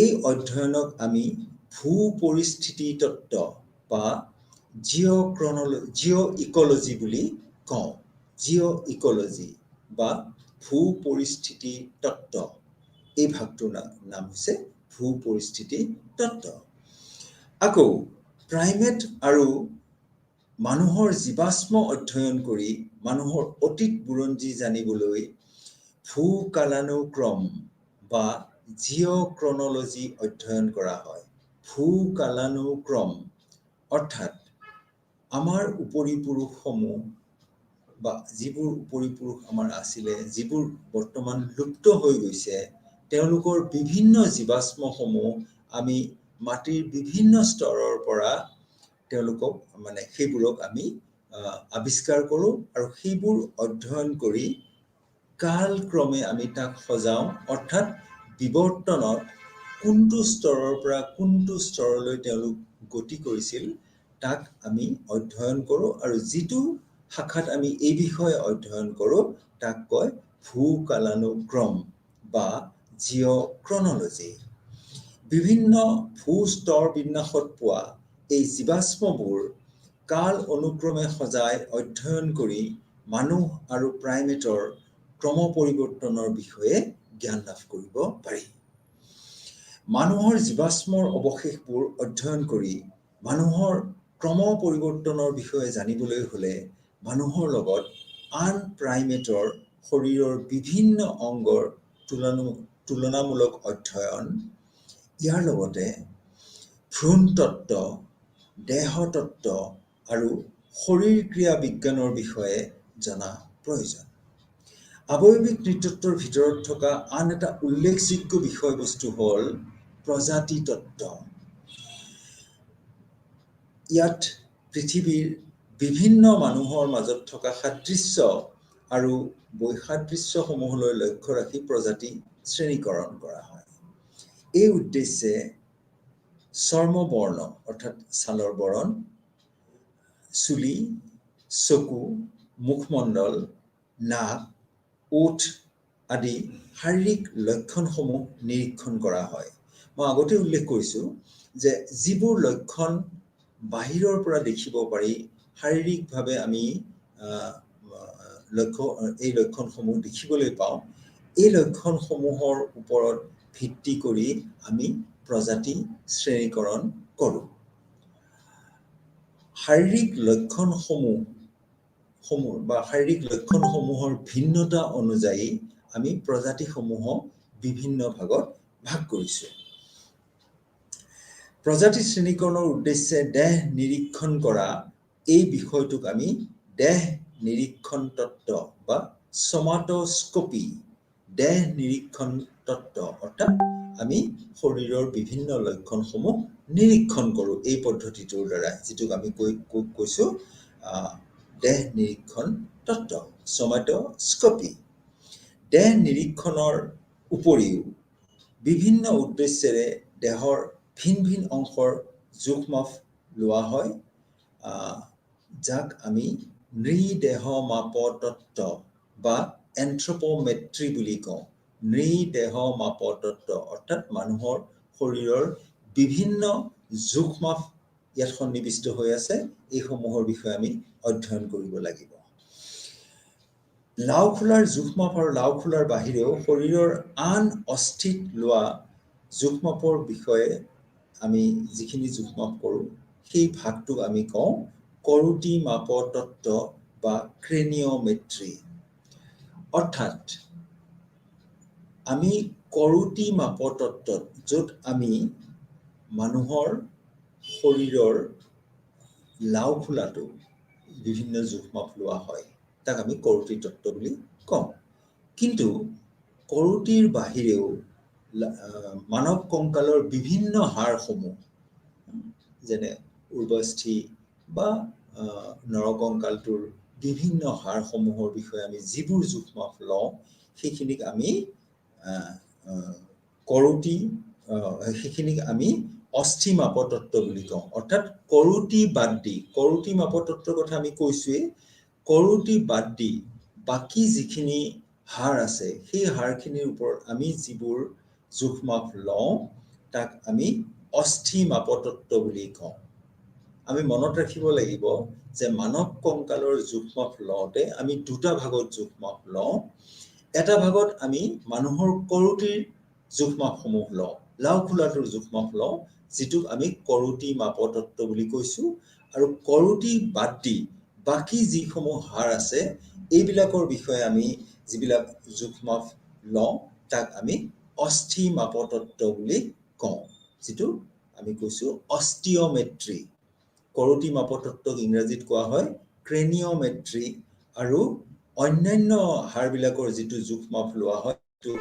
এই অধ্যয়নক আমি ভূ পৰিস্থিতি তত্ত্ব বা জিঅ' ইক'লজি বুলি কওঁ। জিঅ' ইক'লজি বা ভূ পৰিস্থিতি তত্ত্ব, এই ভাগটোৰ নাম হৈছে ভূ পৰিস্থিতি তত্ত্ব। আকৌ প্ৰাইমেট আৰু মানুহৰ জীৱাশ্ম অধ্যয়ন কৰি মানুহৰ অতীত বুৰঞ্জী জানিবলৈ ভূ কালানুক্ৰম বা জিঅ'ক্ৰনলজি অধ্যয়ন কৰা হয়। ভূ কালানুক্ৰম অৰ্থাৎ আমাৰ উপৰিপুৰুষসমূহ বা যিবোৰ উপৰিপুৰুষ আমাৰ আছিলে, যিবোৰ বৰ্তমান লুপ্ত হৈ গৈছে, তেওঁলোকৰ বিভিন্ন জীৱাশ্মসমূহ আমি মাটিৰ বিভিন্ন স্তৰৰ পৰা সেইবোৰক আমি আৱিষ্কাৰ কৰোঁ আৰু সেইবোৰ অধ্যয়ন কৰি কালক্ৰমে আমি তাক সজাওঁ। অৰ্থাৎ বিৱৰ্তনত কোনটো স্তৰৰ পৰা কোনটো স্তৰলৈ তেওঁলোক গতি কৰিছিল তাক আমি অধ্যয়ন কৰোঁ। আৰু যিটো শাখাত আমি এই বিষয়ে অধ্যয়ন কৰোঁ তাক কয় ভূ কালানুক্ৰম বা জিঅ'ক্ৰনলজি। বিভিন্ন ভূ স্তৰ বিন্যাসত পোৱা এই জীৱাশ্মবোৰ কাল অনুক্ৰমে সজাই অধ্যয়ন কৰি মানুহ আৰু প্ৰাইমেটৰ ক্ৰম পৰিৱৰ্তনৰ বিষয়ে জ্ঞান লাভ কৰিব পাৰি। মানুহৰ জীৱাশ্মৰ অৱশেষবোৰ অধ্যয়ন কৰি মানুহৰ ক্ৰম পৰিৱৰ্তনৰ বিষয়ে জানিবলৈ হ'লে মানুহৰ লগত আন প্ৰাইমেটৰ শৰীৰৰ বিভিন্ন অংগৰ তুলনামূলক অধ্যয়ন, ইয়াৰ লগতে ভ্ৰূণতত্ত্ব, দেহতত্ত্ব আৰু শৰীৰ ক্ৰিয়া বিজ্ঞানৰ বিষয়ে জনা প্ৰয়োজন। আৱয়ৱিক নৃতত্ত্বৰ ভিতৰত থকা আন এটা উল্লেখযোগ্য বিষয়বস্তু হ'ল প্ৰজাতি তত্ত্ব। ইয়াত পৃথিৱীৰ বিভিন্ন মানুহৰ মাজত থকা সাদৃশ্য আৰু বৈসাদৃশ্যসমূহলৈ লক্ষ্য ৰাখি প্ৰজাতি শ্ৰেণীকৰণ কৰা হয়। এই উদ্দেশ্যে চৰ্মবৰ্ণ অৰ্থাৎ ছালৰ বৰণ, চুলি, চকু, মুখমণ্ডল, নাক, ওঠ আদি শাৰীৰিক লক্ষণসমূহ নিৰীক্ষণ কৰা হয়। মই আগতে উল্লেখ কৰিছোঁ যে যিবোৰ লক্ষণ বাহিৰৰ পৰা দেখিব পাৰি, শাৰীৰিকভাৱে আমি এই লক্ষণসমূহ দেখিবলৈ পাওঁ, এই লক্ষণসমূহৰ ওপৰত ভিত্তি কৰি আমি প্ৰজাতি শ্ৰেণীকৰণ কৰোঁ। শাৰীৰিক লক্ষণসমূহৰ ভিন্নতা অনুযায়ী আমি প্ৰজাতিসমূহক বিভিন্ন ভাগত ভাগ কৰিছোঁ। প্ৰজাতি শ্ৰেণীকৰণৰ উদ্দেশ্যে দেহ নিৰীক্ষণ কৰা এই বিষয়টোক আমি দেহ নিৰীক্ষণ তত্ত্ব বা ছমাটোস্কোপি, দেহ নিৰীক্ষণ তত্ত্ব অৰ্থাৎ আমি শৰীৰৰ বিভিন্ন লক্ষণসমূহ নিৰীক্ষণ কৰোঁ এই পদ্ধতিটোৰ দ্বাৰা, যিটোক আমি কৈছোঁ দেহ নিৰীক্ষণ তত্ত্ব, ছমাটোস্কোপি। দেহ নিৰীক্ষণৰ উপৰিও বিভিন্ন উদ্দেশ্যেৰে দেহৰ ভিন ভিন অংশৰ জোখ-মাখ লোৱা হয়, যাক আমি নৃদেহ মাপতত্ত্ব বা এন্থ্ৰপমেট্ৰি বুলি কওঁ। নৃদেহ মাপতত্ত্ব অৰ্থাৎ মানুহৰ শৰীৰৰ বিভিন্ন জোখ-মাখ ইয়াত সন্নিৱিষ্ট হৈ আছে, এইসমূহৰ বিষয়ে আমি অধ্যয়ন কৰিব লাগিব। লাওখোলাৰ জোখ-মাখ আৰু লাওখোলাৰ বাহিৰেও শৰীৰৰ আন অস্থিত লোৱা জোখ-মাখৰ বিষয়ে আমি যিখিনি জোখ-মাখ কৰোঁ, সেই ভাগটোক আমি কওঁ কৰোটি মাপতত্ত্ব বা ক্ৰেনিঅমেট্ৰি। অৰ্থাৎ আমি কৰোটি মাপতত্ত্বত, য'ত আমি মানুহৰ শৰীৰৰ লাওখোলাটো বিভিন্ন জোখ-মাখ লোৱা হয়, তাক আমি কৰোটি তত্ত্ব বুলি কওঁ। কিন্তু কৰোটিৰ বাহিৰেও মানৱ কংকালৰ বিভিন্ন হাড়সমূহ, যেনে উৰ্বস্থি বা নৰকংকালটোৰ বিভিন্ন হাড়সমূহৰ বিষয়ে আমি যিবোৰ জোখ-মাখ লওঁ, সেইখিনিক আমি অস্থি মাপতত্ত্ব বুলি কওঁ। অৰ্থাৎ কৰোটি বাদ দি, কৰোটি মাপতত্ত্বৰ কথা আমি কৈছোৱেই, কৰোটি বাদ দি বাকী যিখিনি হাড় আছে, সেই হাড়খিনিৰ ওপৰত আমি যিবোৰ জোখ-মাখ লওঁ, তাক আমি অস্থি মাপতত্ত্ব বুলি কওঁ। আমি মনত ৰাখিব লাগিব যে মানৱ কংকালৰ জোখ-মাখ লওঁতে আমি দুটা ভাগত জোখ-মাখ লওঁ। এটা ভাগত আমি মানুহৰ কৰোটিৰ জোখ-মাখসমূহ লওঁ, লাওখোলাটোৰ জোখ-মাখ লওঁ, যিটোক আমি কৰোটি মাপতত্ত্ব বুলি কৈছোঁ। আৰু কৰোটি বাদ দি বাকী যিসমূহ হাড় আছে, এইবিলাকৰ বিষয়ে আমি যিবিলাক জোখ-মাখ লওঁ, তাক আমি অস্থি মাপতত্ত্ব বুলি কওঁ, যিটো আমি কৈছোঁ অষ্টিঅমেট্ৰি। কৰোটি মাপতত্ত্বক ইংৰাজীত কোৱা হয় ক্ৰেনিঅমেট্ৰি, আৰু অন্যান্য হাড়বিলাকৰ যিটো জোখ-মাখ লোৱা হয়, সেইটো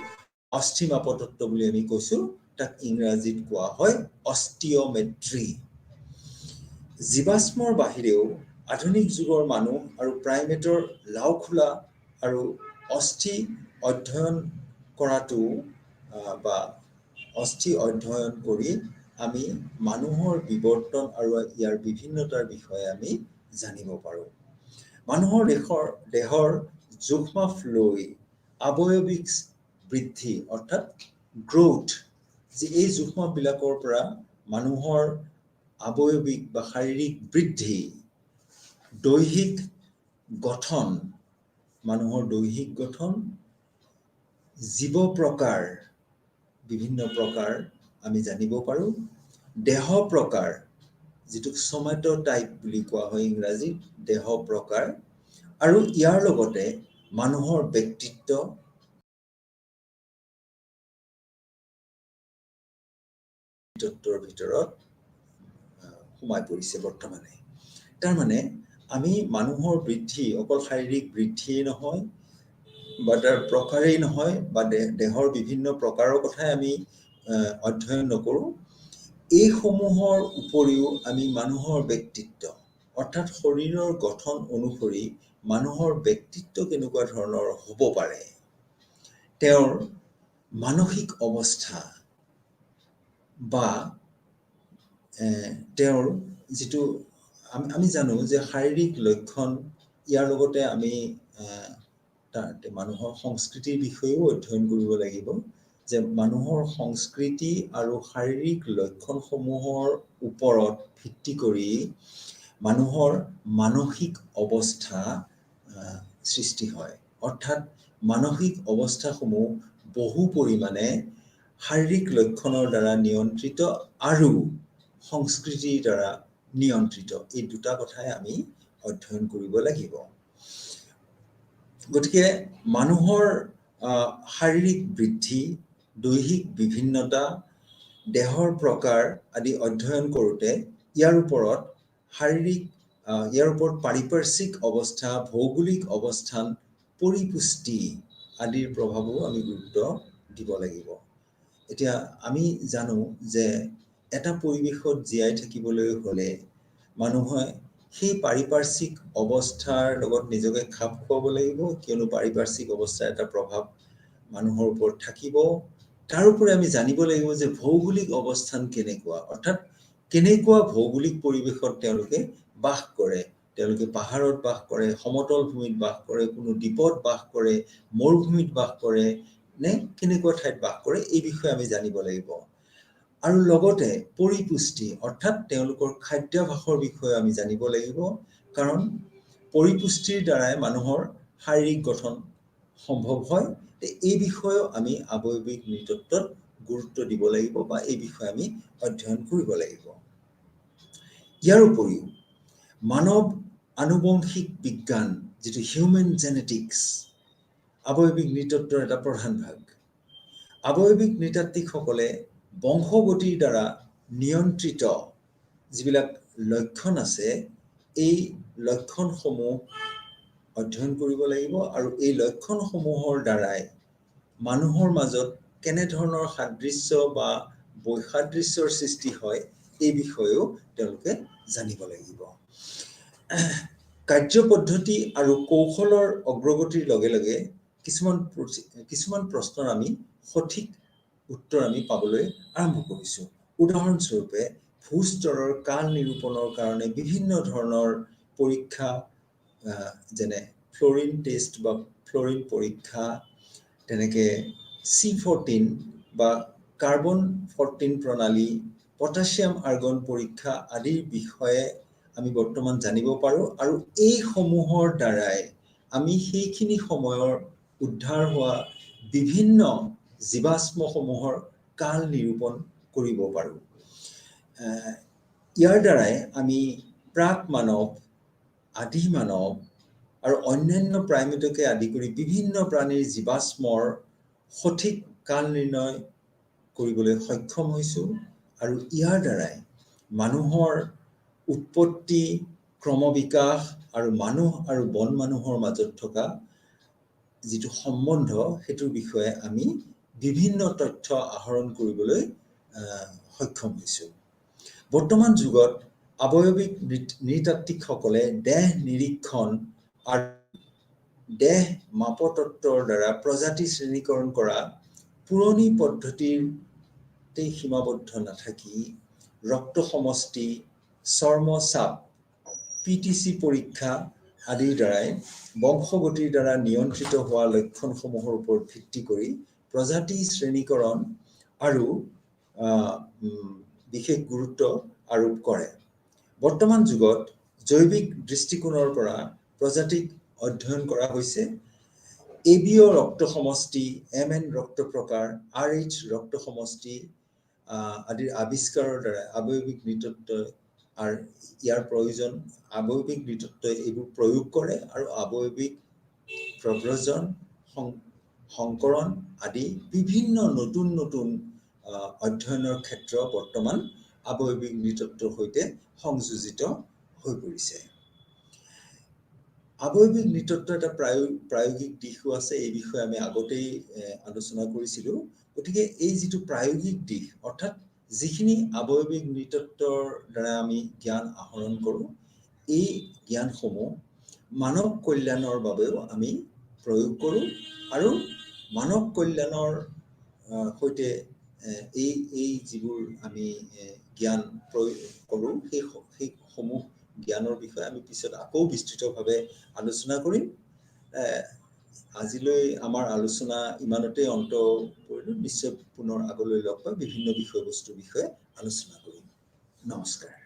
অস্থি মাপতত্ত্ব বুলি আমি কৈছোঁ, তাক ইংৰাজীত কোৱা হয় অষ্টিঅমেট্ৰি। জীৱাশ্মৰ বাহিৰেও আধুনিক যুগৰ মানুহ আৰু প্ৰাইমেটৰ লাওখোলা আৰু অস্থি অধ্যয়ন কৰাটো বা অস্থি অধ্যয়ন কৰি আমি মানুহৰ বিৱৰ্তন আৰু ইয়াৰ বিভিন্নতাৰ বিষয়ে আমি জানিব পাৰোঁ। মানুহৰ দেহৰ জোখ-মাখ লৈ আৱয়বিক বৃদ্ধি অৰ্থাৎ গ্ৰোথ, যে এই জোখ-মাখবিলাকৰ পৰা মানুহৰ আৱয়বিক বা শাৰীৰিক বৃদ্ধি, দৈহিক গঠন, মানুহৰ দৈহিক গঠন, জীৱ প্ৰকাৰ, বিভিন্ন প্ৰকাৰ আমি জানিব পাৰোঁ। দেহ প্ৰকাৰ, যিটোক ছমাটোটাইপ বুলি কোৱা হয় ইংৰাজীত, দেহ প্ৰকাৰ, আৰু ইয়াৰ লগতে মানুহৰ ব্যক্তিত্ব, তত্ত্বৰ ভিতৰত সোমাই পৰিছে বৰ্তমানে। তাৰমানে আমি মানুহৰ বৃদ্ধি অকল শাৰীৰিক বৃদ্ধিয়েই নহয় বা তাৰ প্ৰকাৰেই নহয়, বা দেহৰ বিভিন্ন প্ৰকাৰৰ কথাই আমি অধ্যয়ন নকৰোঁ। এইসমূহৰ উপৰিও আমি মানুহৰ ব্যক্তিত্ব অৰ্থাৎ শৰীৰৰ গঠন অনুসৰি মানুহৰ ব্যক্তিত্ব কেনেকুৱা ধৰণৰ হ'ব পাৰে, তেওঁৰ মানসিক অৱস্থা বা তেওঁৰ যিটো আমি জানো যে শাৰীৰিক লক্ষণ, ইয়াৰ লগতে আমি মানুহৰ সংস্কৃতিৰ বিষয়েও অধ্যয়ন কৰিব লাগিব যে মানুহৰ সংস্কৃতি আৰু শাৰীৰিক লক্ষণসমূহৰ ওপৰত ভিত্তি কৰি মানুহৰ মানসিক অৱস্থা সৃষ্টি হয়। অৰ্থাৎ মানসিক অৱস্থাসমূহ বহু পৰিমাণে শাৰীৰিক লক্ষণৰ দ্বাৰা নিয়ন্ত্ৰিত আৰু সংস্কৃতিৰ দ্বাৰা নিয়ন্ত্ৰিত। এই দুটা কথাই আমি অধ্যয়ন কৰিব লাগিব। গতিকে মানুহৰ শাৰীৰিক বৃদ্ধি, দৈহিক বিভিন্নতা, দেহৰ প্ৰকাৰ আদি অধ্যয়ন কৰোঁতে ইয়াৰ ওপৰত পাৰিপাৰ্শ্বিক অৱস্থা, ভৌগোলিক অৱস্থান, পৰিপুষ্টি আদিৰ প্ৰভাৱো আমি গুৰুত্ব দিব লাগিব। এতিয়া আমি জানো যে এটা পৰিৱেশত জীয়াই থাকিবলৈ হ'লে মানুহে সেই পাৰিপাৰ্শ্বিক অৱস্থাৰ লগত নিজকে খাপ খুৱাব লাগিব, কিয়নো পাৰিপাৰ্শ্বিক অৱস্থাৰ এটা প্ৰভাৱ মানুহৰ ওপৰত থাকিব। তাৰোপৰি আমি জানিব লাগিব যে ভৌগোলিক অৱস্থান কেনেকুৱা, অৰ্থাৎ কেনেকুৱা ভৌগোলিক পৰিৱেশত তেওঁলোকে বাস কৰে। তেওঁলোকে পাহাৰত বাস কৰে, সমতল ভূমিত বাস কৰে, কোনো দ্বীপত বাস কৰে, মৰুভূমিত বাস কৰে, নে কেনেকুৱা ঠাইত বাস কৰে, এই বিষয়ে আমি জানিব লাগিব। আৰু লগতে পৰিপুষ্টি, অৰ্থাৎ তেওঁলোকৰ খাদ্যাভ্যাসৰ বিষয়ে আমি জানিব লাগিব, কাৰণ পৰিপুষ্টিৰ দ্বাৰাই মানুহৰ শাৰীৰিক গঠন সম্ভৱ হয়। এই বিষয়েও আমি আৱয়ৱিক নৃতত্বত গুৰুত্ব দিব লাগিব বা এই বিষয়ে আমি অধ্যয়ন কৰিব লাগিব। ইয়াৰ উপৰিও মানৱ আনুবংশিক বিজ্ঞান, যিটো হিউমেন জেনেটিক্স, আৱয়ৱিক নৃতত্বৰ এটা প্ৰধান ভাগ। আৱয়ৱিক নৃতাত্ত্বিকসকলে বংশগতিৰ দ্বাৰা নিয়ন্ত্ৰিত যিবিলাক লক্ষণ আছে, এই লক্ষণসমূহ অধ্যয়ন কৰিব লাগিব আৰু এই লক্ষণসমূহৰ দ্বাৰাই মানুহৰ মাজত কেনেধৰণৰ সাদৃশ্য বা বৈসাদৃশ্যৰ সৃষ্টি হয়, এই বিষয়েও তেওঁলোকে জানিব লাগিব। কাৰ্যপদ্ধতি আৰু কৌশলৰ অগ্ৰগতিৰ লগে লগে কিছুমান প্ৰশ্নৰ আমি সঠিক উত্তৰ আমি পাবলৈ আৰম্ভ কৰিছোঁ। উদাহৰণস্বৰূপে ভূস্তৰৰ কাল নিৰূপণৰ কাৰণে বিভিন্ন ধৰণৰ পৰীক্ষা, যেনে ফ্ল'ৰিন টেষ্ট বা ফ্ল'ৰিন পৰীক্ষা, তেনেকৈ C14 বা কাৰ্বন 14 প্ৰণালী, পটাছিয়াম আৰ্গন পৰীক্ষা আদিৰ বিষয়ে আমি বৰ্তমান জানিব পাৰোঁ। আৰু এইসমূহৰ দ্বাৰাই আমি সেইখিনি সময়ৰ উদ্ধাৰ হোৱা বিভিন্ন জীৱাশ্মসমূহৰ কাল নিৰূপণ কৰিব পাৰোঁ। ইয়াৰ দ্বাৰাই আমি প্ৰাক মানৱ, আদি মানৱ আৰু অন্যান্য প্ৰাইমেটকে আদি কৰি বিভিন্ন প্ৰাণীৰ জীৱাশ্মৰ সঠিক কাল নিৰ্ণয় কৰিবলৈ সক্ষম হৈছোঁ। আৰু ইয়াৰ দ্বাৰাই মানুহৰ উৎপত্তি, ক্ৰমবিকাশ আৰু মানুহ আৰু বন মানুহৰ মাজত থকা যিটো সম্বন্ধ, সেইটোৰ বিষয়ে আমি বিভিন্ন তথ্য আহৰণ কৰিবলৈ সক্ষম হৈছোঁ। বৰ্তমান যুগত আৱয়ৱিক নৃতাত্ত্বিকসকলে দেহ নিৰীক্ষণ আৰু দেহ মাপতত্ত্বৰ দ্বাৰা প্ৰজাতি শ্ৰেণীকৰণ কৰা পুৰণি পদ্ধতিতে সীমাবদ্ধ নাথাকি ৰক্ত সমষ্টি, চৰ্মচাপ, PTC পৰীক্ষা আদিৰ দ্বাৰাই বংশগতিৰ দ্বাৰা নিয়ন্ত্ৰিত হোৱা লক্ষণসমূহৰ ওপৰত ভিত্তি কৰি প্ৰজাতি শ্ৰেণীকৰণ আৰু বিশেষ গুৰুত্ব আৰোপ কৰে। বৰ্তমান যুগত জৈৱিক দৃষ্টিকোণৰ পৰা প্ৰজাতিক অধ্যয়ন কৰা হৈছে। ABO ৰক্ত সমষ্টি, MN ৰক্ত প্ৰকাৰ, RH ৰক্ত সমষ্টি আদিৰ আৱিষ্কাৰৰ দ্বাৰা আৱয়ৱিক নৃতত্বই আৰু ইয়াৰ প্ৰয়োজন, আৱয়ৱিক নৃতত্বই এইবোৰ প্ৰয়োগ কৰে আৰু আৱয়ৱিক প্ৰব্ৰজন, সংকৰণ আদি বিভিন্ন নতুন নতুন অধ্যয়নৰ ক্ষেত্ৰ বৰ্তমান আৱয়ৱিক নৃতত্বৰ সৈতে সংযোজিত হৈ পৰিছে। আৱয়ৱিক নৃতত্বৰ এটা প্ৰায়োগিক দিশো আছে। এই বিষয়ে আমি আগতেই আলোচনা কৰিছিলোঁ। গতিকে এই যিটো প্ৰায়োগিক দিশ, অৰ্থাৎ যিখিনি আৱয়ৱিক নৃতত্বৰ দ্বাৰা আমি জ্ঞান আহৰণ কৰোঁ, এই জ্ঞানসমূহ মানৱ কল্যাণৰ বাবেও আমি প্ৰয়োগ কৰোঁ আৰু মানৱ কল্যাণৰ সৈতে এই যিবোৰ আমি জ্ঞান প্ৰয়োগ কৰোঁ সেইসমূহ জ্ঞানৰ বিষয়ে আমি পিছত আকৌ বিস্তৃতভাৱে আলোচনা কৰিম। আজিলৈ আমাৰ আলোচনা ইমানতে অন্ত পৰিলোঁ। নিশ্চয় পুনৰ আগলৈ লগ পাই বিভিন্ন বিষয়বস্তুৰ বিষয়ে আলোচনা কৰিম। নমস্কাৰ।